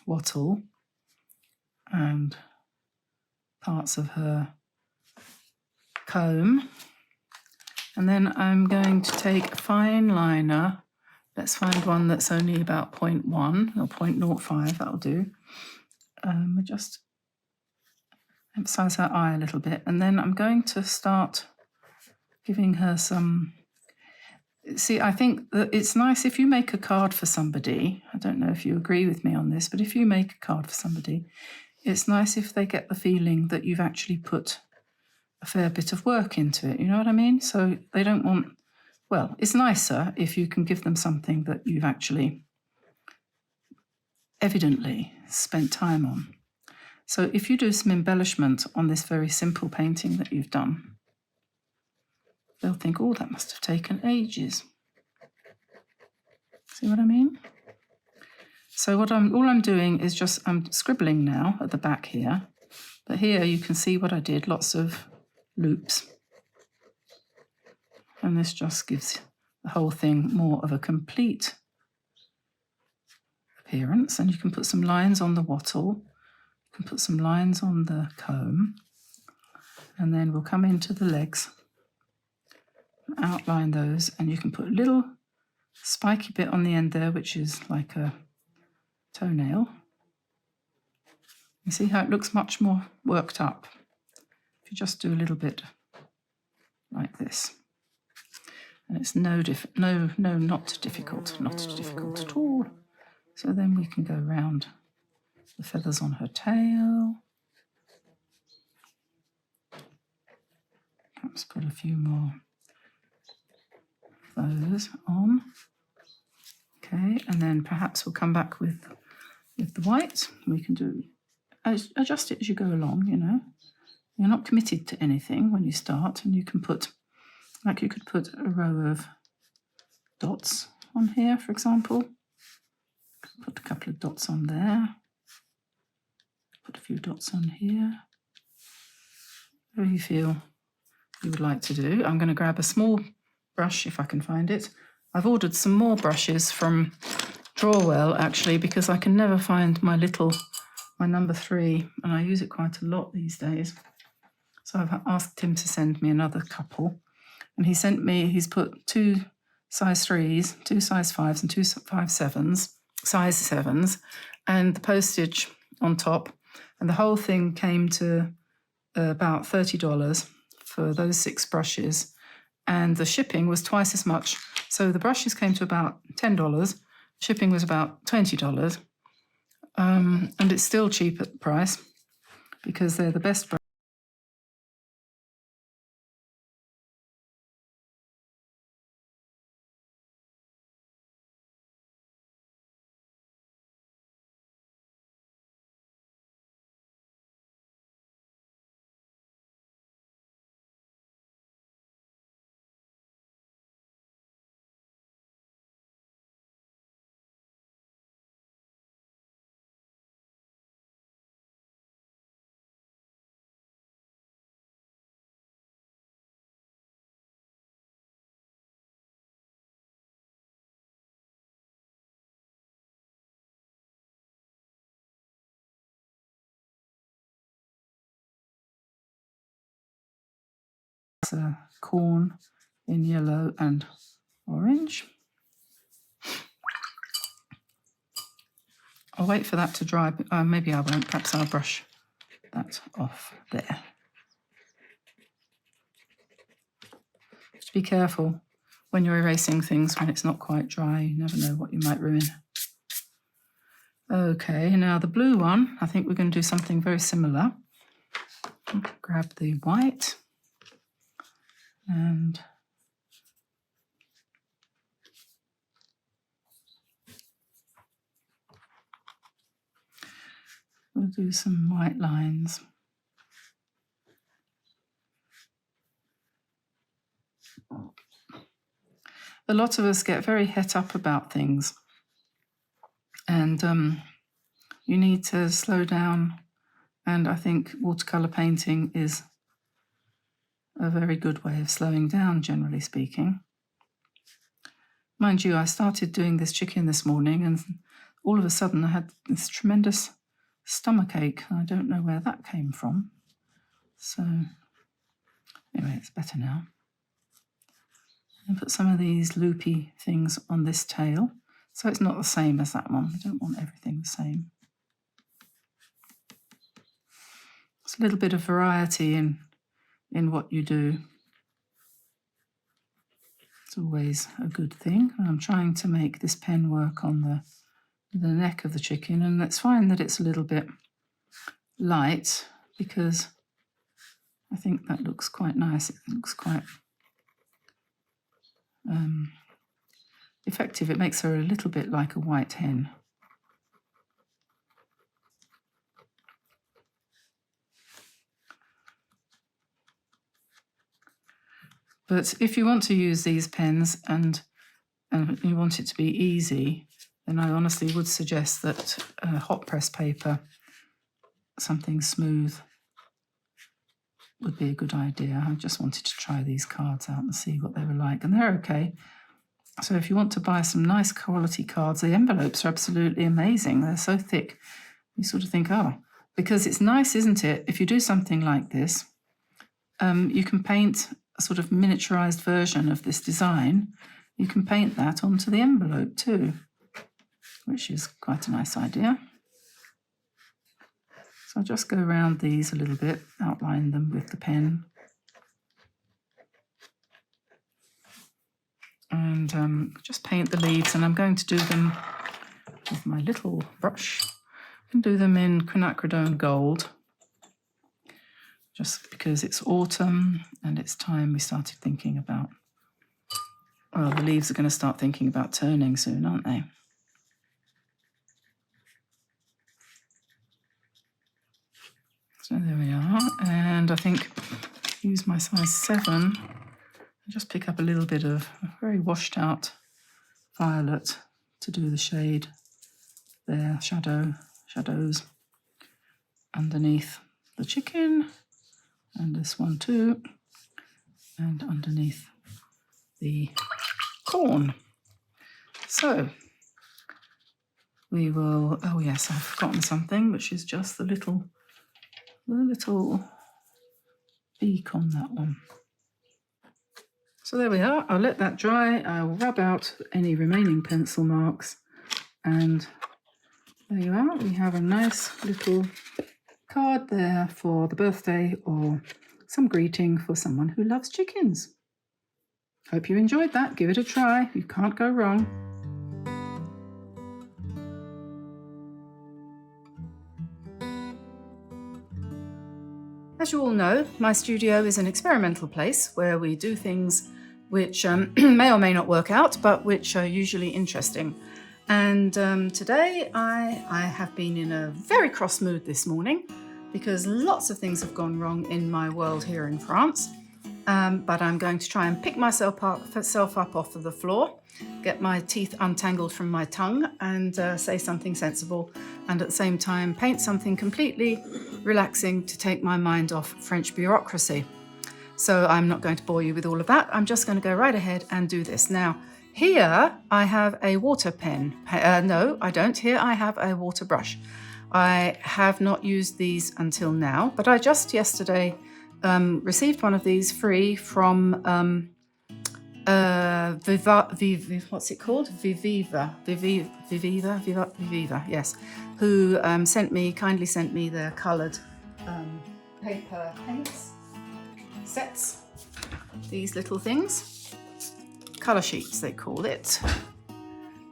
wattle and parts of her comb. And then I'm going to take a fine liner. Let's find one that's only about 0.1 or 0.05, that'll do. We'll just emphasize her eye a little bit. And then I'm going to start giving her some... See, I think that it's nice if you make a card for somebody. I don't know if you agree with me on this, but if you make a card for somebody, it's nice if they get the feeling that you've actually put a fair bit of work into it. You know what I mean? So they don't want... Well, it's nicer if you can give them something that you've actually evidently spent time on. So if you do some embellishment on this very simple painting that you've done, they'll think, oh, that must have taken ages. See what I mean? So all I'm doing is just, I'm scribbling now at the back here. But here you can see what I did, lots of loops. And this just gives the whole thing more of a complete appearance. And you can put some lines on the wattle. You can put some lines on the comb. And then we'll come into the legs, outline those, and you can put a little spiky bit on the end there, which is like a toenail. You see how it looks much more worked up if you just do a little bit like this. And it's not difficult, not difficult at all. So then we can go around the feathers on her tail. Perhaps put a few more of those on. Okay, and then perhaps we'll come back with the white. We can adjust it as you go along, you know. You're not committed to anything when you start, and you can put, like you could put a row of dots on here, for example. Put a couple of dots on there. Put a few dots on here. Whatever you feel you would like to do. I'm going to grab a small brush if I can find it. I've ordered some more brushes from Drawwell actually, because I can never find my number 3, and I use it quite a lot these days. So I've asked him to send me another couple, and he's put 2 size 3s, 2 size 5s and 2 size 7s, and the postage on top, and the whole thing came to about $30 for those 6 brushes, and the shipping was twice as much. So the brushes came to about $10, shipping was about $20, and it's still cheap at the price because they're the best brushes. That's a corn in yellow and orange. I'll wait for that to dry. Maybe I won't. Perhaps I'll brush that off there. Just be careful when you're erasing things when it's not quite dry. You never know what you might ruin. Okay, now the blue one, I think we're going to do something very similar. Grab the white and we'll do some white lines. A lot of us get very het up about things, and you need to slow down, and I think watercolour painting is a very good way of slowing down, generally speaking. Mind you, I started doing this chicken this morning, and all of a sudden I had this tremendous stomachache. I don't know where that came from. So anyway, it's better now. And put some of these loopy things on this tail, so it's not the same as that one. I don't want everything the same. It's a little bit of variety in what you do. It's always a good thing. I'm trying to make this pen work on the neck of the chicken, and it's fine that it's a little bit light because I think that looks quite nice. It looks quite effective. It makes her a little bit like a white hen. But if you want to use these pens and you want it to be easy, then I honestly would suggest that hot press paper, something smooth, would be a good idea. I just wanted to try these cards out and see what they were like, and they're okay. So if you want to buy some nice quality cards, the envelopes are absolutely amazing. They're so thick. You sort of think, oh, because it's nice, isn't it? If you do something like this, you can paint a sort of miniaturized version of this design. You can paint that onto the envelope too, which is quite a nice idea. So I'll just go around these a little bit, outline them with the pen. And just paint the leaves, and I'm going to do them with my little brush. I can do them in quinacridone gold, just because it's autumn and it's time we started thinking about, well, the leaves are going to start thinking about turning soon, aren't they? So there we are, and I think use my size 7. Just pick up a little bit of very washed out violet to do the shade there, shadows underneath the chicken, and this one too, and underneath the corn. So we will, oh yes, I've forgotten something, which is just the little beak on that one. So there we are. I'll let that dry. I'll rub out any remaining pencil marks, and there you are. We have a nice little card there for the birthday or some greeting for someone who loves chickens. Hope you enjoyed that. Give it a try. You can't go wrong. As you all know, my studio is an experimental place where we do things which may or may not work out, but which are usually interesting. And today I have been in a very cross mood this morning because lots of things have gone wrong in my world here in France. But I'm going to try and pick myself up off of the floor, get my teeth untangled from my tongue, and say something sensible, and at the same time paint something completely relaxing to take my mind off French bureaucracy. So I'm not going to bore you with all of that. I'm just going to go right ahead and do this. Now, here I have a water pen. No, I don't. Here I have a water brush. I have not used these until now, but I just yesterday received one of these free from what's it called? Viviva, yes, who kindly sent me their coloured paper paints sets. These little things, colour sheets they call it,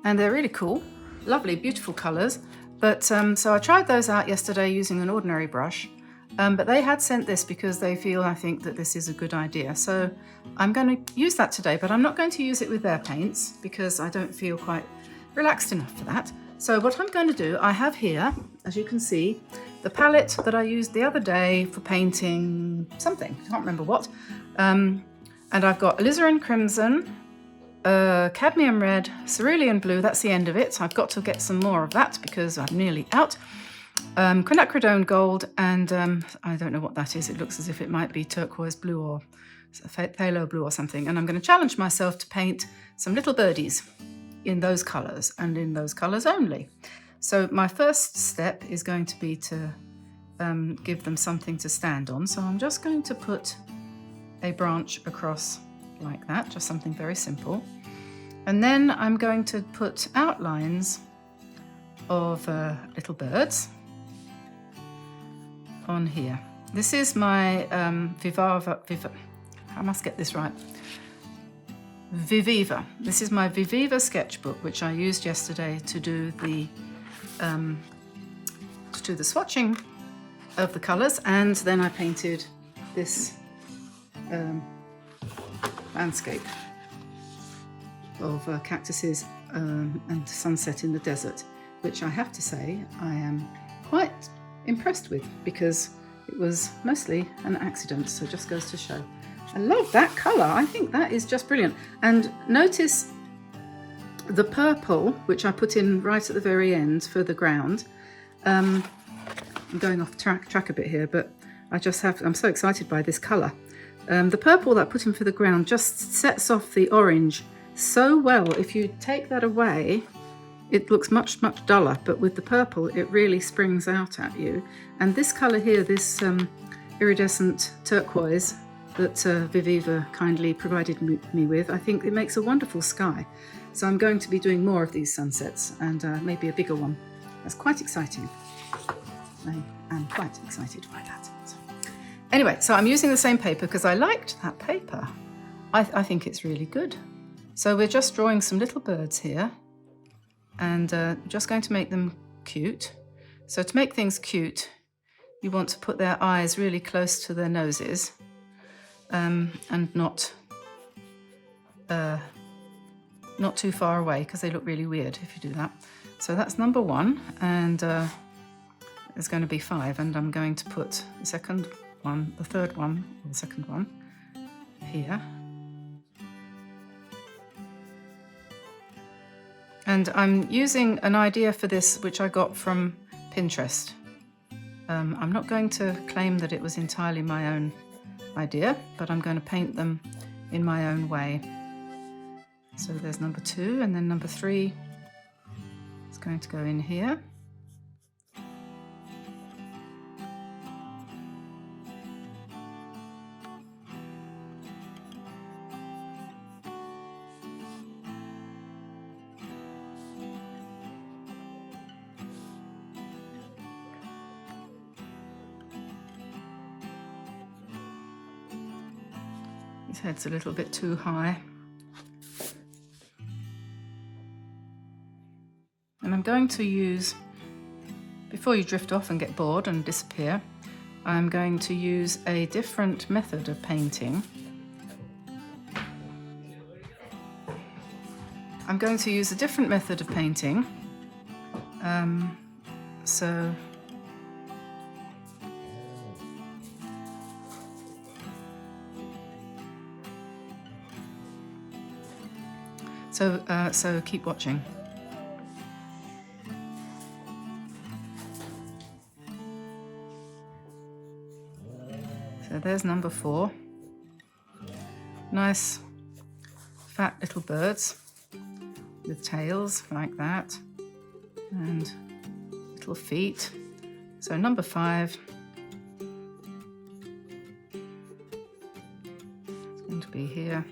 and they're really cool, lovely, beautiful colours. But so I tried those out yesterday using an ordinary brush. But they had sent this because they feel, I think, that this is a good idea. So I'm going to use that today, but I'm not going to use it with their paints because I don't feel quite relaxed enough for that. So what I'm going to do, I have here, as you can see, the palette that I used the other day for painting something, I can't remember what. And I've got alizarin crimson, cadmium red, cerulean blue, that's the end of it. I've got to get some more of that because I'm nearly out. Quinacridone gold, and I don't know what that is. It looks as if it might be turquoise blue or phthalo blue or something. And I'm going to challenge myself to paint some little birdies in those colours and in those colours only. So my first step is going to be to give them something to stand on. So I'm just going to put a branch across like that, just something very simple. And then I'm going to put outlines of little birds on here. This is my I must get this right. Viviva. This is my Viviva sketchbook, which I used yesterday to do the swatching of the colours, and then I painted this landscape of cactuses and sunset in the desert, which I have to say I am quite impressed with because it was mostly an accident, so it just goes to show. I love that colour. I think that is just brilliant. And notice the purple, which I put in right at the very end for the ground. I'm going off track a bit here, but I'm so excited by this colour. The purple that I put in for the ground just sets off the orange so well. If you take that away, it looks much, much duller, but with the purple, it really springs out at you. And this colour here, this iridescent turquoise that Viviva kindly provided me with, I think it makes a wonderful sky. So I'm going to be doing more of these sunsets, and maybe a bigger one. That's quite exciting. I am quite excited by that. Anyway, so I'm using the same paper because I liked that paper. I think it's really good. So we're just drawing some little birds here, and just going to make them cute. So to make things cute, you want to put their eyes really close to their noses, and not too far away, because they look really weird if you do that. So that's number one, and there's going to be 5, and I'm going to put the second one, the third one, or the second one here. And I'm using an idea for this which I got from Pinterest. I'm not going to claim that it was entirely my own idea, but I'm going to paint them in my own way. So there's number 2, and then number 3 is going to go in here. His head's a little bit too high. And I'm going to use, before you drift off and get bored and disappear, I'm going to use a different method of painting. I'm going to use a different method of painting. So keep watching. So there's number 4. Nice fat little birds with tails like that and little feet. So number 5. be here.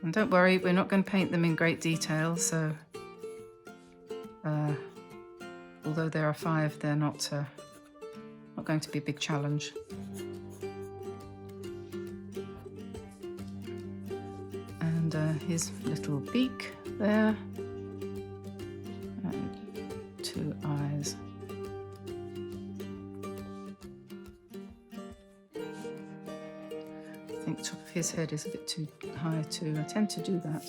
And don't worry, we're not going to paint them in great detail, so although there are 5, they're not going to be a big challenge. And his little beak there, and 2 eyes. I think the top of his head is a bit too high too. I tend to do that.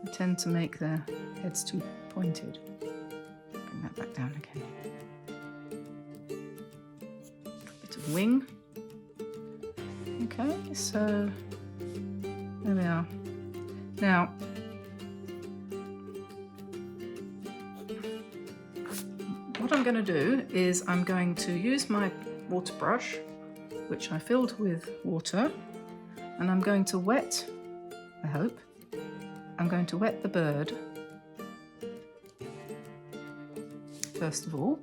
I tend to make their heads too pointed. Bring that back down again. A bit of wing. Okay, so there we are. Now, what I'm going to do is I'm going to use my water brush, which I filled with water, and I'm going to wet, I hope, I'm going to wet the bird first of all,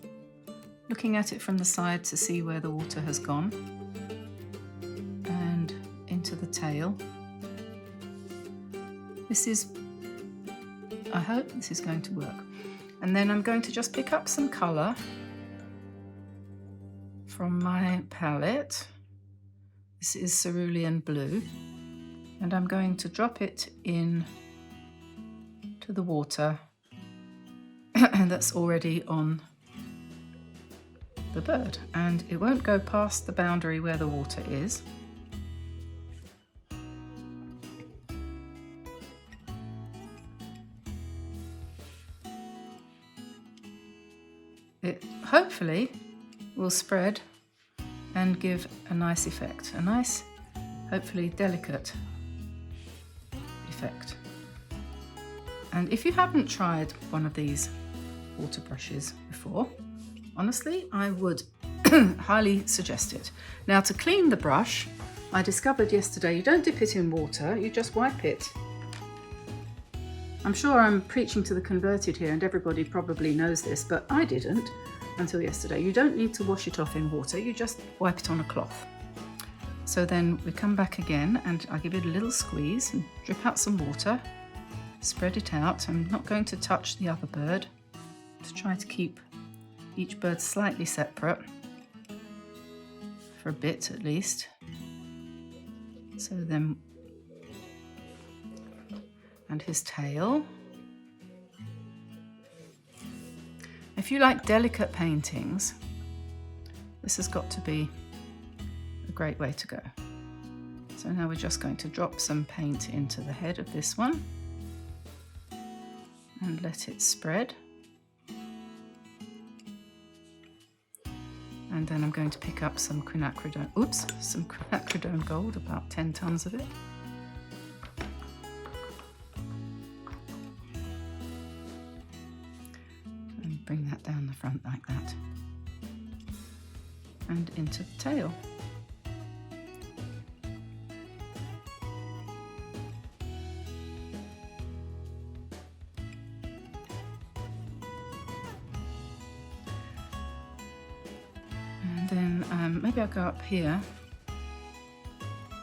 looking at it from the side to see where the water has gone, and into the tail. I hope this is going to work. And then I'm going to just pick up some colour from my palette. This is cerulean blue, and I'm going to drop it in to the water that's already on the bird, and it won't go past the boundary where the water is. It hopefully will spread and give a nice effect, a nice, hopefully delicate effect. And if you haven't tried one of these water brushes before, honestly, I would highly suggest it. Now, to clean the brush, I discovered yesterday you don't dip it in water, you just wipe it. I'm sure I'm preaching to the converted here, and everybody probably knows this, but I didn't until yesterday. You don't need to wash it off in water, you just wipe it on a cloth. So then we come back again and I give it a little squeeze and drip out some water, spread it out. I'm not going to touch the other bird, to try to keep each bird slightly separate, for a bit at least. So then, and his tail. If you like delicate paintings, this has got to be a great way to go. So now we're just going to drop some paint into the head of this one and let it spread. And then I'm going to pick up some quinacridone gold, about 10 tons of it. And bring that down the front like that. And into the tail. And then maybe I'll go up here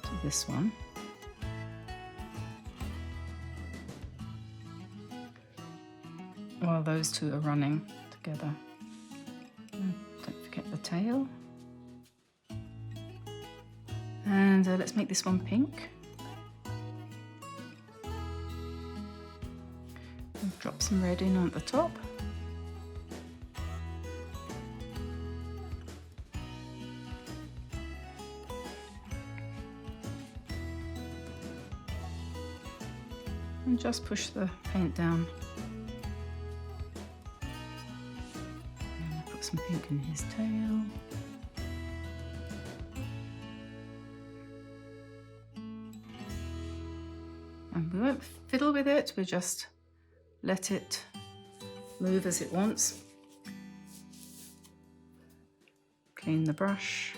to this one. While those two are running together. And don't forget the tail. And let's make this one pink. And drop some red in at the top. And just push the paint down. And put some pink in his tail. And we won't fiddle with it, we just let it move as it wants. Clean the brush.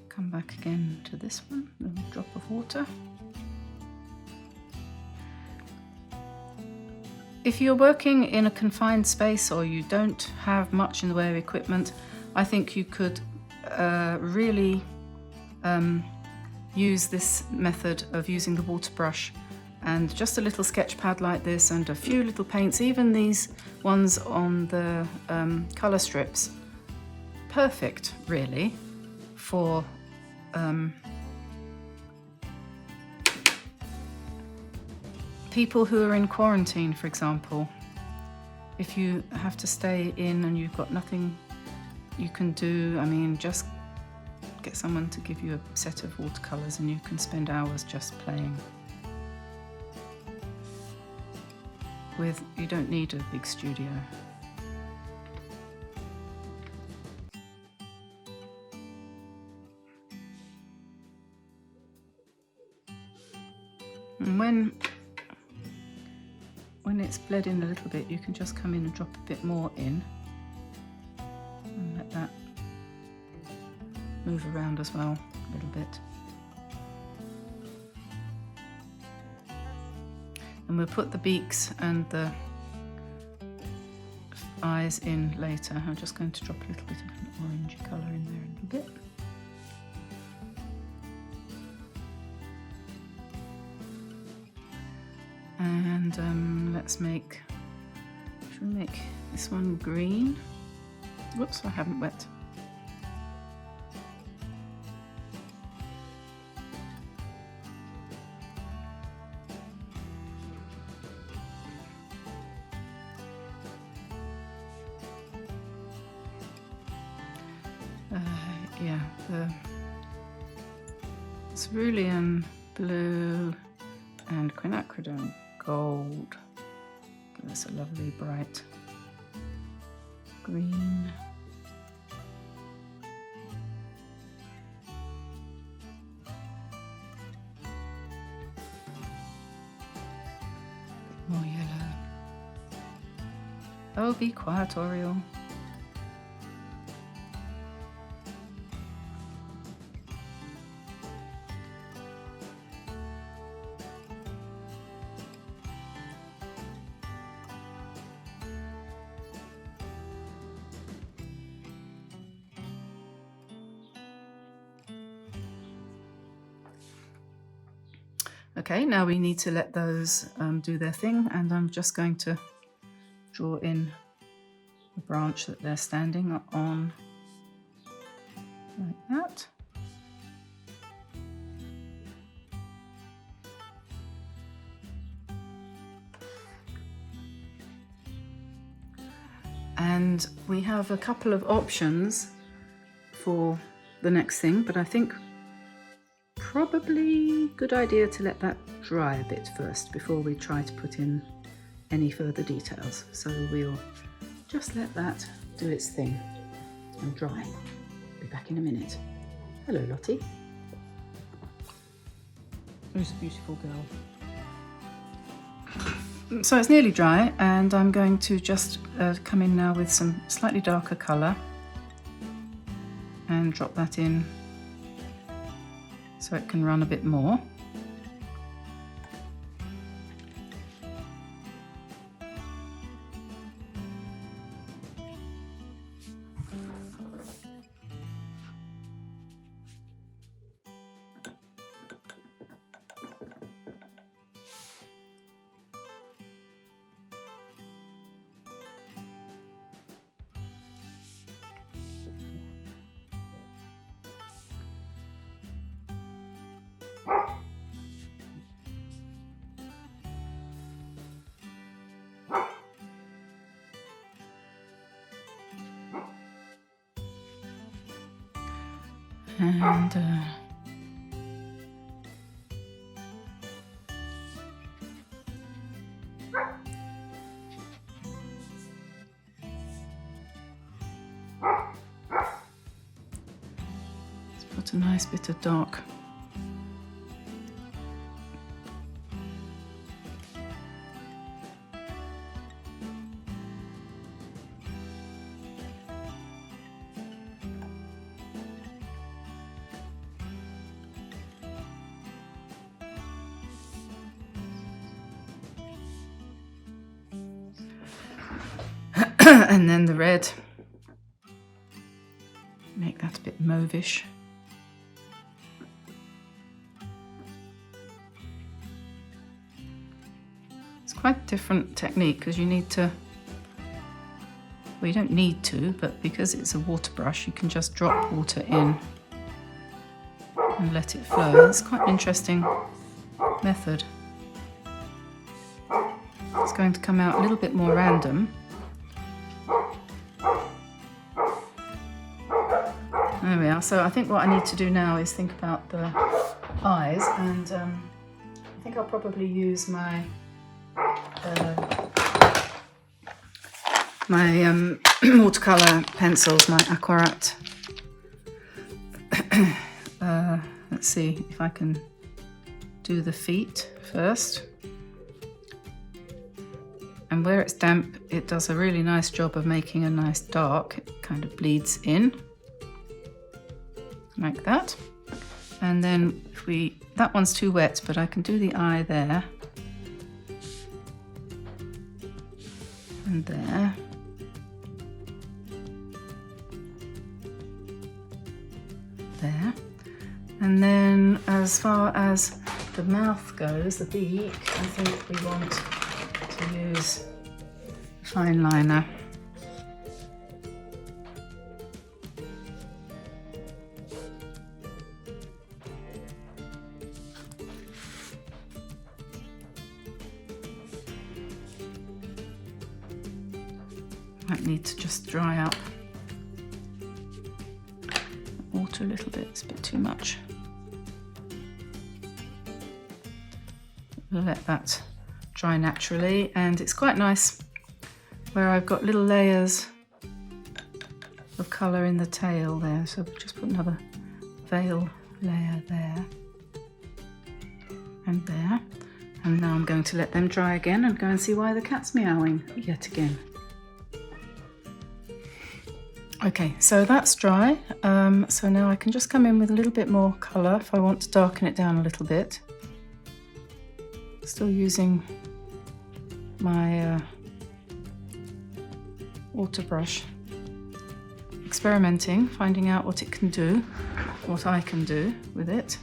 Come back again to this one, a little drop of water. If you're working in a confined space or you don't have much in the way of equipment, I think you could really use this method of using the water brush and just a little sketch pad like this and a few little paints, even these ones on the colour strips, perfect really for people who are in quarantine, for example. If you have to stay in and you've got nothing you can do, I mean, just get someone to give you a set of watercolours and you can spend hours just playing. You don't need a big studio. And when it's bled in a little bit, you can just come in and drop a bit more in and let that move around as well a little bit. And we'll put the beaks and the eyes in later. I'm just going to drop a little bit of an orangey colour in there a little bit. And let's make, should we make this one green? Whoops, I haven't wet. Yeah, the cerulean blue and quinacridone gold. Give us a lovely bright green. More yellow. Oh, be quiet, Oriole. Okay, now we need to let those do their thing, and I'm just going to draw in the branch that they're standing on, like that. And we have a couple of options for the next thing, but I think probably good idea to let that dry a bit first before we try to put in any further details. So we'll just let that do its thing and dry. Be back in a minute. Hello, Lottie. Who's a beautiful girl. So it's nearly dry, and I'm going to just come in now with some slightly darker colour and drop that in so it can run a bit more. And let's put a nice bit of dark and then the red, make that a bit mauvish. It's quite a different technique because you need to, well, you don't need to, but because it's a water brush, you can just drop water in and let it flow. It's quite an interesting method. It's going to come out a little bit more random. There we are. So I think what I need to do now is think about the eyes, and I think I'll probably use my watercolor pencils, my Aquarite. Let's see if I can do the feet first. And where it's damp, it does a really nice job of making a nice dark. It kind of bleeds in, like that. And then if that one's too wet, but I can do the eye there. And there. There. And then as far as the mouth goes, the beak, I think we want to use fineliner. Might need to just dry up water a little bit, it's a bit too much. We'll let that dry naturally, and it's quite nice where I've got little layers of colour in the tail there, so we'll just put another veil layer there and there. And now I'm going to let them dry again and go and see why the cat's meowing yet again. Okay, so that's dry. So now I can just come in with a little bit more colour if I want to darken it down a little bit. Still using my water brush. Experimenting, finding out what it can do, what I can do with it,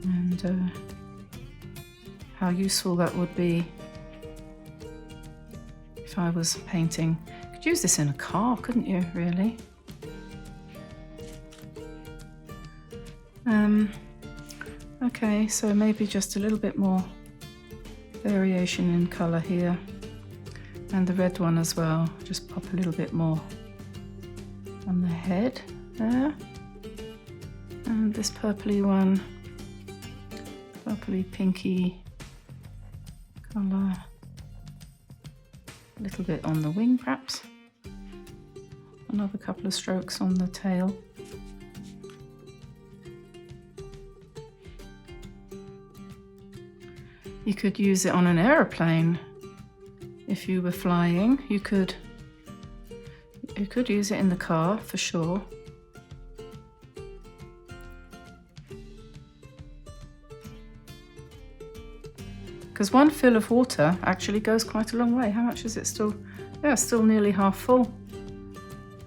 and how useful that would be if I was painting. You could use this in a car, couldn't you, really? Okay, so maybe just a little bit more variation in colour here, and the red one as well. Just pop a little bit more on the head there, and this purpley one, purpley pinky colour, a little bit on the wing perhaps, another couple of strokes on the tail. You could use it on an aeroplane if you were flying. You could use it in the car for sure. Because one fill of water actually goes quite a long way. How much is it still? Yeah, it's still nearly half full.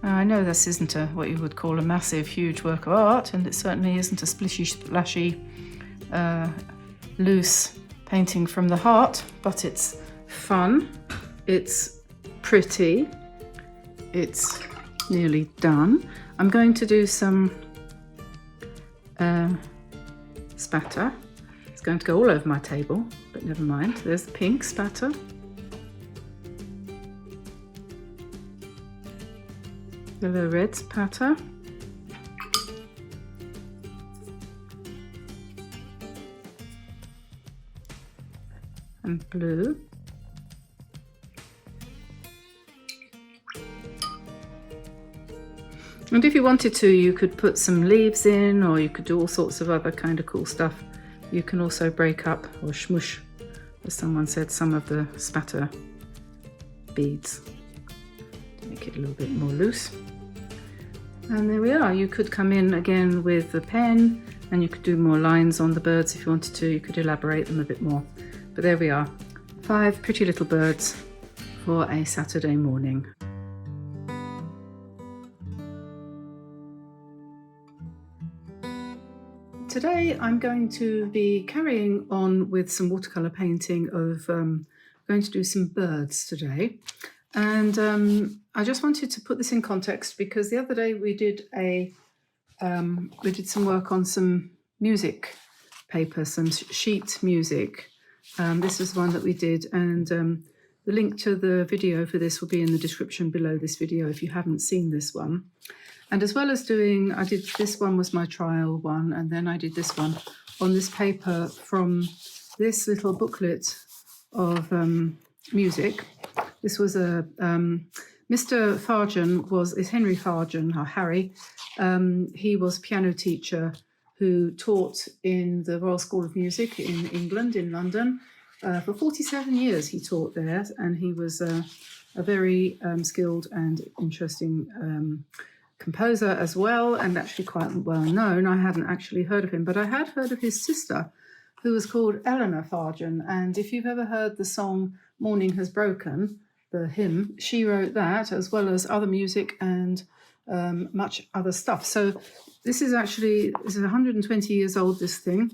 I know this isn't what you would call a massive, huge work of art, and it certainly isn't a splishy, splashy, loose painting from the heart, but it's fun, it's pretty, it's nearly done. I'm going to do some spatter. It's going to go all over my table, but never mind. There's the pink spatter. The red spatter. And blue. And if you wanted to, you could put some leaves in, or you could do all sorts of other kind of cool stuff. You can also break up or smush, as someone said, some of the spatter beads to make it a little bit more loose. And there we are. You could come in again with the pen, and you could do more lines on the birds if you wanted to. You could elaborate them a bit more. But there we are, 5 pretty little birds for a Saturday morning. Today I'm going to be carrying on with some watercolour painting of going to do some birds today. And I just wanted to put this in context because the other day we did some work on some music paper, some sheet music. This is one that we did, and the link to the video for this will be in the description below this video if you haven't seen this one. And as well as I did this one was my trial one, and then I did this one on this paper from this little booklet of music. This was Mr. Fargen is Henry Fargen, or Harry. He was a piano teacher who taught in the Royal School of Music in England, in London. For 47 years he taught there, and he was a very skilled and interesting composer as well, and actually quite well known. I hadn't actually heard of him, but I had heard of his sister, who was called Eleanor Fargen. And if you've ever heard the song Morning Has Broken, the hymn, she wrote that, as well as other music and much other stuff. So this is 120 years old, this thing,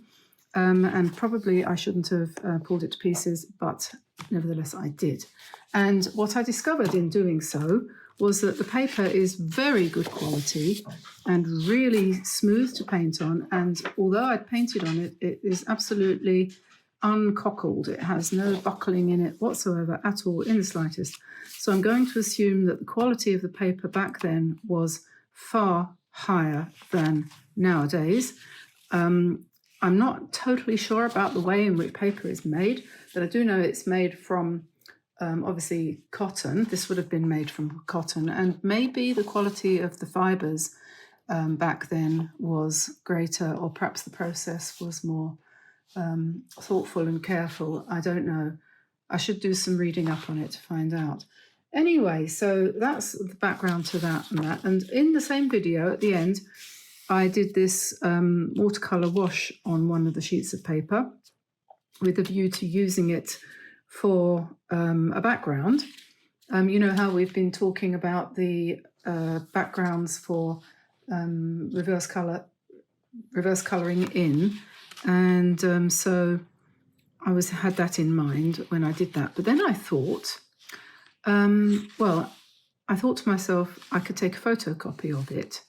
and probably I shouldn't have pulled it to pieces, but nevertheless I did. And what I discovered in doing so was that the paper is very good quality and really smooth to paint on. And although I'd painted on it, it is absolutely uncockled. It has no buckling in it whatsoever at all, in the slightest. So I'm going to assume that the quality of the paper back then was far higher than nowadays. I'm not totally sure about the way in which paper is made, but I do know it's made from obviously cotton. This would have been made from cotton, and maybe the quality of the fibres back then was greater, or perhaps the process was more thoughtful and careful. I don't know. I should do some reading up on it to find out. Anyway, so that's the background to that and that. And in the same video at the end, I did this watercolor wash on one of the sheets of paper with a view to using it for a background. You know how we've been talking about the backgrounds for reverse coloring in, and so I had that in mind when I did that. But then I thought, I thought to myself, I could take a photocopy of it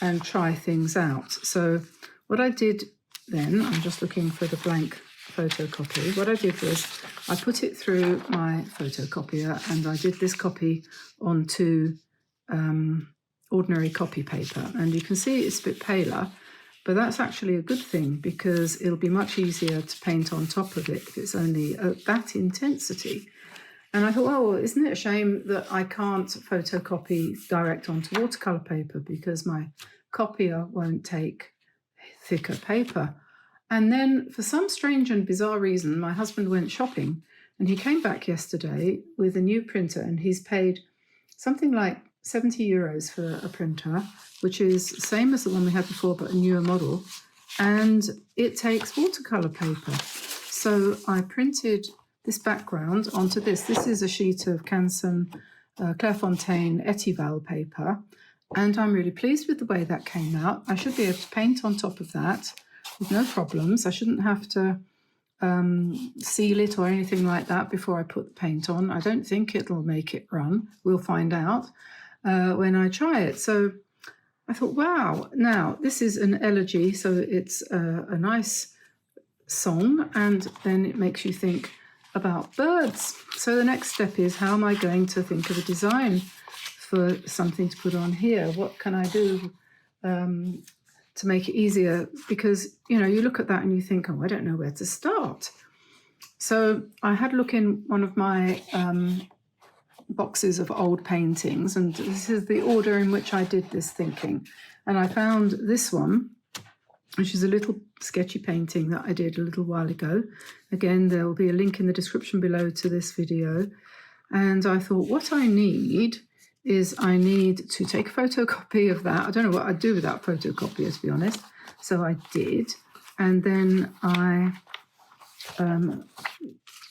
and try things out. So what I did then, I'm just looking for the blank photocopy. What I did was I put it through my photocopier, and I did this copy onto ordinary copy paper. And you can see it's a bit paler, but that's actually a good thing because it'll be much easier to paint on top of it if it's only at that intensity. And I thought, oh, isn't it a shame that I can't photocopy direct onto watercolor paper because my copier won't take thicker paper. And then for some strange and bizarre reason, my husband went shopping, and he came back yesterday with a new printer, and he's paid something like 70 euros for a printer, which is the same as the one we had before, but a newer model. And it takes watercolor paper. So I printed this background onto this. This is a sheet of Canson Clairefontaine Etival paper, and I'm really pleased with the way that came out. I should be able to paint on top of that with no problems. I shouldn't have to seal it or anything like that before I put the paint on. I don't think it'll make it run. We'll find out when I try it. So I thought, wow, now this is an elegy, so it's a nice song, and then it makes you think about birds. So the next step is, how am I going to think of a design for something to put on here? What can I do to make it easier? Because, you know, you look at that and you think, oh, I don't know where to start. So I had a look in one of my boxes of old paintings, and this is the order in which I did this thinking. And I found this one, which is a little sketchy painting that I did a little while ago. Again, there will be a link in the description below to this video. And I thought, what I need is I need to take a photocopy of that. I don't know what I'd do without photocopier, to be honest. So I did. And then I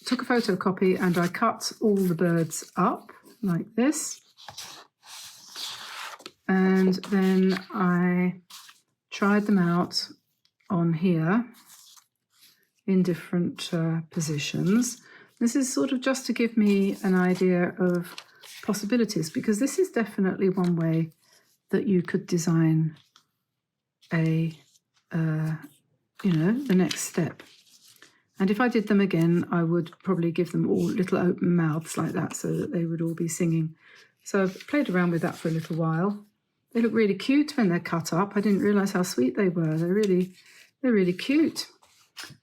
took a photocopy and I cut all the birds up like this. And then I tried them out on here in different positions. This is sort of just to give me an idea of possibilities, because this is definitely one way that you could design a, the next step. And if I did them again, I would probably give them all little open mouths like that so that they would all be singing. So I've played around with that for a little while. They look really cute when they're cut up. I didn't realise how sweet they were. They're really cute.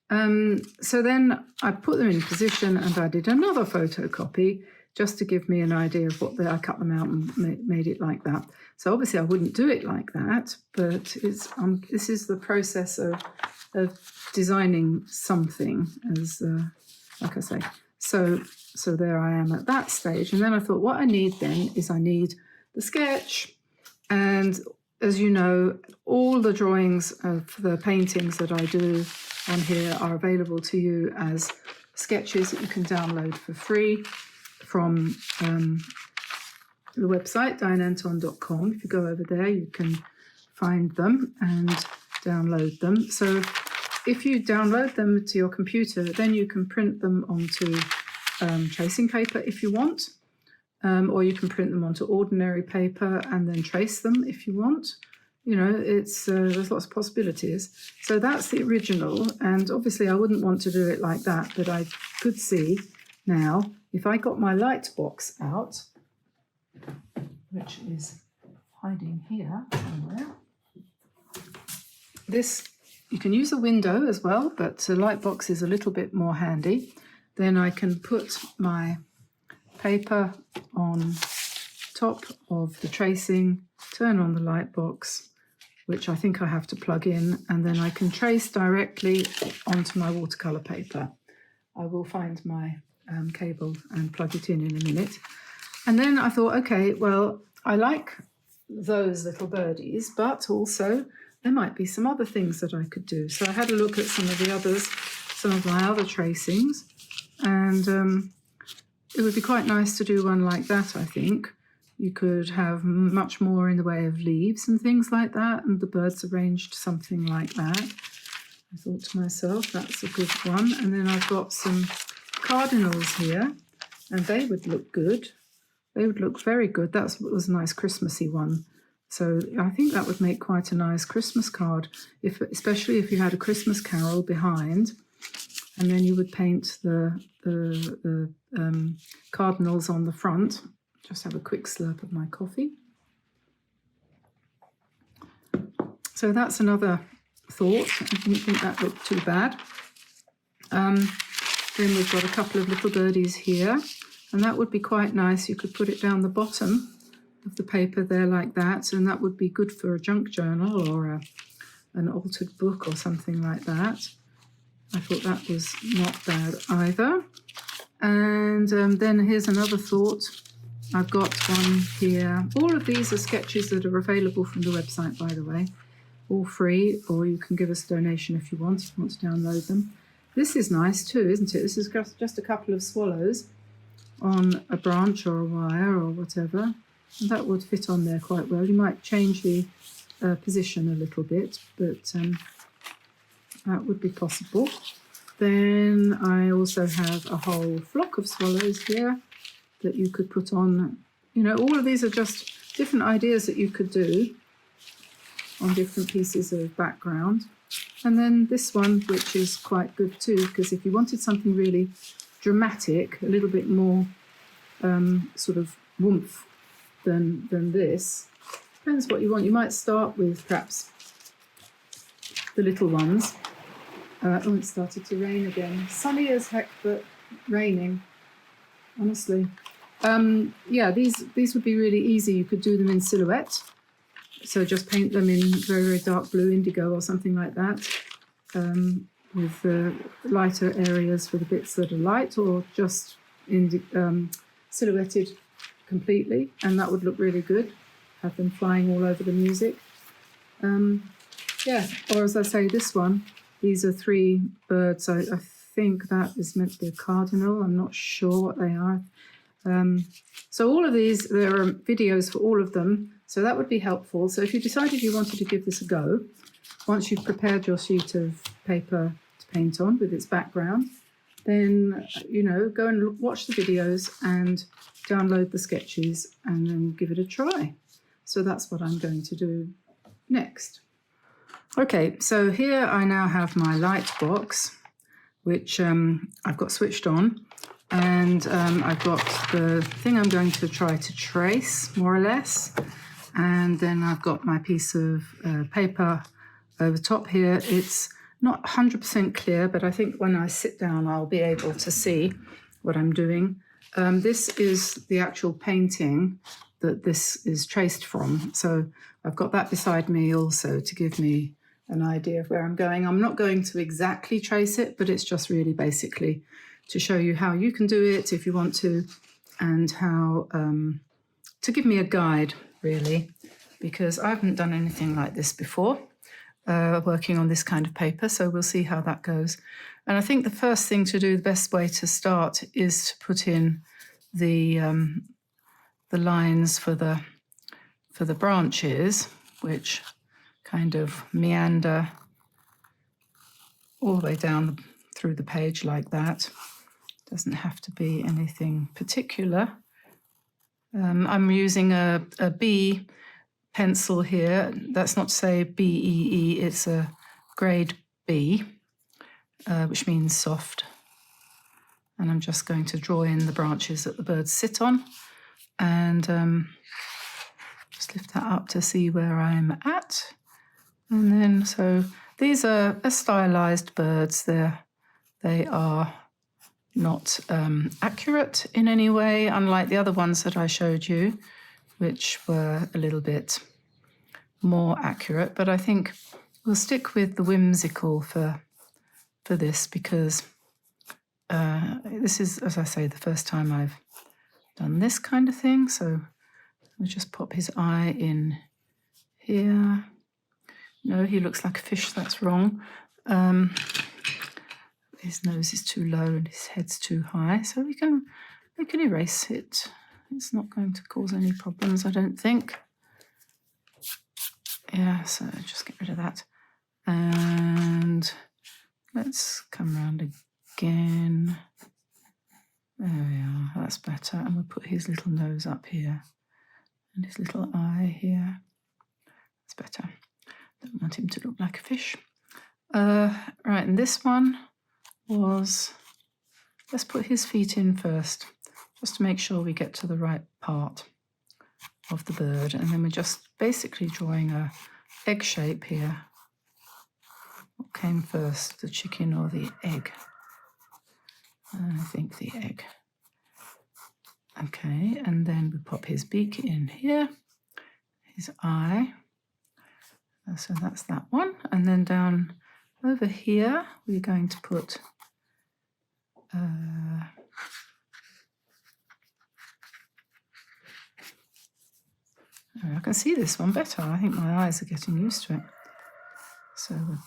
So then I put them in position and I did another photocopy just to give me an idea of what I cut them out and made it like that. So obviously I wouldn't do it like that, but this is the process of designing something, as like I say. So there I am at that stage. And then I thought what I need then is I need the sketch. And as you know, all the drawings of the paintings that I do on here are available to you as sketches that you can download for free from the website, dianeantone.com. If you go over there, you can find them and download them. So if you download them to your computer, then you can print them onto tracing paper if you want. Or you can print them onto ordinary paper and then trace them if you want. You know, it's there's lots of possibilities. So that's the original, and obviously I wouldn't want to do it like that, but I could see now, if I got my light box out, which is hiding here somewhere. This, you can use a window as well, but a light box is a little bit more handy. Then I can put my paper on top of the tracing, turn on the light box, which I think I have to plug in, and then I can trace directly onto my watercolor paper. I will find my cable and plug it in a minute. And then I thought, okay, well, I like those little birdies, but also there might be some other things that I could do. So I had a look at some of the others, some of my other tracings, and it would be quite nice to do one like that, I think. You could have much more in the way of leaves and things like that, and the birds arranged something like that. I thought to myself, that's a good one. And then I've got some cardinals here, and they would look good. They would look very good. That was a nice Christmassy one. So I think that would make quite a nice Christmas card, especially if you had a Christmas carol behind, and then you would paint the cardinals on the front. Just have a quick slurp of my coffee. So that's another thought. I didn't think that looked too bad. Then we've got a couple of little birdies here, and that would be quite nice. You could put it down the bottom of the paper there like that, and that would be good for a junk journal or an altered book or something like that. I thought that was not bad either. And then here's another thought. I've got one here. All of these are sketches that are available from the website, by the way, all free, or you can give us a donation if you want to download them. This is nice too, isn't it? This is just a couple of swallows on a branch or a wire or whatever. And that would fit on there quite well. You might change the position a little bit, but that would be possible. Then I also have a whole flock of swallows here that you could put on. You know, all of these are just different ideas that you could do on different pieces of background. And then this one, which is quite good too, because if you wanted something really dramatic, a little bit more sort of oomph than this, depends what you want. You might start with perhaps the little ones. Oh, it started to rain again. Sunny as heck, but raining, honestly. Yeah, these would be really easy. You could do them in silhouette. So just paint them in very, very dark blue indigo or something like that, with the lighter areas for the bits that are light, or just silhouetted completely, and that would look really good. Have them flying all over the music. Yeah, or as I say, this one, these are three birds. I think that is meant to be a cardinal. I'm not sure what they are. So all of these, there are videos for all of them, so that would be helpful. So if you decided you wanted to give this a go, once you've prepared your sheet of paper to paint on with its background, then, you know, go and watch the videos and download the sketches and then give it a try. So that's what I'm going to do next. Okay, so here I now have my light box, which I've got switched on, and I've got the thing I'm going to try to trace, more or less, and then I've got my piece of paper over top here. It's not 100% clear, but I think when I sit down I'll be able to see what I'm doing. This is the actual painting that this is traced from, so I've got that beside me also to give me an idea of where I'm going. I'm not going to exactly trace it, but it's just really basically to show you how you can do it if you want to, and how to give me a guide, really, because I haven't done anything like this before, working on this kind of paper, so we'll see how that goes. And I think the first thing to do, the best way to start, is to put in the lines for the branches, which kind of meander all the way down through the page like that. Doesn't have to be anything particular. I'm using a B pencil here. That's not to say BEE, it's a grade B, which means soft. And I'm just going to draw in the branches that the birds sit on, and just lift that up to see where I'm at. And then, so these are stylized birds. They are not accurate in any way, unlike the other ones that I showed you, which were a little bit more accurate. But I think we'll stick with the Whimsical for this, because this is, as I say, the first time I've done this kind of thing. So I'll just pop his eye in here. No, he looks like a fish, that's wrong. His nose is too low and his head's too high, so we can erase it. It's not going to cause any problems, I don't think. Yeah, so just get rid of that. And let's come round again. There we are, that's better. And we'll put his little nose up here and his little eye here. That's better. Don't want him to look like a fish. Right, and this one was, let's put his feet in first, just to make sure we get to the right part of the bird. And then we're just basically drawing a egg shape here. What came first, the chicken or the egg? I think the egg. Okay, and then we pop his beak in here, his eye. So that's that one. And then down over here, we're going to put I can see this one better. I think my eyes are getting used to it. So we'll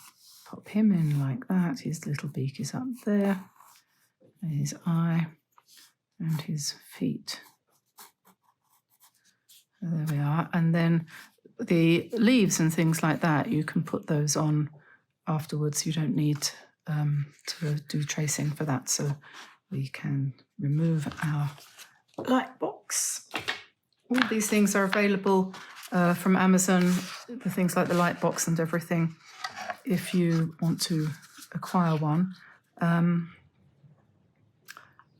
pop him in like that. His little beak is up there. And his eye and his feet. So there we are. And then the leaves and things like that, you can put those on afterwards. You don't need to do tracing for that. So we can remove our light box. All these things are available from Amazon, the things like the light box and everything, if you want to acquire one.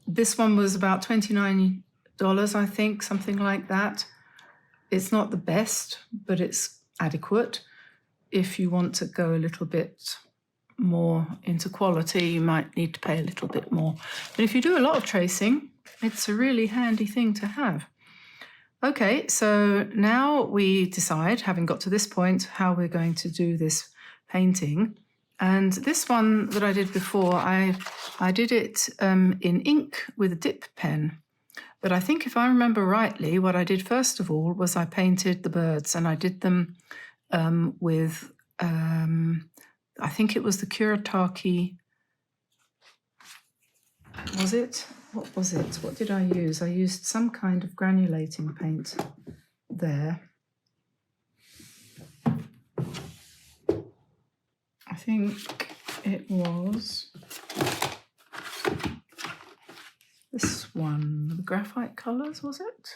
This one was about $29, I think, something like that. It's not the best, but it's adequate. If you want to go a little bit more into quality, you might need to pay a little bit more. But if you do a lot of tracing, it's a really handy thing to have. Okay, so now we decide, having got to this point, how we're going to do this painting. And this one that I did before, I did it in ink with a dip pen. But I think if I remember rightly, what I did first of all was I painted the birds, and I did them with, I think it was the Kuretake, was it? What was it? What did I use? I used some kind of granulating paint there. I think it was This one, the graphite colours, was it?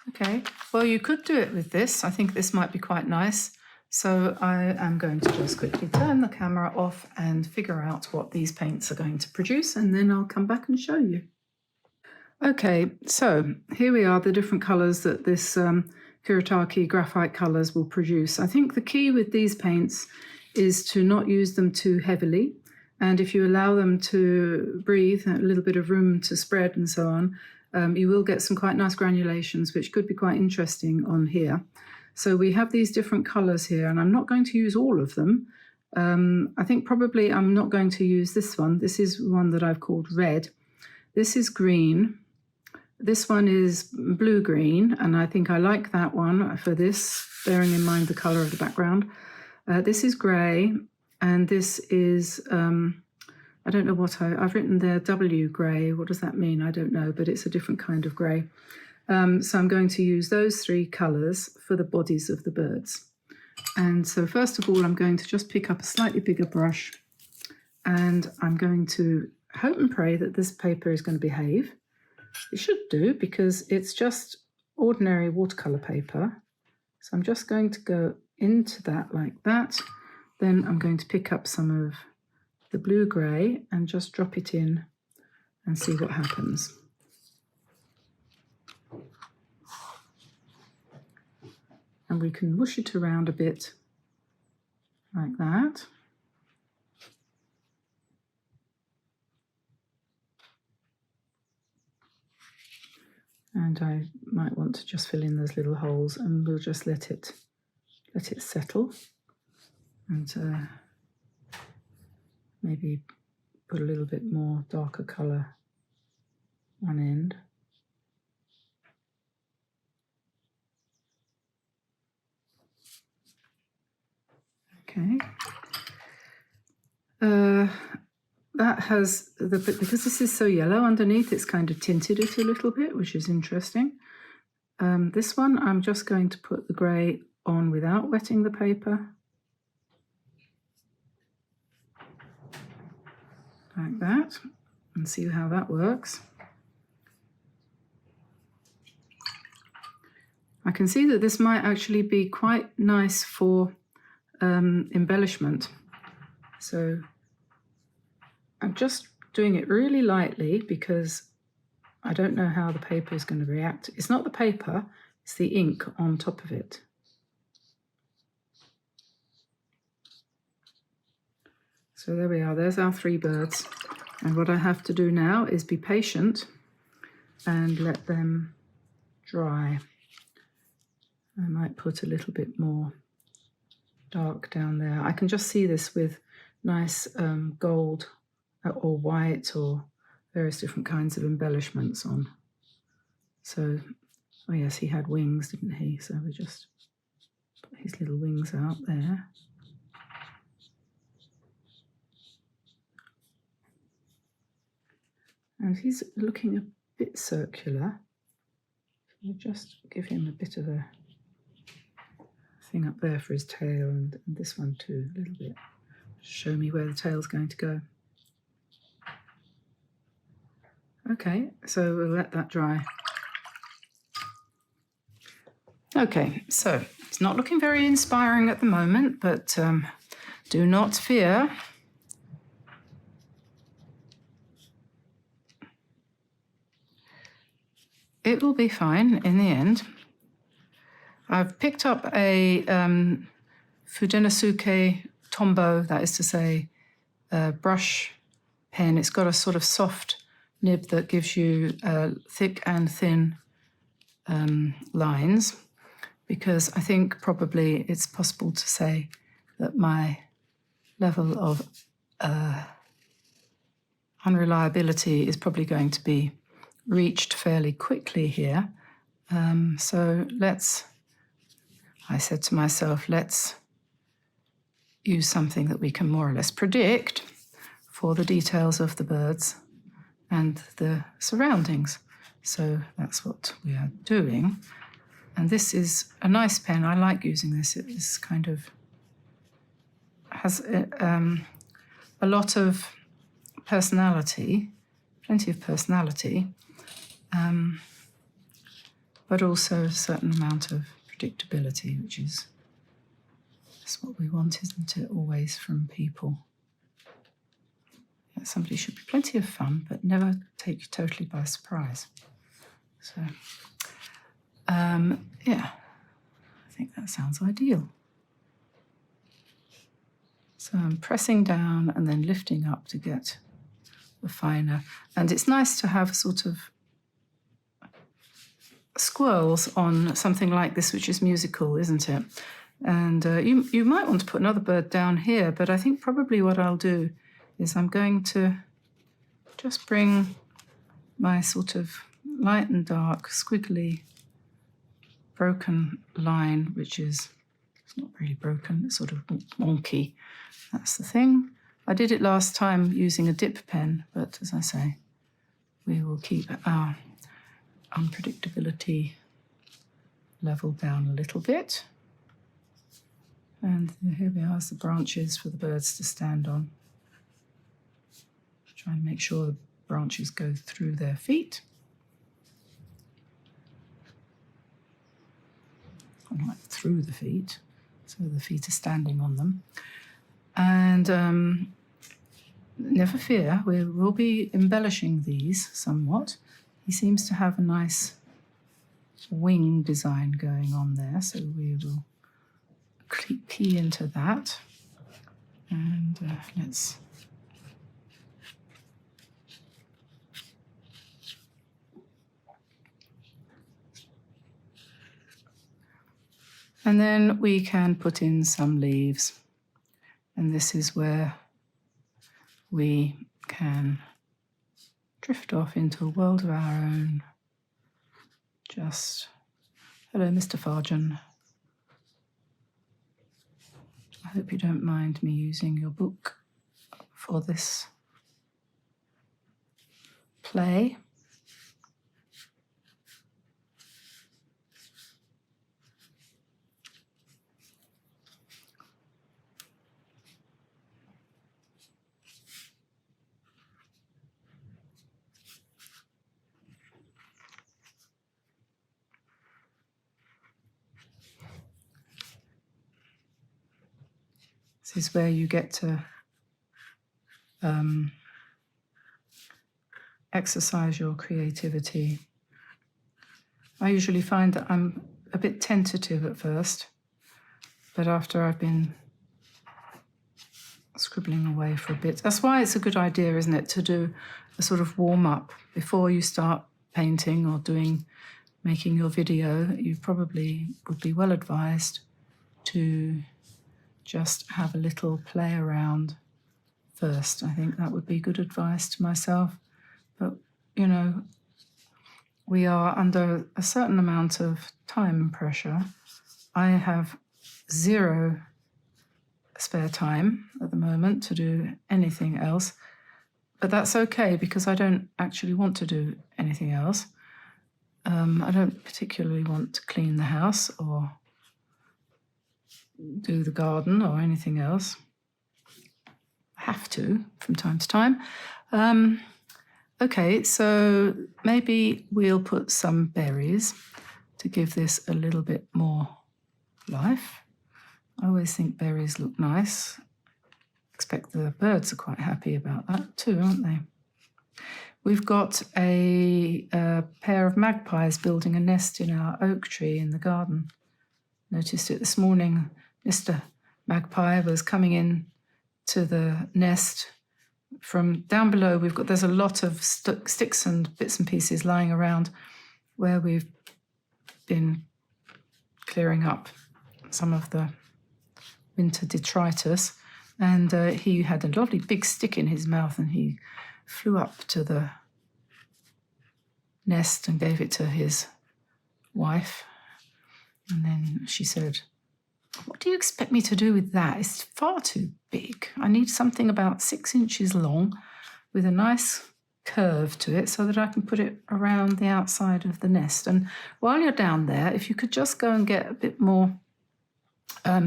Okay, well, you could do it with this. I think this might be quite nice. So I am going to just quickly turn the camera off and figure out what these paints are going to produce, and then I'll come back and show you. Okay, so here we are, the different colours that this Kuretake Graphite colours will produce. I think the key with these paints is to not use them too heavily, and if you allow them to breathe, a little bit of room to spread and so on, you will get some quite nice granulations, which could be quite interesting on here. So we have these different colours here, and I'm not going to use all of them. I think probably I'm not going to use this one. This is one that I've called red. This is green. This one is blue-green, and I think I like that one for this, bearing in mind the colour of the background. This is grey, and this is, I don't know what I've written there, W grey. What does that mean? I don't know, but it's a different kind of grey. So I'm going to use those three colours for the bodies of the birds. And so first of all, I'm going to just pick up a slightly bigger brush, and I'm going to hope and pray that this paper is going to behave. It should do, because it's just ordinary watercolour paper. So I'm just going to go into that like that. Then I'm going to pick up some of the blue-grey and just drop it in and see what happens. And we can mush it around a bit like that. And I might want to just fill in those little holes, and we'll just let it settle, and maybe put a little bit more darker colour one end. Okay. That has, because this is so yellow underneath, it's kind of tinted it a little bit, which is interesting. This one, I'm just going to put the grey on without wetting the paper. Like that, and see how that works. I can see that this might actually be quite nice for embellishment. So I'm just doing it really lightly because I don't know how the paper is going to react. It's not the paper, it's the ink on top of it. So there we are, there's our three birds. And what I have to do now is be patient and let them dry. I might put a little bit more dark down there. I can just see this with nice gold or white or various different kinds of embellishments on. So, oh yes, he had wings, didn't he? So we just put his little wings out there. And he's looking a bit circular. So we'll just give him a bit of a thing up there for his tail, and this one too, a little bit. Show me where the tail's going to go. Okay, so we'll let that dry. Okay, so it's not looking very inspiring at the moment, but do not fear. It will be fine in the end. I've picked up a Fudenosuke Tombow, that is to say, a brush pen. It's got a sort of soft nib that gives you thick and thin lines, because I think probably it's possible to say that my level of unreliability is probably going to be reached fairly quickly here. So I said to myself, let's use something that we can more or less predict for the details of the birds and the surroundings. So that's what we are doing. And this is a nice pen. I like using this. It is kind of has a lot of personality, plenty of personality, but also a certain amount of predictability, which is that's what we want, isn't it, always from people. Somebody should be plenty of fun, but never take you totally by surprise. So, yeah, I think that sounds ideal. So I'm pressing down and then lifting up to get the finer. And it's nice to have sort of swirls on something like this, which is musical, isn't it? And you might want to put another bird down here, but I think probably what I'll do is I'm going to just bring my sort of light and dark, squiggly, broken line, which is, it's not really broken, it's sort of wonky. That's the thing. I did it last time using a dip pen, but as I say, we will keep our unpredictability level down a little bit. And here we are, the branches for the birds to stand on. Try and make sure the branches go through their feet. Not through the feet, so the feet are standing on them. And never fear, we will be embellishing these somewhat. He seems to have a nice wing design going on there, so we will key into that. And let's and then we can put in some leaves. And this is where we can drift off into a world of our own. Just, hello, Mr. Farjan. I hope you don't mind me using your book for this play. This is where you get to exercise your creativity. I usually find that I'm a bit tentative at first, but after I've been scribbling away for a bit. That's why it's a good idea, isn't it, to do a sort of warm-up before you start painting or making your video. You probably would be well advised to just have a little play around first. I think that would be good advice to myself. But, you know, we are under a certain amount of time and pressure. I have zero spare time at the moment to do anything else, but that's okay because I don't actually want to do anything else. I don't particularly want to clean the house or do the garden or anything else. I have to from time to time. Okay, so maybe we'll put some berries to give this a little bit more life. I always think berries look nice. Expect the birds are quite happy about that too, aren't they? We've got a pair of magpies building a nest in our oak tree in the garden. Noticed it this morning. Mr. Magpie was coming in to the nest from down below. There's a lot of sticks and bits and pieces lying around where we've been clearing up some of the winter detritus. And he had a lovely big stick in his mouth and he flew up to the nest and gave it to his wife. And then she said, "What do you expect me to do with that? It's far too big. I need something about 6 inches long with a nice curve to it so that I can put it around the outside of the nest. And while you're down there, if you could just go and get a bit more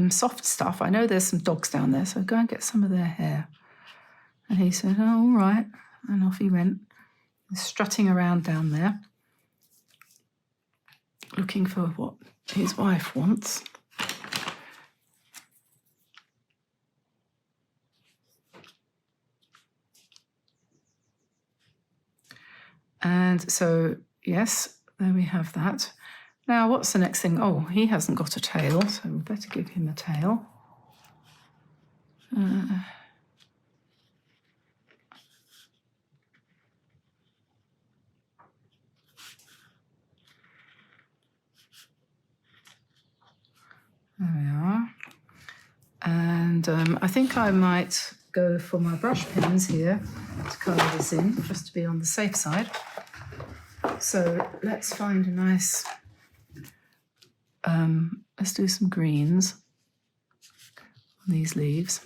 soft stuff. I know there's some dogs down there, so go and get some of their hair." And he said, "Oh, all right." And off he went. strutting around down there, looking for what his wife wants. And so, yes, there we have that. Now, what's the next thing? Oh, he hasn't got a tail, so we better give him a tail. There we are. And I think I might go for my brush pens here to colour this in, just to be on the safe side. So let's find a nice, let's do some greens on these leaves.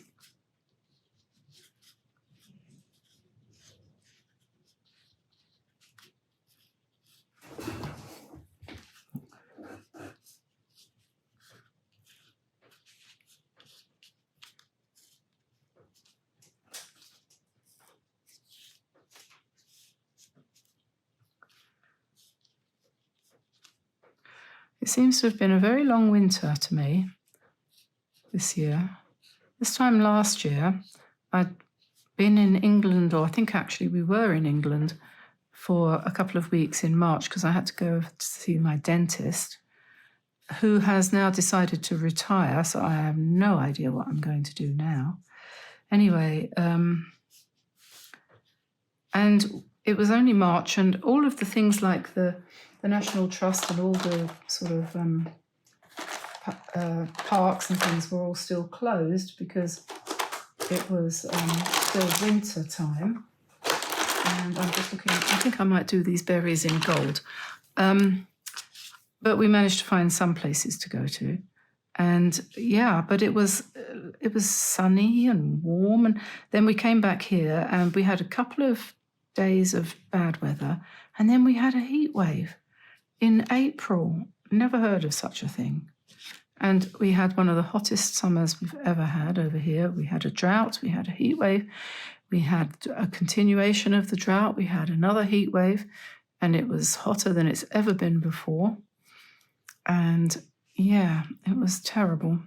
It seems to have been a very long winter to me this year. This time last year, I'd been in England, or I think actually we were in England for a couple of weeks in March because I had to go to see my dentist, who has now decided to retire, so I have no idea what I'm going to do now. Anyway, and it was only March, and all of the things like the National Trust and all the sort of parks and things were all still closed because it was still winter time. And I'm just looking, I think I might do these berries in gold. But we managed to find some places to go to. And yeah, but it was sunny and warm. And then we came back here and we had a couple of days of bad weather. And then we had a heat wave in April. Never heard of such a thing. And we had one of the hottest summers we've ever had over here. We had a drought, we had a heat wave, we had a continuation of the drought, we had another heat wave, and it was hotter than it's ever been before. And yeah, it was terrible.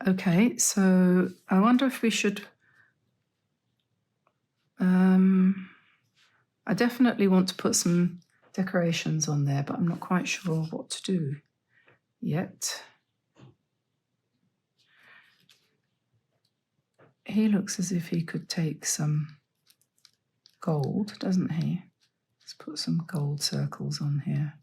Okay, so I wonder if we should... I definitely want to put some decorations on there, but I'm not quite sure what to do yet. He looks as if he could take some gold, doesn't he? Let's put some gold circles on here.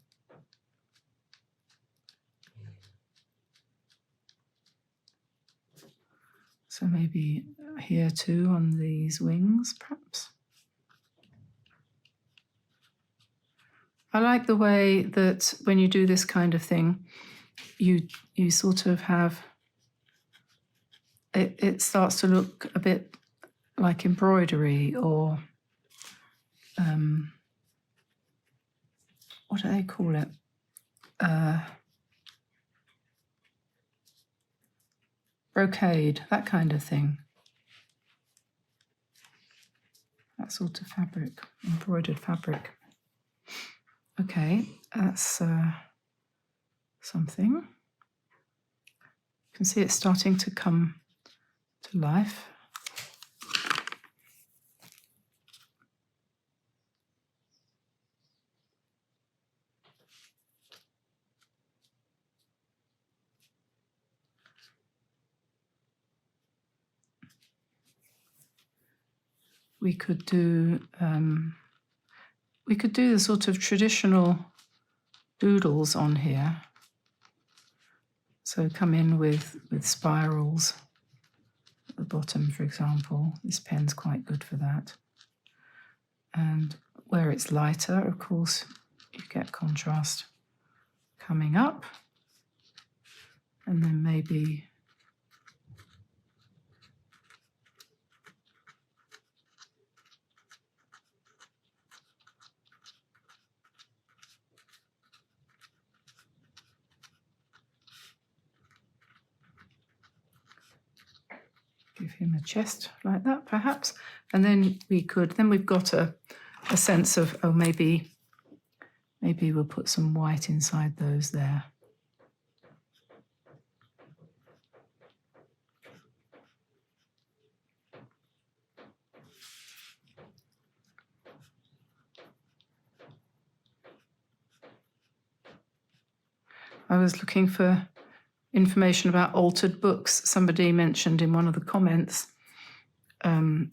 So maybe here too on these wings, perhaps. I like the way that when you do this kind of thing, you sort of have, it starts to look a bit like embroidery, or what do they call it? Brocade, that kind of thing. That sort of fabric, embroidered fabric. Okay, that's something. You can see it's starting to come to life. We could do the sort of traditional doodles on here. So come in with spirals at the bottom, for example. This pen's quite good for that. And where it's lighter, of course, you get contrast coming up. And then maybe give him a chest like that, perhaps. And then we've got a a sense of, oh, maybe we'll put some white inside those there. I was looking for information about altered books. Somebody mentioned in one of the comments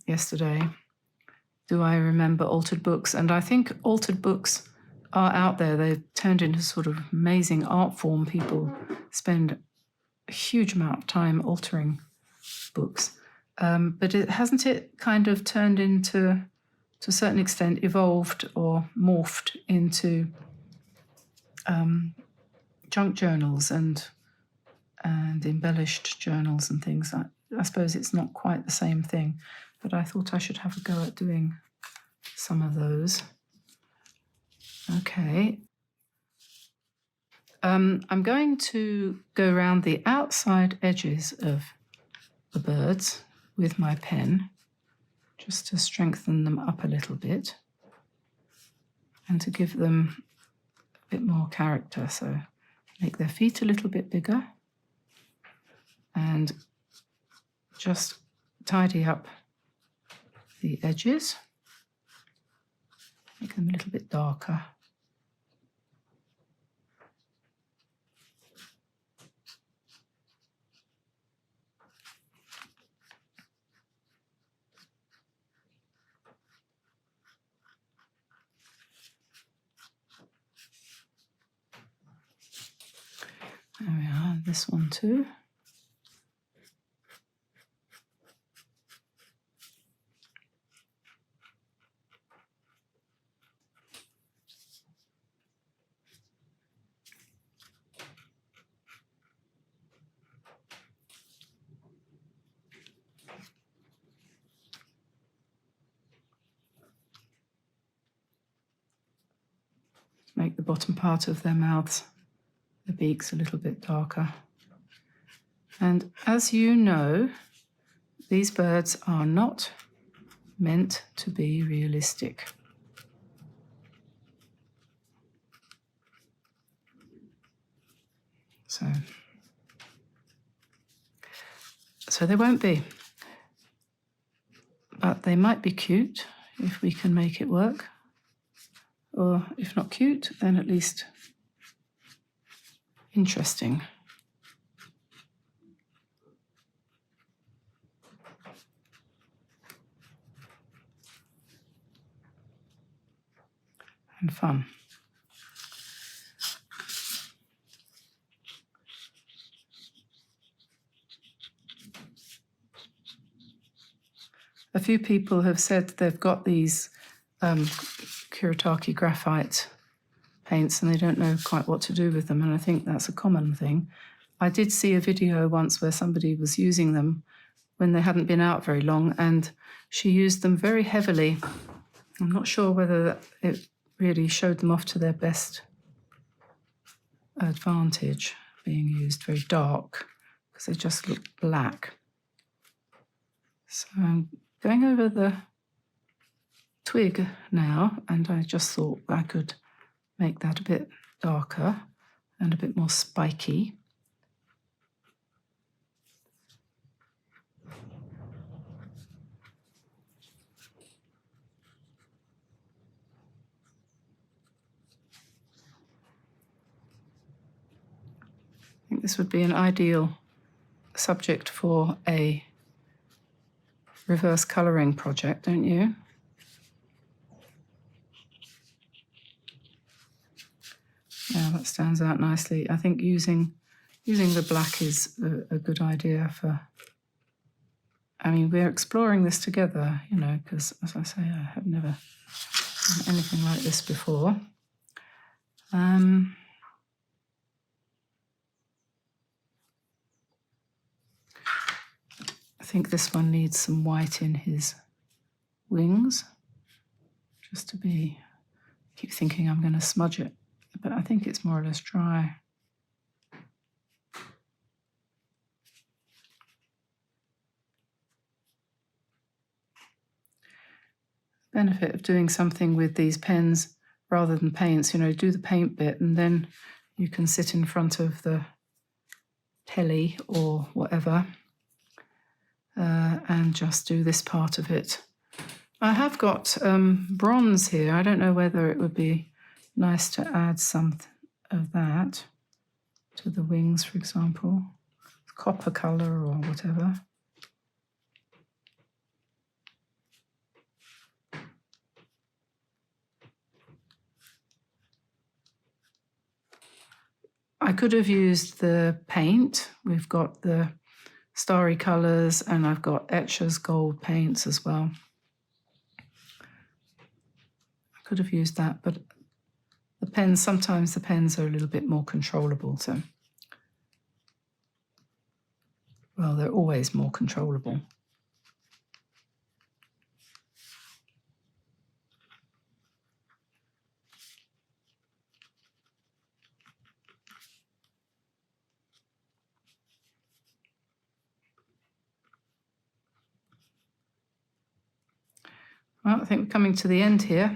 yesterday, do I remember altered books? And I think altered books are out there. They've turned into sort of amazing art form. People spend a huge amount of time altering books. But hasn't it kind of turned into, to a certain extent, evolved or morphed into junk journals and embellished journals and things? I suppose it's not quite the same thing, but I thought I should have a go at doing some of those. Okay. I'm going to go around the outside edges of the birds with my pen, just to strengthen them up a little bit and to give them a bit more character. So make their feet a little bit bigger and just tidy up the edges, make them a little bit darker. There we are, this one too. Make the bottom part of their mouths, the beaks, a little bit darker. And as you know, these birds are not meant to be realistic. So they won't be. But they might be cute if we can make it work. Or if not cute, then at least interesting. And fun. A few people have said they've got these Kuretake Graphite paints and they don't know quite what to do with them, and I think that's a common thing. I did see a video once where somebody was using them when they hadn't been out very long, and she used them very heavily. I'm not sure whether it really showed them off to their best advantage, being used very dark, because they just look black. So I'm going over the twig now, and I just thought I could make that a bit darker and a bit more spiky. I think this would be an ideal subject for a reverse colouring project, don't you? Yeah, that stands out nicely. I think using the black is a good idea for, I mean, we're exploring this together, you know, because as I say, I have never done anything like this before. I think this one needs some white in his wings, just to be, I keep thinking I'm going to smudge it, but I think it's more or less dry. A benefit of doing something with these pens rather than paints. You know, do the paint bit and then you can sit in front of the telly or whatever and just do this part of it. I have got bronze here. I don't know whether it would be nice to add some of that to the wings, for example, copper color or whatever. I could have used the paint. We've got the starry colors and I've got Etcher's gold paints as well. I could have used that, but the pens, sometimes the pens are a little bit more controllable. So, well, they're always more controllable. Well, I think we're coming to the end here.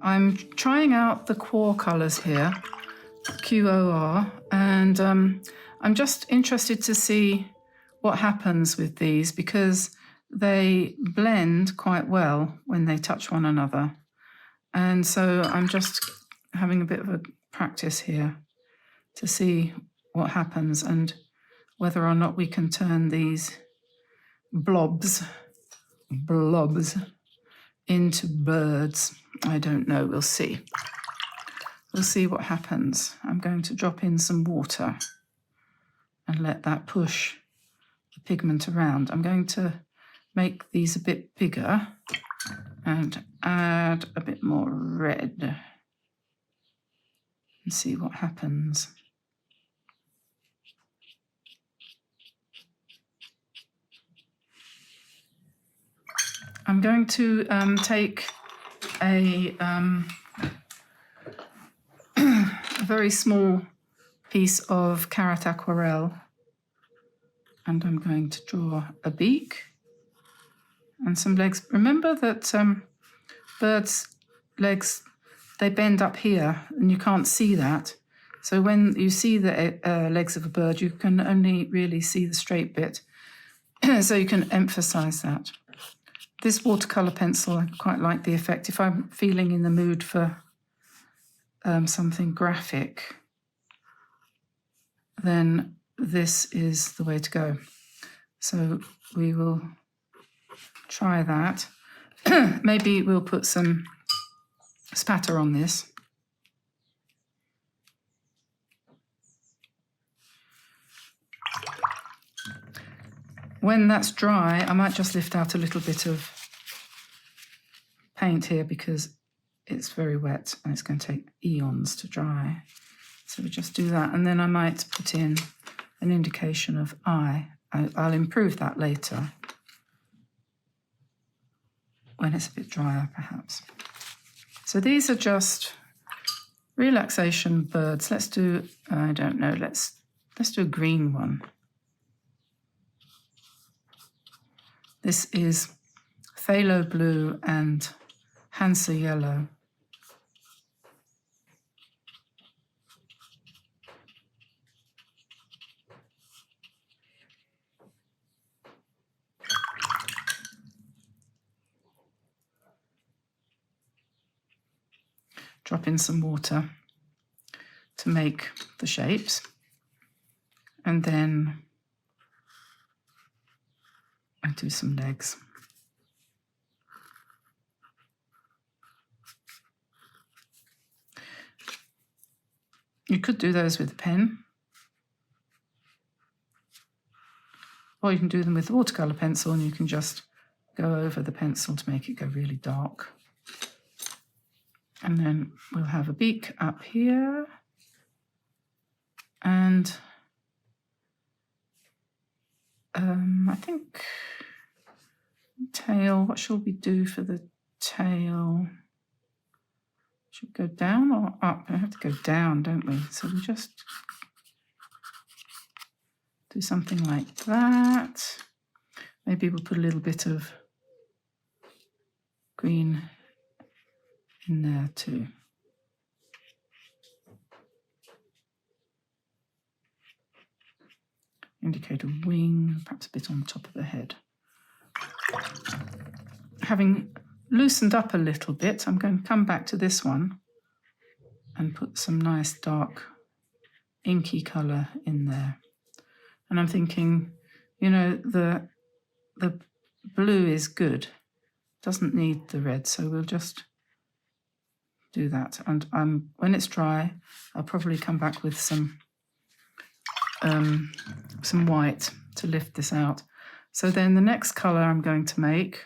I'm trying out the Quor colours here, QOR, and I'm just interested to see what happens with these because they blend quite well when they touch one another. And so I'm just having a bit of a practice here to see what happens and whether or not we can turn these blobs into birds. I don't know, we'll see. We'll see what happens. I'm going to drop in some water and let that push the pigment around. I'm going to make these a bit bigger and add a bit more red and see what happens. I'm going to take a very small piece of Carrot Aquarelle and I'm going to draw a beak and some legs. Remember that birds' legs, they bend up here and you can't see that. So when you see the legs of a bird, you can only really see the straight bit. So you can emphasize that. This watercolor pencil, I quite like the effect. If I'm feeling in the mood for something graphic, then this is the way to go. So we will try that. Maybe we'll put some spatter on this. When that's dry, I might just lift out a little bit of paint here because it's very wet and it's going to take eons to dry. So we just do that, and then I might put in an indication of eye. I'll improve that later when it's a bit drier, perhaps. So these are just relaxation birds. Let's do, I don't know, let's do a green one. This is phthalo blue and Hansa yellow. Drop in some water to make the shapes, and then I do some legs. You could do those with a pen, or you can do them with the watercolor pencil and you can just go over the pencil to make it go really dark. And then we'll have a beak up here and I think tail, what shall we do for the tail? Should we go down or up? We have to go down, don't we? So we just do something like that. Maybe we'll put a little bit of green in there too. Indicate a wing, perhaps a bit on the top of the head. Having loosened up a little bit, I'm going to come back to this one and put some nice dark inky colour in there. And I'm thinking, you know, the blue is good, doesn't need the red, so we'll just do that. And when it's dry, I'll probably come back with some white to lift this out. So then the next colour I'm going to make,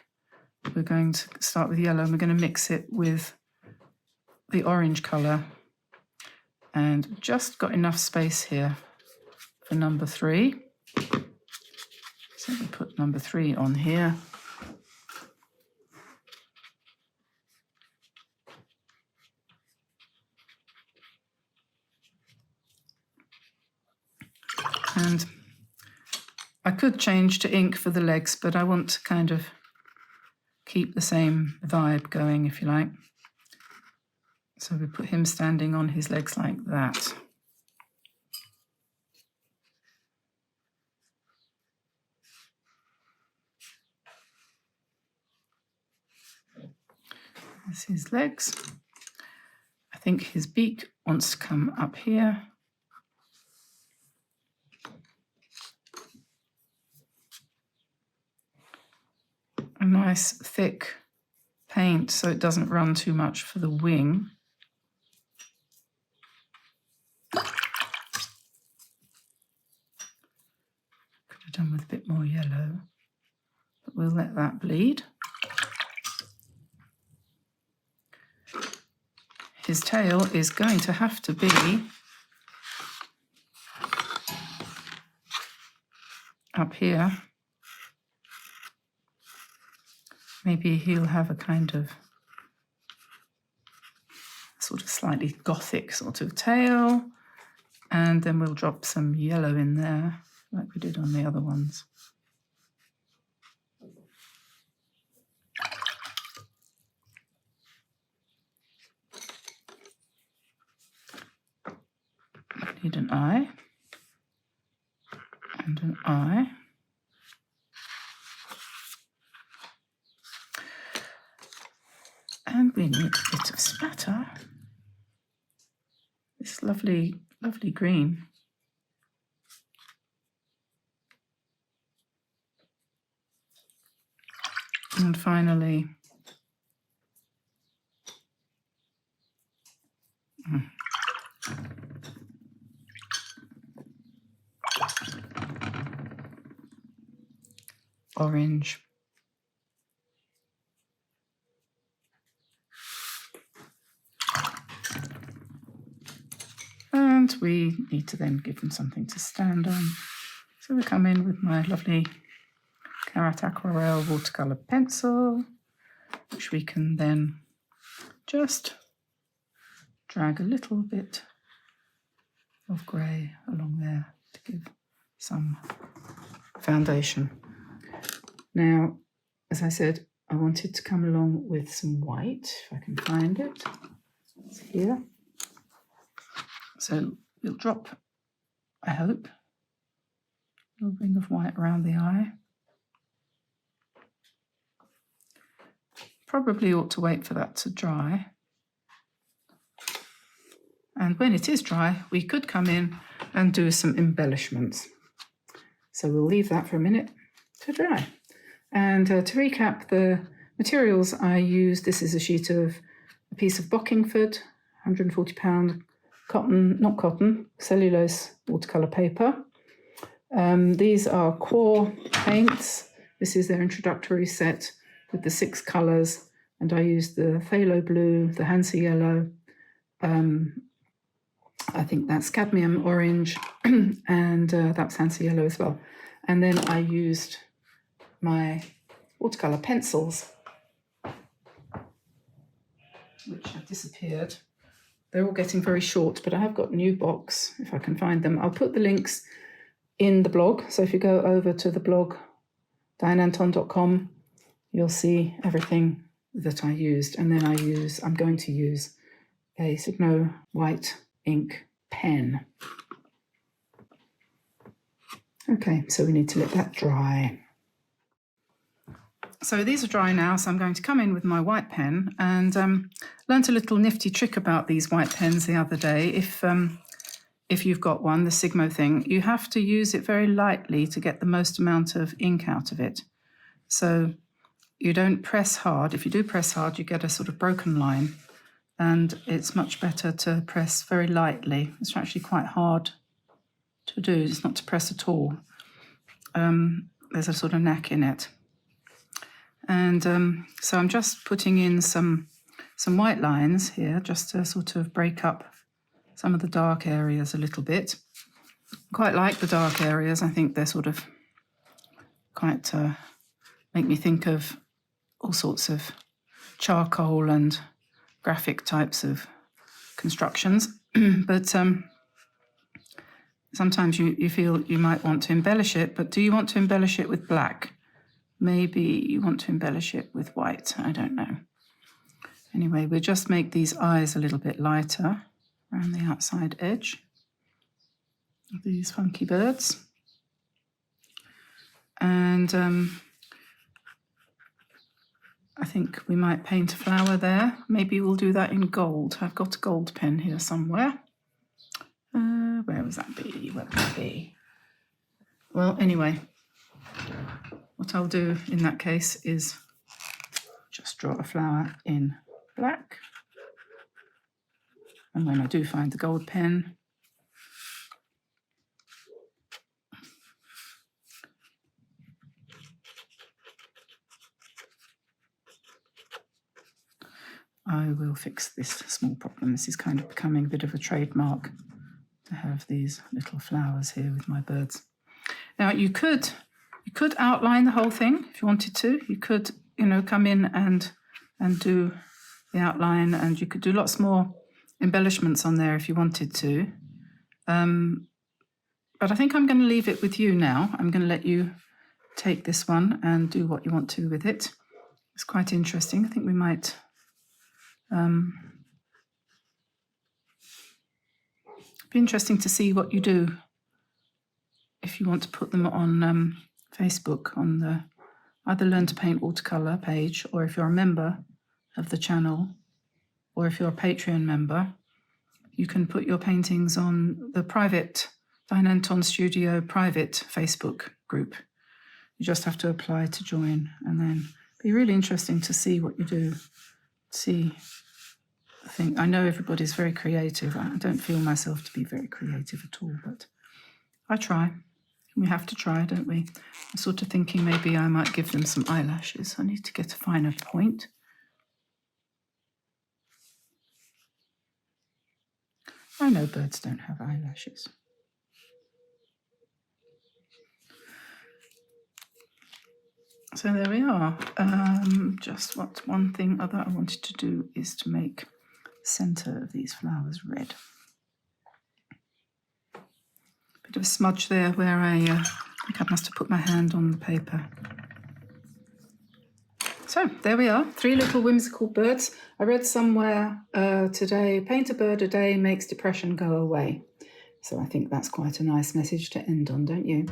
we're going to start with yellow and we're going to mix it with the orange colour, and just got enough space here for number 3. So we put number 3 on here. And I could change to ink for the legs, but I want to kind of keep the same vibe going, if you like. So we put him standing on his legs like that. There's his legs. I think his beak wants to come up here. A nice thick paint so it doesn't run too much for the wing. Could have done with a bit more yellow, but we'll let that bleed. His tail is going to have to be up here. Maybe he'll have a kind of sort of slightly gothic sort of tail, and then we'll drop some yellow in there like we did on the other ones. Need an eye and an eye. And we need a bit of spatter. This lovely, lovely green. And finally, orange. And we need to then give them something to stand on. So we come in with my lovely Carrot Aquarelle watercolor pencil, which we can then just drag a little bit of grey along there to give some foundation. Now, as I said, I wanted to come along with some white, if I can find it. It's here. So we'll drop, I hope, a little ring of white around the eye. Probably ought to wait for that to dry. And when it is dry, we could come in and do some embellishments. So we'll leave that for a minute to dry. And to recap the materials I used, this is a piece of Bockingford, 140-pound cellulose watercolor paper. These are Core paints. This is their introductory set with the 6 colours, and I used the phthalo blue, the Hansa yellow, I think that's cadmium orange, and that's Hansa yellow as well. And then I used my watercolor pencils, which have disappeared. They're all getting very short, but I have got a new box, if I can find them. I'll put the links in the blog. So if you go over to the blog, dianeantone.com, you'll see everything that I used. And then I'm going to use a Signo white ink pen. Okay, so we need to let that dry. So these are dry now, so I'm going to come in with my white pen, and learnt a little nifty trick about these white pens the other day. If you've got one, the Sigmo thing, you have to use it very lightly to get the most amount of ink out of it. So you don't press hard. If you do press hard, you get a sort of broken line, and it's much better to press very lightly. It's actually quite hard to do. It's not to press at all. There's a sort of knack in it. And so I'm just putting in some white lines here just to sort of break up some of the dark areas a little bit. Quite like the dark areas. I think they're sort of quite make me think of all sorts of charcoal and graphic types of constructions. But sometimes you feel you might want to embellish it, but do you want to embellish it with black? Maybe you want to embellish it with white, I don't know. Anyway, we'll just make these eyes a little bit lighter around the outside edge of these funky birds. And I think we might paint a flower there. Maybe we'll do that in gold. I've got a gold pen here somewhere. Where would that be? Where would that be? Well, anyway, what I'll do in that case is just draw a flower in black. And when I do find the gold pen, I will fix this small problem. This is kind of becoming a bit of a trademark to have these little flowers here with my birds. Now you could outline the whole thing if you wanted to. You could, come in and do the outline, and you could do lots more embellishments on there if you wanted to. But I think I'm going to leave it with you now. I'm going to let you take this one and do what you want to with it. It's quite interesting. I think we might be interesting to see what you do if you want to put them on Facebook on the either Learn to Paint Watercolor page, or if you're a member of the channel, or if you're a Patreon member, you can put your paintings on the private Diane Antone Studio private Facebook group. You just have to apply to join, and then it'd be really interesting to see what you do. I know everybody's very creative. I don't feel myself to be very creative at all, but I try. We have to try, don't we? I'm sort of thinking maybe I might give them some eyelashes. I need to get a finer point. I know birds don't have eyelashes. So there we are. Just one thing other I wanted to do is to make the center of these flowers red. Bit of a smudge there where I think I must have put my hand on the paper. So there we are, 3 little whimsical birds. I read somewhere today, paint a bird a day makes depression go away. So I think that's quite a nice message to end on, don't you?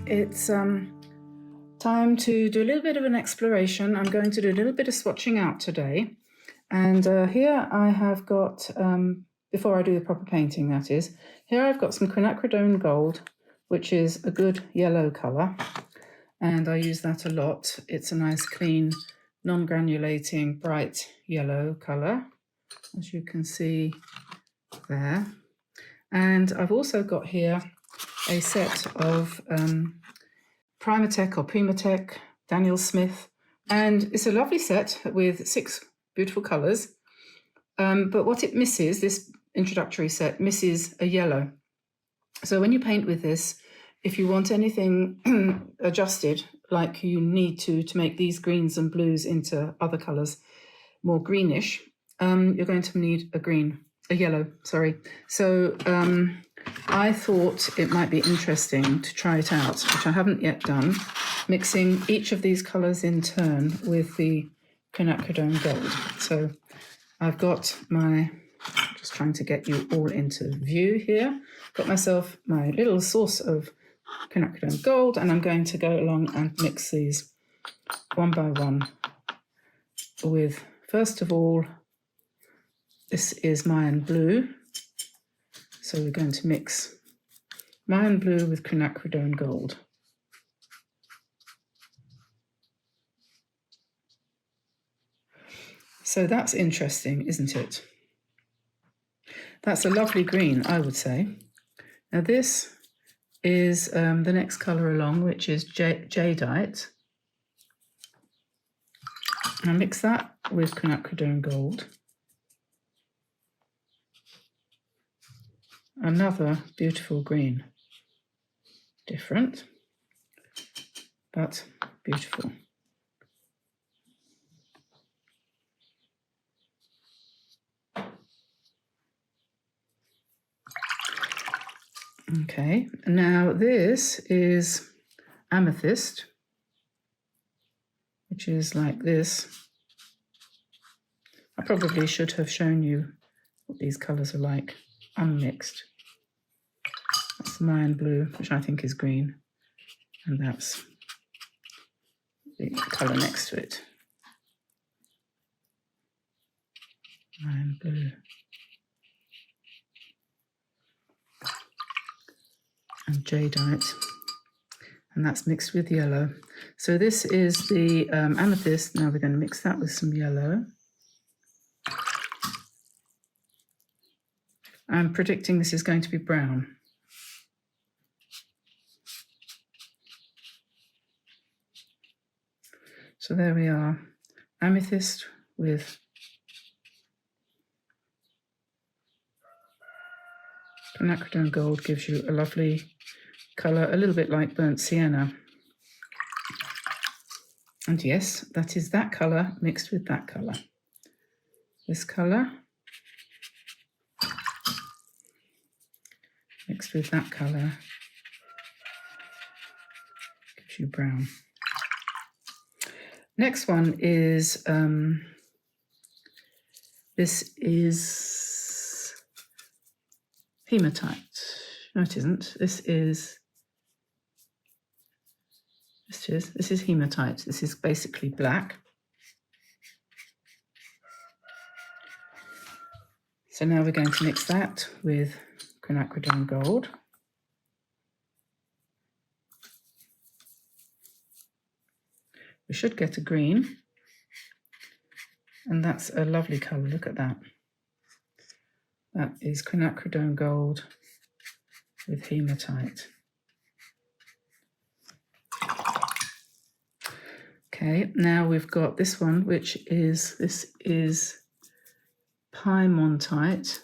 It's time to do a little bit of an exploration. I'm going to do a little bit of swatching out today. And here I have got, before I do the proper painting that is, here I've got some quinacridone gold, which is a good yellow colour. And I use that a lot. It's a nice, clean, non-granulating, bright yellow colour, as you can see there. And I've also got here a set of Primatek, Daniel Smith, and it's a lovely set with 6 beautiful colours. But what it misses, this introductory set, misses a yellow. So when you paint with this, if you want anything adjusted, like you need to make these greens and blues into other colours more greenish, you're going to need a yellow, sorry. So I thought it might be interesting to try it out, which I haven't yet done, mixing each of these colours in turn with the quinacridone gold. So I've got just trying to get you all into view here, got myself my little source of quinacridone gold, and I'm going to go along and mix these one by one with, first of all, this is Mayan blue. So we're going to mix Mayan blue with quinacridone gold. So that's interesting, isn't it? That's a lovely green, I would say. Now this is the next colour along, which is jadeite. I mix that with quinacridone gold. Another beautiful green. Different, but beautiful. Okay, now this is amethyst, which is like this. I probably should have shown you what these colours are like, unmixed. That's the Mayan blue, which I think is green, and that's the colour next to it. Mayan blue. And jadeite, and that's mixed with yellow. So this is the amethyst. Now we're going to mix that with some yellow. I'm predicting this is going to be brown. So there we are, amethyst with quinacridone gold gives you a lovely colour, a little bit like burnt sienna. And yes, that is that colour mixed with that colour. This colour mixed with that colour gives you brown. Next one is, this is hematite. No, it isn't. This is hematite. This is basically black. So now we're going to mix that with quinacridone gold. We should get a green, and that's a lovely colour. Look at that. That is quinacridone gold with hematite. Okay, now we've got this one, which is, this is Piemontite,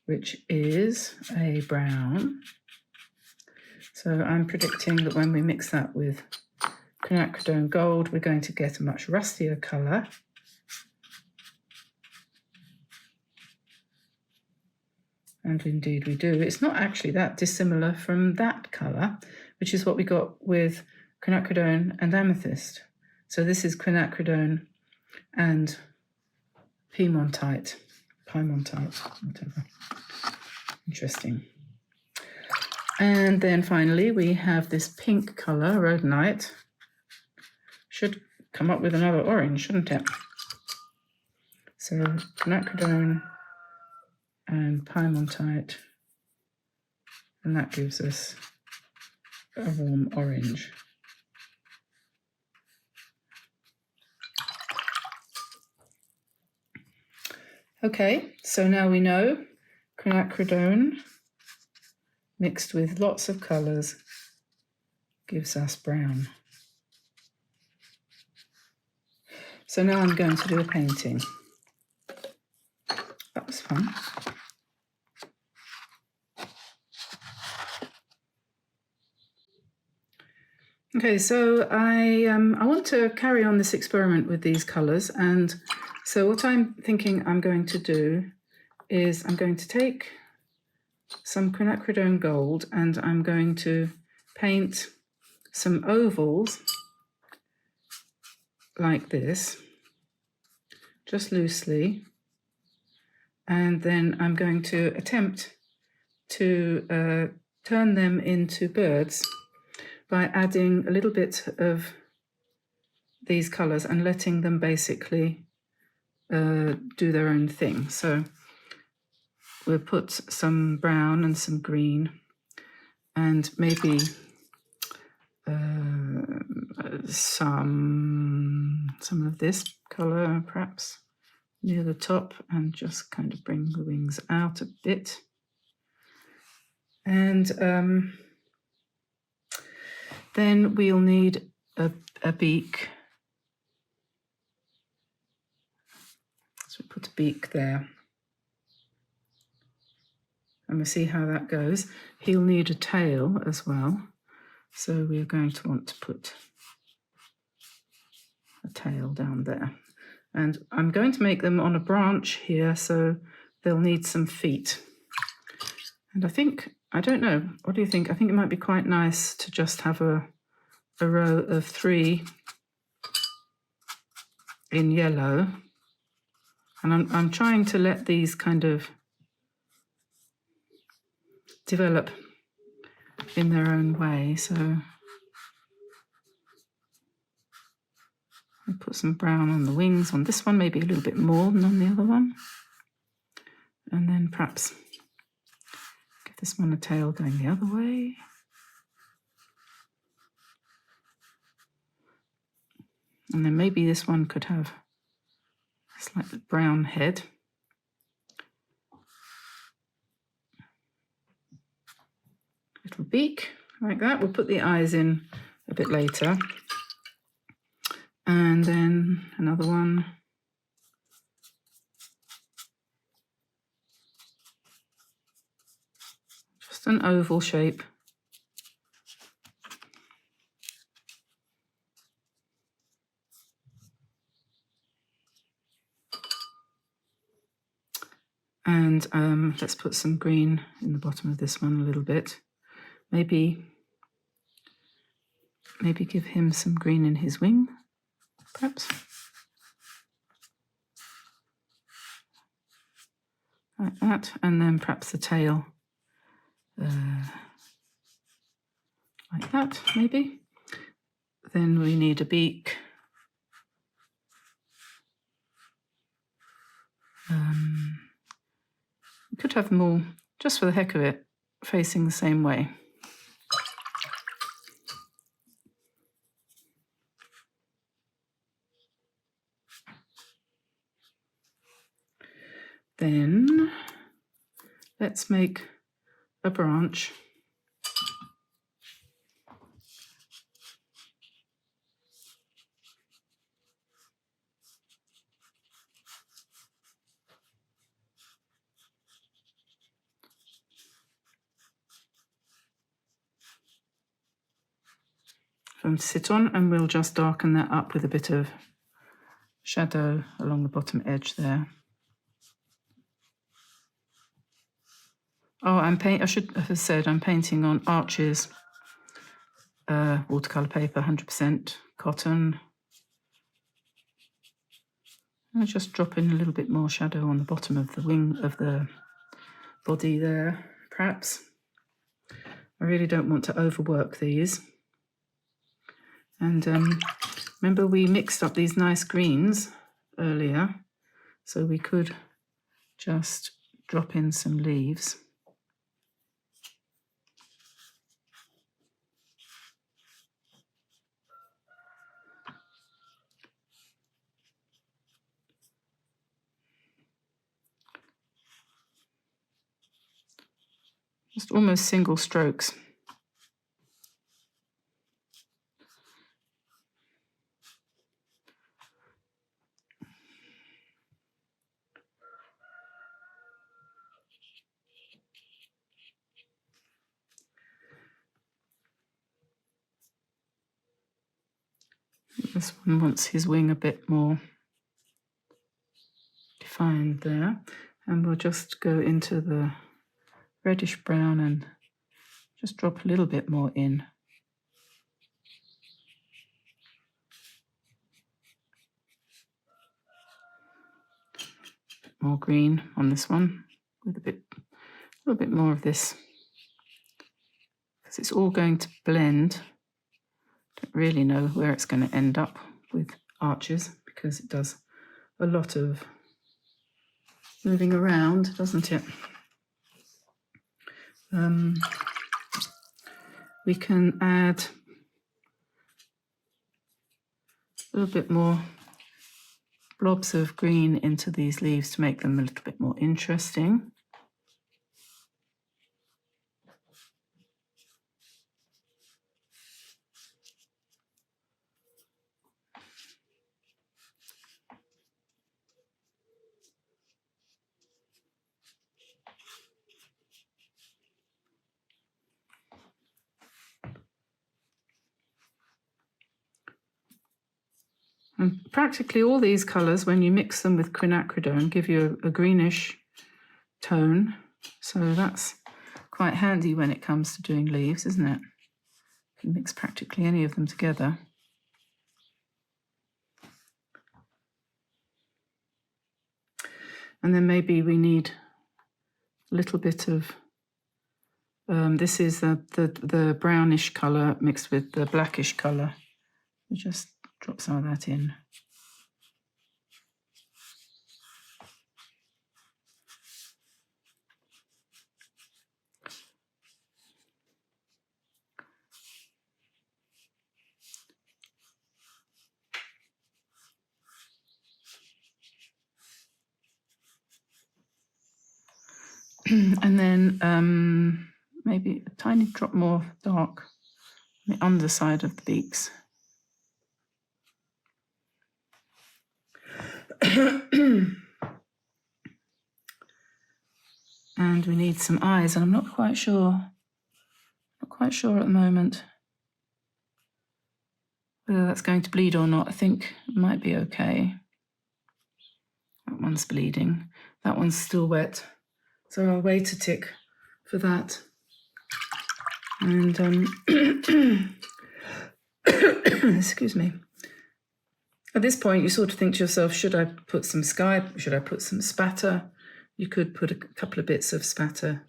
which is a brown. So I'm predicting that when we mix that with quinacridone gold, we're going to get a much rustier colour. And indeed we do. It's not actually that dissimilar from that colour, which is what we got with quinacridone and amethyst. So this is quinacridone and Piemontite, whatever. Interesting. And then finally we have this pink colour, rhodonite. Should come up with another orange, shouldn't it? So quinacridone and Piemontite, and that gives us a warm orange. Okay, so now we know quinacridone mixed with lots of colours gives us brown. So now I'm going to do a painting. That was fun. Okay, so I want to carry on this experiment with these colours, and so what I'm thinking I'm going to do is I'm going to take some quinacridone gold and I'm going to paint some ovals like this, just loosely, and then I'm going to attempt to turn them into birds by adding a little bit of these colours and letting them basically do their own thing. So we'll put some brown and some green and maybe some of this colour perhaps near the top, and just kind of bring the wings out a bit. And then we'll need a beak. So we put a beak there. And we'll see how that goes. He'll need a tail as well. So we're going to want to put a tail down there. And I'm going to make them on a branch here, so they'll need some feet. And I don't know, what do you think? I think it might be quite nice to just have a row of 3 in yellow. And I'm trying to let these kind of develop in their own way. So I'll put some brown on the wings on this one, maybe a little bit more than on the other one. And then perhaps give this one a tail going the other way. And then maybe this one could have a slightly brown head. Little beak, like that. We'll put the eyes in a bit later. And then another one. Just an oval shape. And let's put some green in the bottom of this one a little bit. Maybe give him some green in his wing, perhaps. Like that, and then perhaps the tail like that, maybe. Then we need a beak. We could have them all, just for the heck of it, facing the same way. Then let's make a branch. For them to sit on, and we'll just darken that up with a bit of shadow along the bottom edge there. Oh, I should have said I'm painting on Arches watercolor paper, 100% cotton. I'll just drop in a little bit more shadow on the bottom of the wing of the body there, perhaps. I really don't want to overwork these. And remember we mixed up these nice greens earlier, so we could just drop in some leaves. Just almost single strokes. This one wants his wing a bit more defined there. And we'll just go into the reddish brown and just drop a little bit more in. More green on this one with a little bit more of this, because it's all going to blend. Don't really know where it's going to end up with arches, because it does a lot of moving around, doesn't it? We can add a little bit more blobs of green into these leaves to make them a little bit more interesting. And practically all these colours, when you mix them with quinacridone, give you a greenish tone. So that's quite handy when it comes to doing leaves, isn't it? You can mix practically any of them together. And then maybe we need a little bit of, this is the brownish colour mixed with the blackish colour. We just drop some of that in. And then maybe a tiny drop more dark on the underside of the beaks. And we need some eyes, and I'm not quite sure at the moment whether that's going to bleed or not. I think it might be okay. That one's bleeding. That one's still wet. So I'll wait a tick for that. And excuse me. At this point, you sort of think to yourself, should I put some sky? Should I put some spatter? You could put a couple of bits of spatter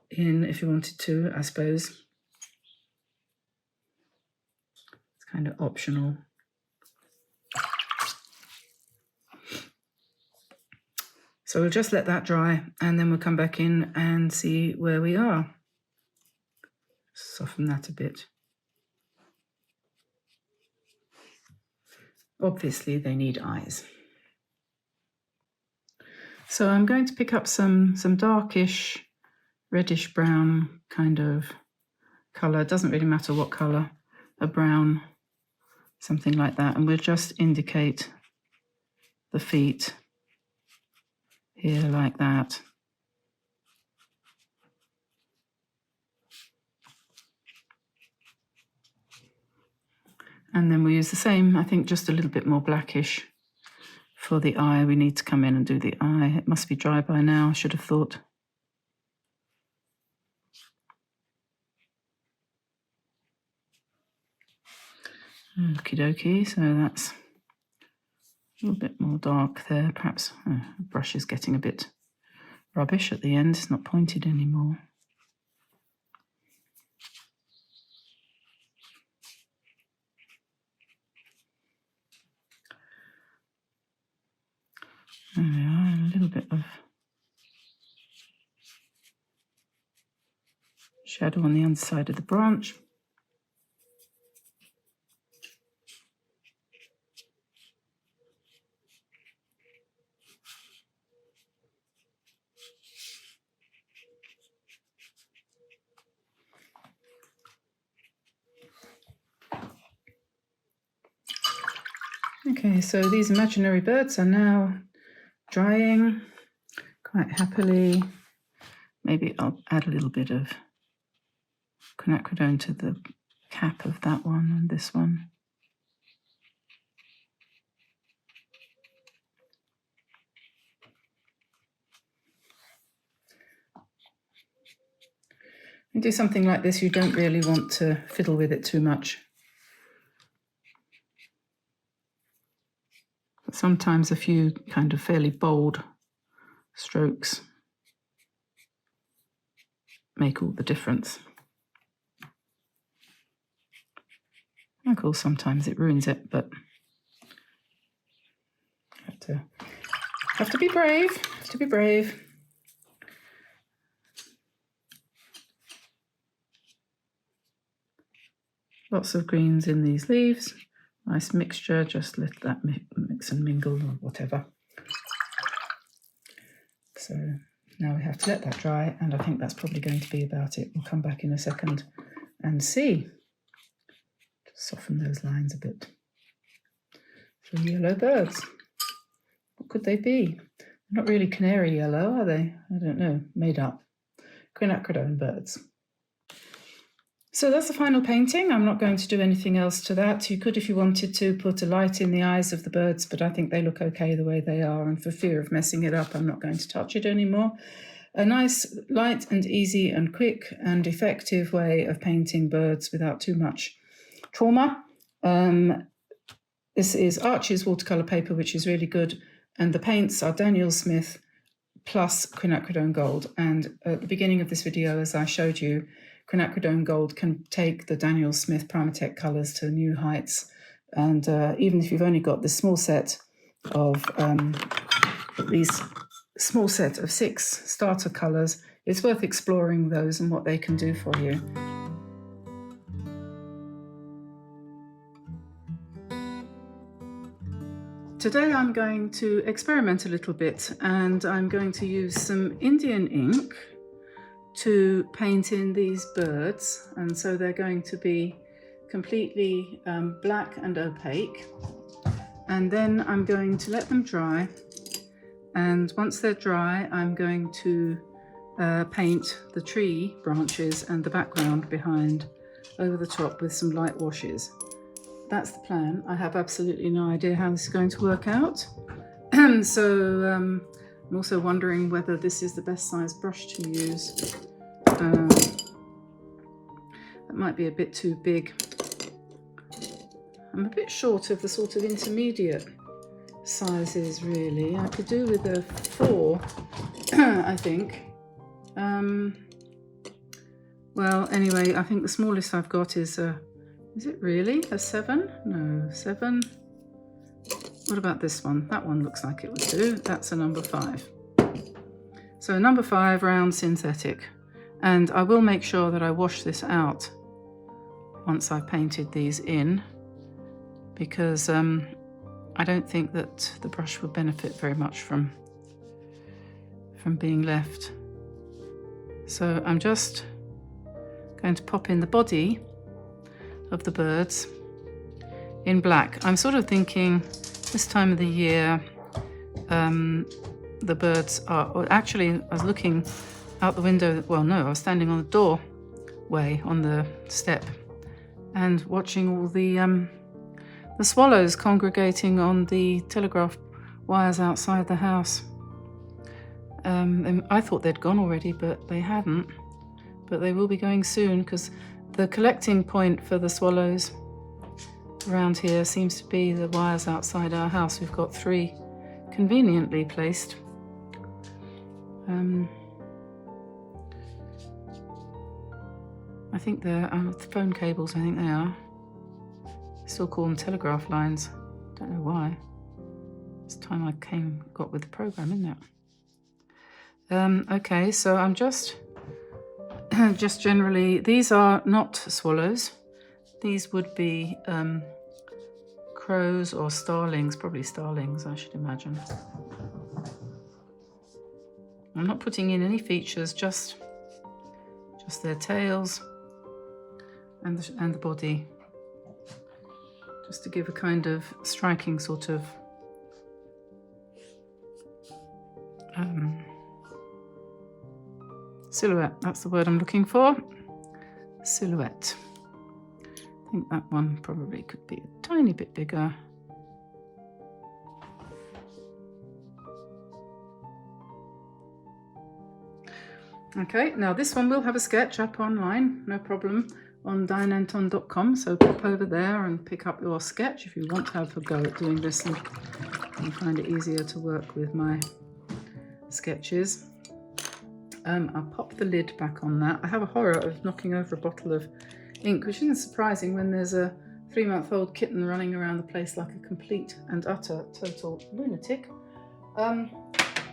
in if you wanted to, I suppose. It's kind of optional. So we'll just let that dry, and then we'll come back in and see where we are. Soften that a bit. Obviously, they need eyes. So I'm going to pick up some darkish, reddish brown kind of colour. It doesn't really matter what colour, a brown, something like that. And we'll just indicate the feet here like that. And then we use the same, I think just a little bit more blackish for the eye. We need to come in and do the eye. It must be dry by now, I should have thought. Okie dokie, so that's a little bit more dark there. Perhaps the brush is getting a bit rubbish at the end. It's not pointed anymore. There we are, a little bit of shadow on the underside of the branch. Okay, so these imaginary birds are now drying quite happily. Maybe I'll add a little bit of quinacridone to the cap of that one and this one. you do something like this, you don't really want to fiddle with it too much. But sometimes a few kind of fairly bold strokes make all the difference. Of course, sometimes it ruins it, but have to be brave. Have to be brave. Lots of greens in these leaves. Nice mixture. Just let that mix and mingle or whatever. So now we have to let that dry, and I think that's probably going to be about it. We'll come back in a second and see. Just soften those lines a bit. 3 yellow birds. What could they be? They're not really canary yellow, are they? I don't know. Made up. Quinacridone birds. So that's the final painting. I'm not going to do anything else to that. You could, if you wanted to, put a light in the eyes of the birds, but I think they look okay the way they are, and for fear of messing it up, I'm not going to touch it anymore. A nice, light and easy and quick and effective way of painting birds without too much trauma. This is Archie's watercolor paper, which is really good, and the paints are Daniel Smith plus quinacridone gold. And at the beginning of this video, as I showed you, quinacridone gold can take the Daniel Smith Primatek colours to new heights, and even if you've only got this small set of small set of 6 starter colours, it's worth exploring those and what they can do for you. Today I'm going to experiment a little bit, and I'm going to use some Indian ink to paint in these birds, and so they're going to be completely black and opaque, and then I'm going to let them dry, and once they're dry I'm going to paint the tree branches and the background behind over the top with some light washes. That's the plan. I have absolutely no idea how this is going to work out. So I'm also wondering whether this is the best size brush to use. That might be a bit too big. I'm a bit short of the sort of intermediate sizes, really. I could do with a 4, I think. Well, anyway, I think the smallest I've got is it really a 7? No, 7. What about this one? That one looks like it would do. That's a number 5. So a number 5 round synthetic. And I will make sure that I wash this out once I've painted these in, because I don't think that the brush would benefit very much from being left. So I'm just going to pop in the body of the birds in black. I'm sort of thinking this time of the year the birds are, actually I was looking out the window, well no, I was standing on the doorway on the step and watching all the swallows congregating on the telegraph wires outside the house. I thought they'd gone already, but they hadn't. But they will be going soon, because the collecting point for the swallows around here seems to be the wires outside our house. We've got 3 conveniently placed. I think they're phone cables, I think they are. I still call them telegraph lines. Don't know why. It's time I got with the program, isn't it? Okay, so I'm just generally, these are not swallows. These would be crows or starlings, probably starlings, I should imagine. I'm not putting in any features, just their tails and the body, just to give a kind of striking sort of silhouette. That's the word I'm looking for. Silhouette. I think that one probably could be a tiny bit bigger. Okay, now this one will have a sketch up online, no problem, on dianeantone.com, so pop over there and pick up your sketch if you want to have a go at doing this and find it easier to work with my sketches. I'll pop the lid back on that. I have a horror of knocking over a bottle of ink, which isn't surprising when there's a 3-month-old kitten running around the place like a complete and utter total lunatic.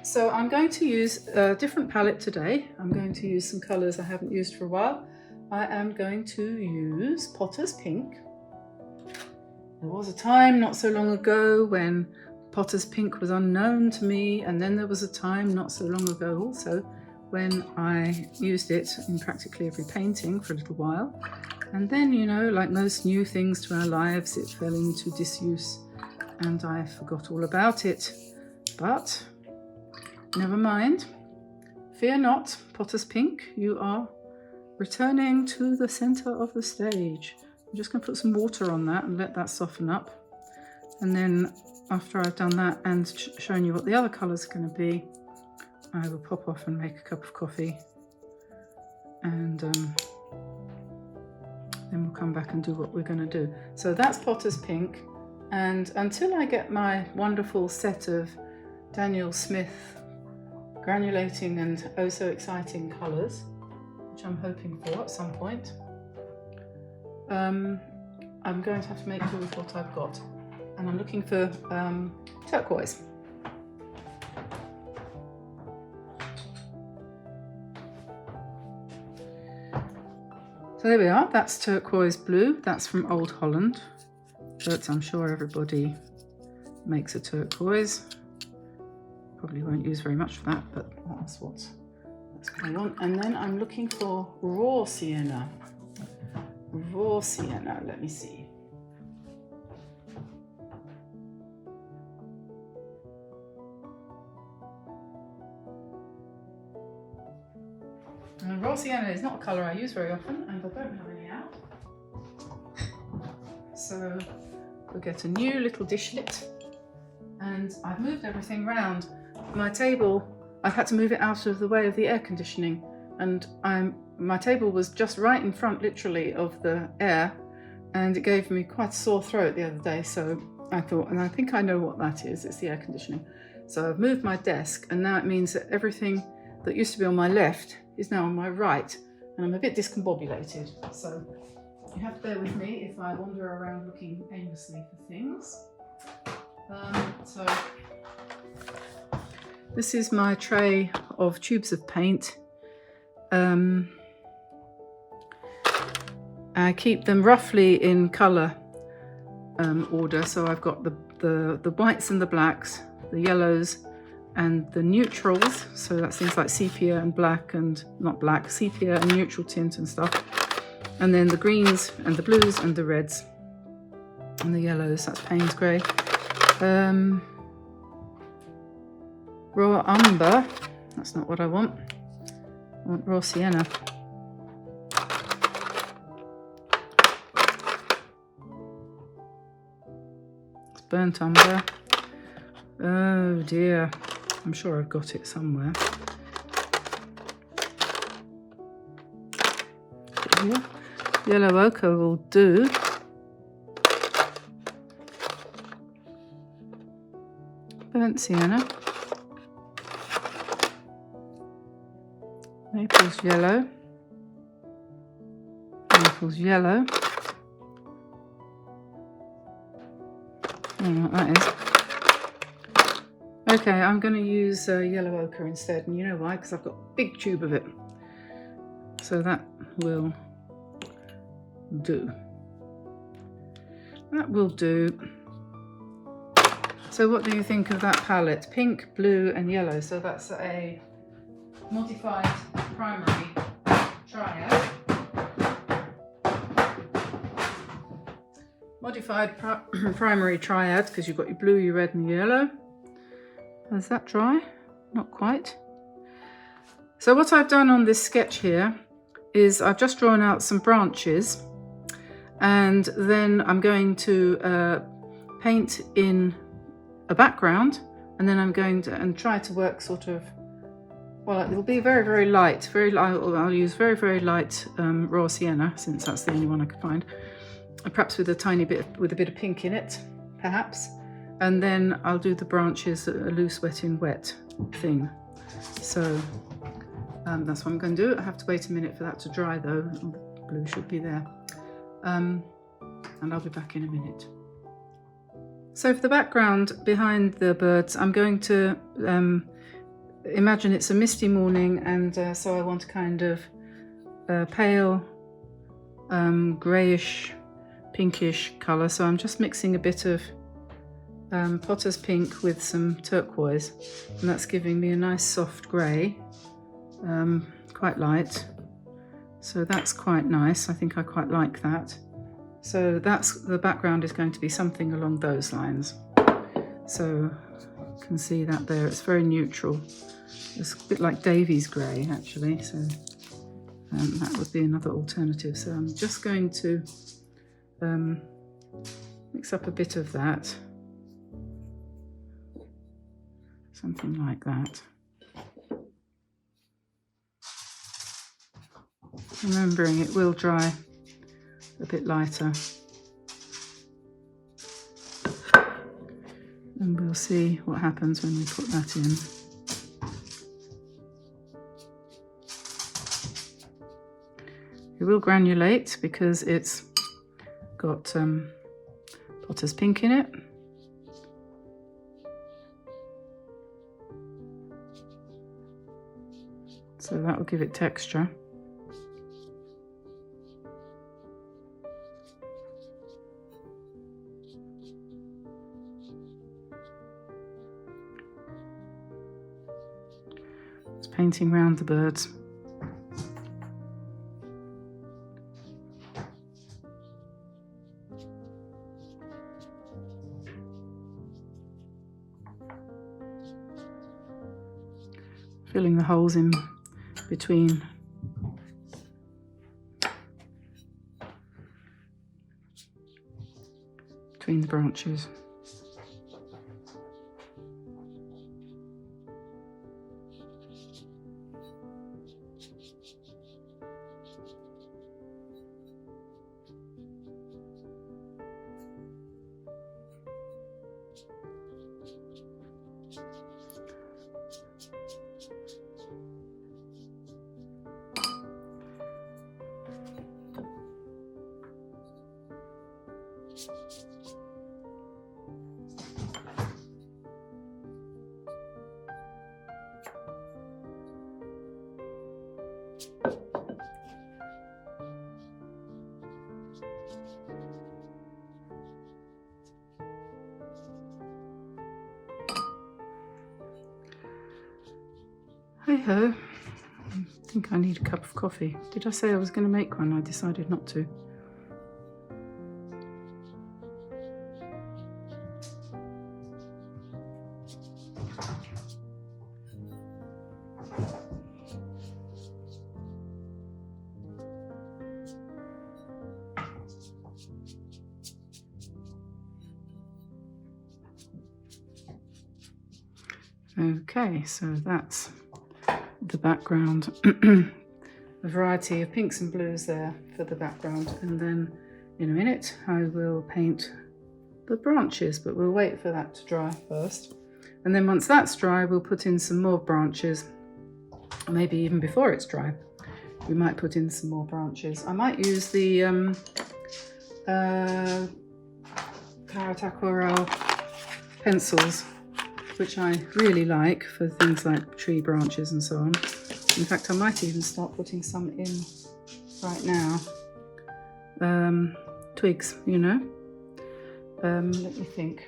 So I'm going to use a different palette today. I'm going to use some colours I haven't used for a while. I am going to use Potter's Pink. There was a time not so long ago when Potter's Pink was unknown to me, and then there was a time not so long ago also when I used it in practically every painting for a little while. And then, you know, like most new things to our lives, it fell into disuse and I forgot all about it. But never mind. Fear not, Potter's Pink, you are returning to the center of the stage. I'm just going to put some water on that and let that soften up. And then after I've done that and shown you what the other colors are going to be, I will pop off and make a cup of coffee. And then we'll come back and do what we're going to do. So that's Potter's Pink. And until I get my wonderful set of Daniel Smith granulating and oh so exciting colours, which I'm hoping for at some point, I'm going to have to make do with what I've got. And I'm looking for turquoise. So there we are, that's turquoise blue. That's from Old Holland, but I'm sure everybody makes a turquoise. Probably won't use very much for that, but that's what I want. And then I'm looking for raw sienna. Raw sienna, let me see. And raw sienna is not a colour I use very often, and I don't have any out. So we'll get a new little dishlet. And I've moved everything round. My table, I've had to move it out of the way of the air conditioning, and my table was just right in front, literally, of the air, and it gave me quite a sore throat the other day. So I thought, and I think I know what that is, it's the air conditioning. So I've moved my desk, and now it means that everything that used to be on my left is now on my right, and I'm a bit discombobulated. So you have to bear with me if I wander around looking aimlessly for things. So this is my tray of tubes of paint. I keep them roughly in colour order. So I've got the whites and the blacks, the yellows and the neutrals. So that's things like sepia and black, and not black, sepia and neutral tint and stuff. And then the greens and the blues and the reds and the yellows, that's Payne's grey. Raw umber, that's not what I want. I want raw sienna. It's burnt umber. Oh dear, I'm sure I've got it somewhere. Here. Yellow ochre will do. Burnt sienna. Naples yellow. Naples yellow. I don't know what that is. Okay, I'm going to use yellow ochre instead, and you know why? Because I've got a big tube of it. So that will do. That will do. So what do you think of that palette? Pink, blue and yellow. So that's a modified primary triad. Modified primary triad, because you've got your blue, your red and your yellow. Is that dry? Not quite. So what I've done on this sketch here is I've just drawn out some branches, and then I'm going to paint in a background, and then I'm going to try to work sort of Well, it will be very, very light. I'll use very, very light raw sienna, since that's the only one I could find. And perhaps with a tiny bit, with a bit of pink in it, perhaps. And then I'll do the branches, a loose wet in wet thing. So that's what I'm going to do. I have to wait a minute for that to dry though. The blue should be there. And I'll be back in a minute. So for the background behind the birds, I'm going to imagine it's a misty morning, and so I want a kind of pale greyish pinkish colour. So I'm just mixing a bit of Potter's pink with some turquoise, and that's giving me a nice soft grey, quite light. So that's quite nice. I think I quite like that. So that's the background is going to be something along those lines. So you can see that there. It's very neutral. It's a bit like Davy's grey actually. So that would be another alternative. So I'm just going to mix up a bit of that. Something like that. Remembering it will dry a bit lighter. And we'll see what happens when we put that in. It will granulate because it's got Potter's pink in it. So that will give it texture. Just painting round the birds. Filling the holes in between the branches. Hey ho, I think I need a cup of coffee. Did I say I was going to make one? I decided not to. Okay, so that's the background. A variety of pinks and blues there for the background, and then in a minute I will paint the branches, but we'll wait for that to dry first. And then once that's dry, we'll put in some more branches. Maybe even before it's dry, we might put in some more branches. I might use the Kuretake pencils, which I really like for things like tree branches and so on. In fact, I might even start putting some in right now. Twigs, you know. Let me think.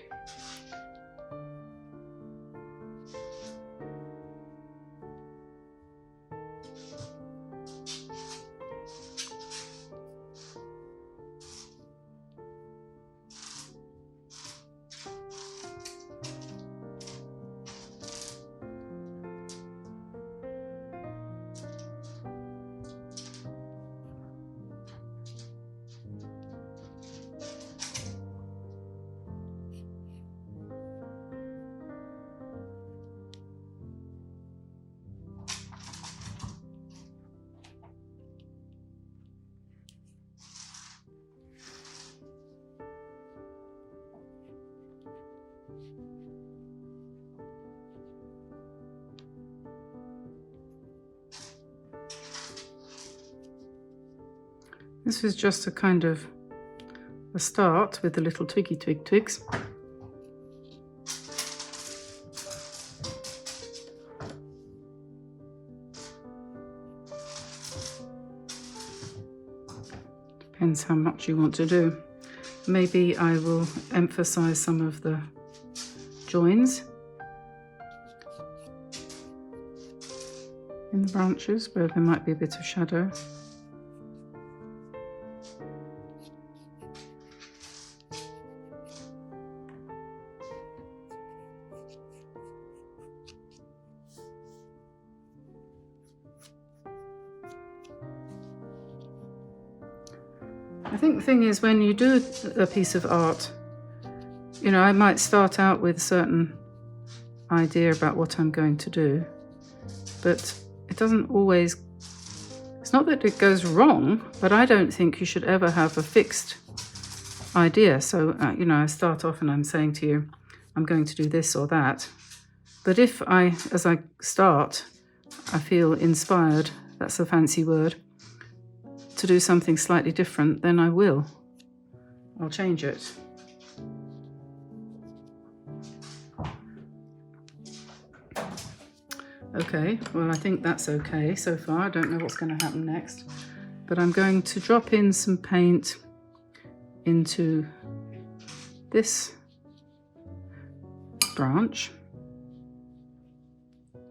This is just a kind of a start with the little twigs. Depends how much you want to do. Maybe I will emphasize some of the joins in the branches where there might be a bit of shadow. I think the thing is, when you do a piece of art, you know, I might start out with a certain idea about what I'm going to do, but it doesn't always, it's not that it goes wrong, but I don't think you should ever have a fixed idea. So, you know, I start off and I'm saying to you, I'm going to do this or that. But if as I start, I feel inspired, that's a fancy word, to do something slightly different, then I'll change it. Okay, well, I think that's okay so far. I don't know what's going to happen next, but I'm going to drop in some paint into this branch,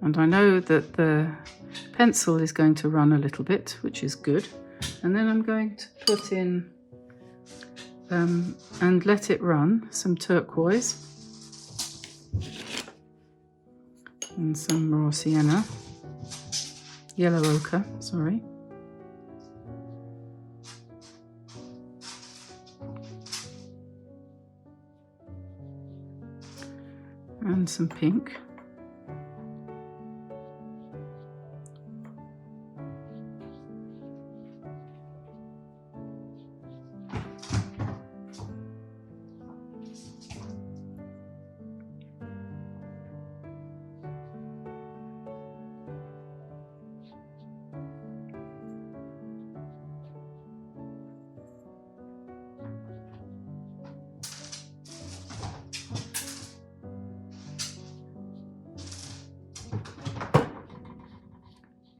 and I know that the pencil is going to run a little bit, which is good. And then I'm going to put in and let it run some turquoise and some raw sienna, yellow ochre, sorry. And some pink.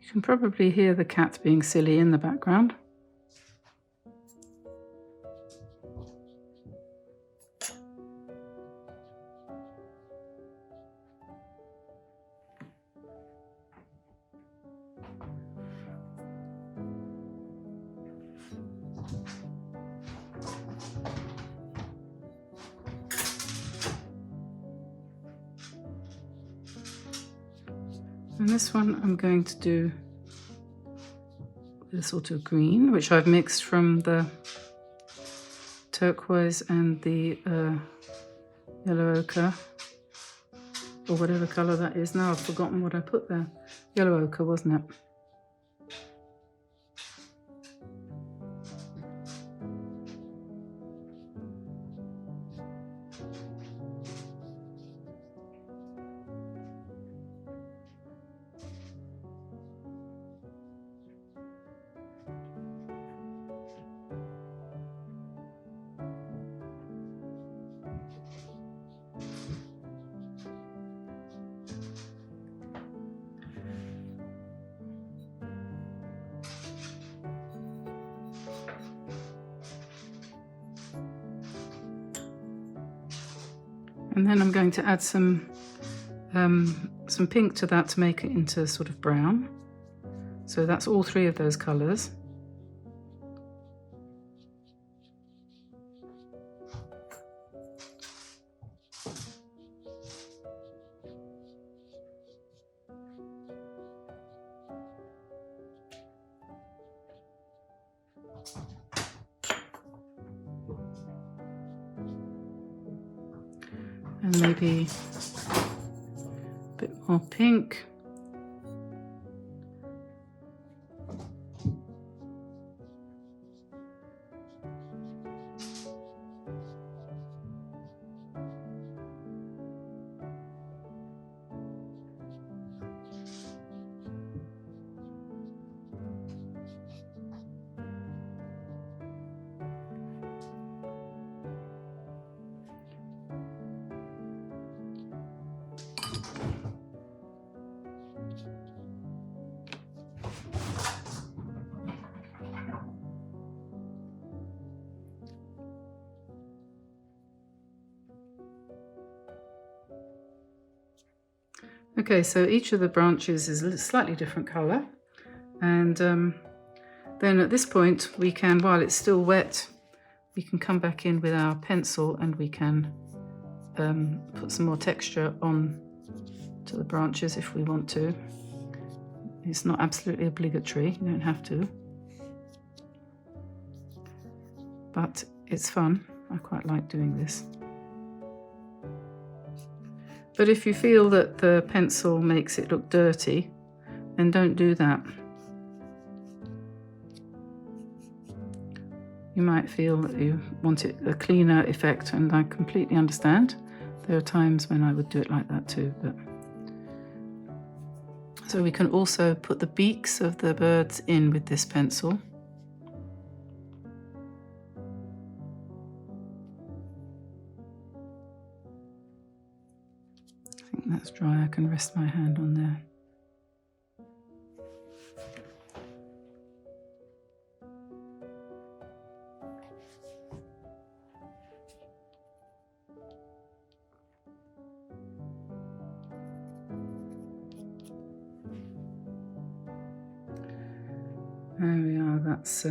You can probably hear the cat being silly in the background. And this one I'm going to do with a sort of green, which I've mixed from the turquoise and the yellow ochre, or whatever colour that is. Now I've forgotten what I put there. Yellow ochre, wasn't it? And then I'm going to add some pink to that to make it into sort of brown. So that's all three of those colours. And maybe a bit more pink. Okay, so each of the branches is a slightly different colour, and then at this point we can, while it's still wet, we can come back in with our pencil and we can put some more texture on to the branches if we want to. It's not absolutely obligatory, you don't have to, but it's fun. I quite like doing this. But if you feel that the pencil makes it look dirty, then don't do that. You might feel that you want it a cleaner effect, and I completely understand. There are times when I would do it like that too. But so we can also put the beaks of the birds in with this pencil. I think that's dry. I can rest my hand on there. There we are, that's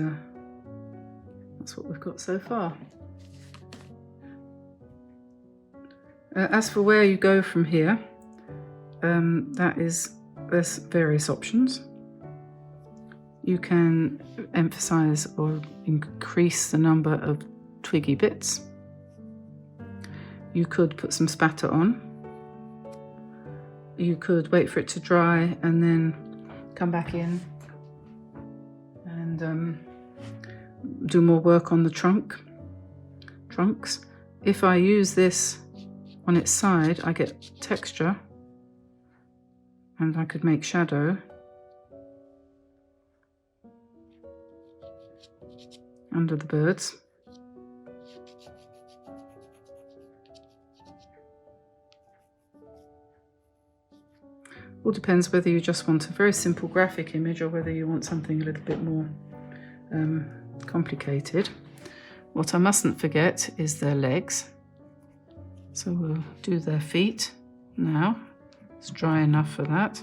what we've got so far. As for where you go from here, there's various options. You can emphasize or increase the number of twiggy bits. You could put some spatter on. You could wait for it to dry and then come back in and do more work on the trunks. If I use this on its side, I get texture, and I could make shadow. Under the birds. All depends whether you just want a very simple graphic image or whether you want something a little bit more complicated. What I mustn't forget is their legs. So we'll do their feet now. It's dry enough for that.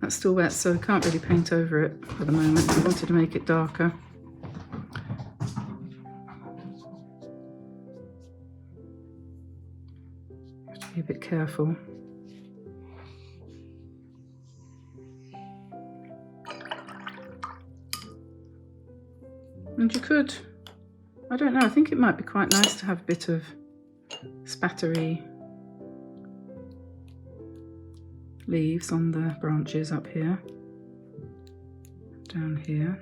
That's still wet, so I can't really paint over it for the moment. I wanted to make it darker. Have to be a bit careful. And you could, I don't know, I think it might be quite nice to have a bit of spattery leaves on the branches up here, down here.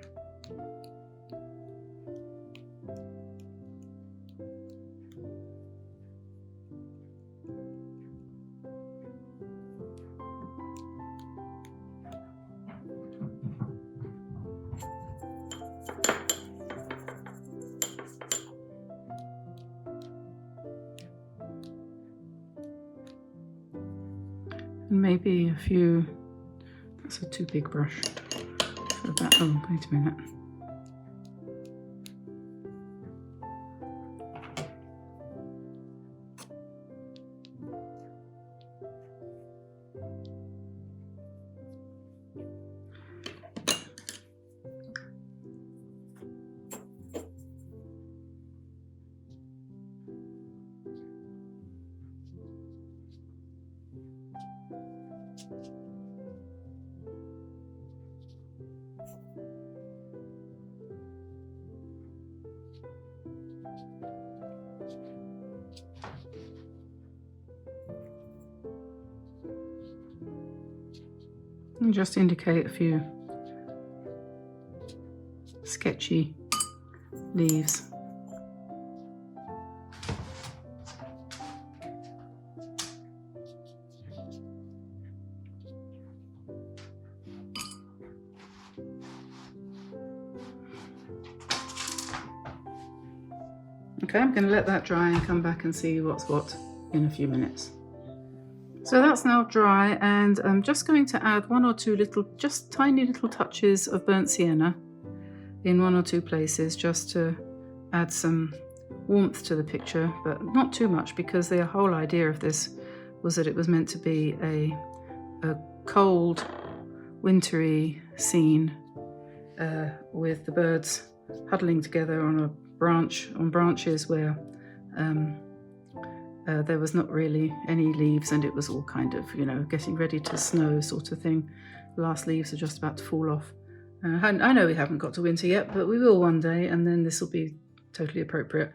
And maybe a few, that's a too big brush for that. Oh, wait a minute. And just indicate a few sketchy leaves. Okay, I'm going to let that dry and come back and see what's what in a few minutes. So that's now dry, and I'm just going to add one or two little, just tiny little touches of burnt sienna in one or two places, just to add some warmth to the picture, but not too much, because the whole idea of this was that it was meant to be a cold, wintry scene with the birds huddling together on a branch, on branches where there was not really any leaves, and it was all kind of, you know, getting ready to snow sort of thing. The last leaves are just about to fall off. I know we haven't got to winter yet, but we will one day, and then this will be totally appropriate.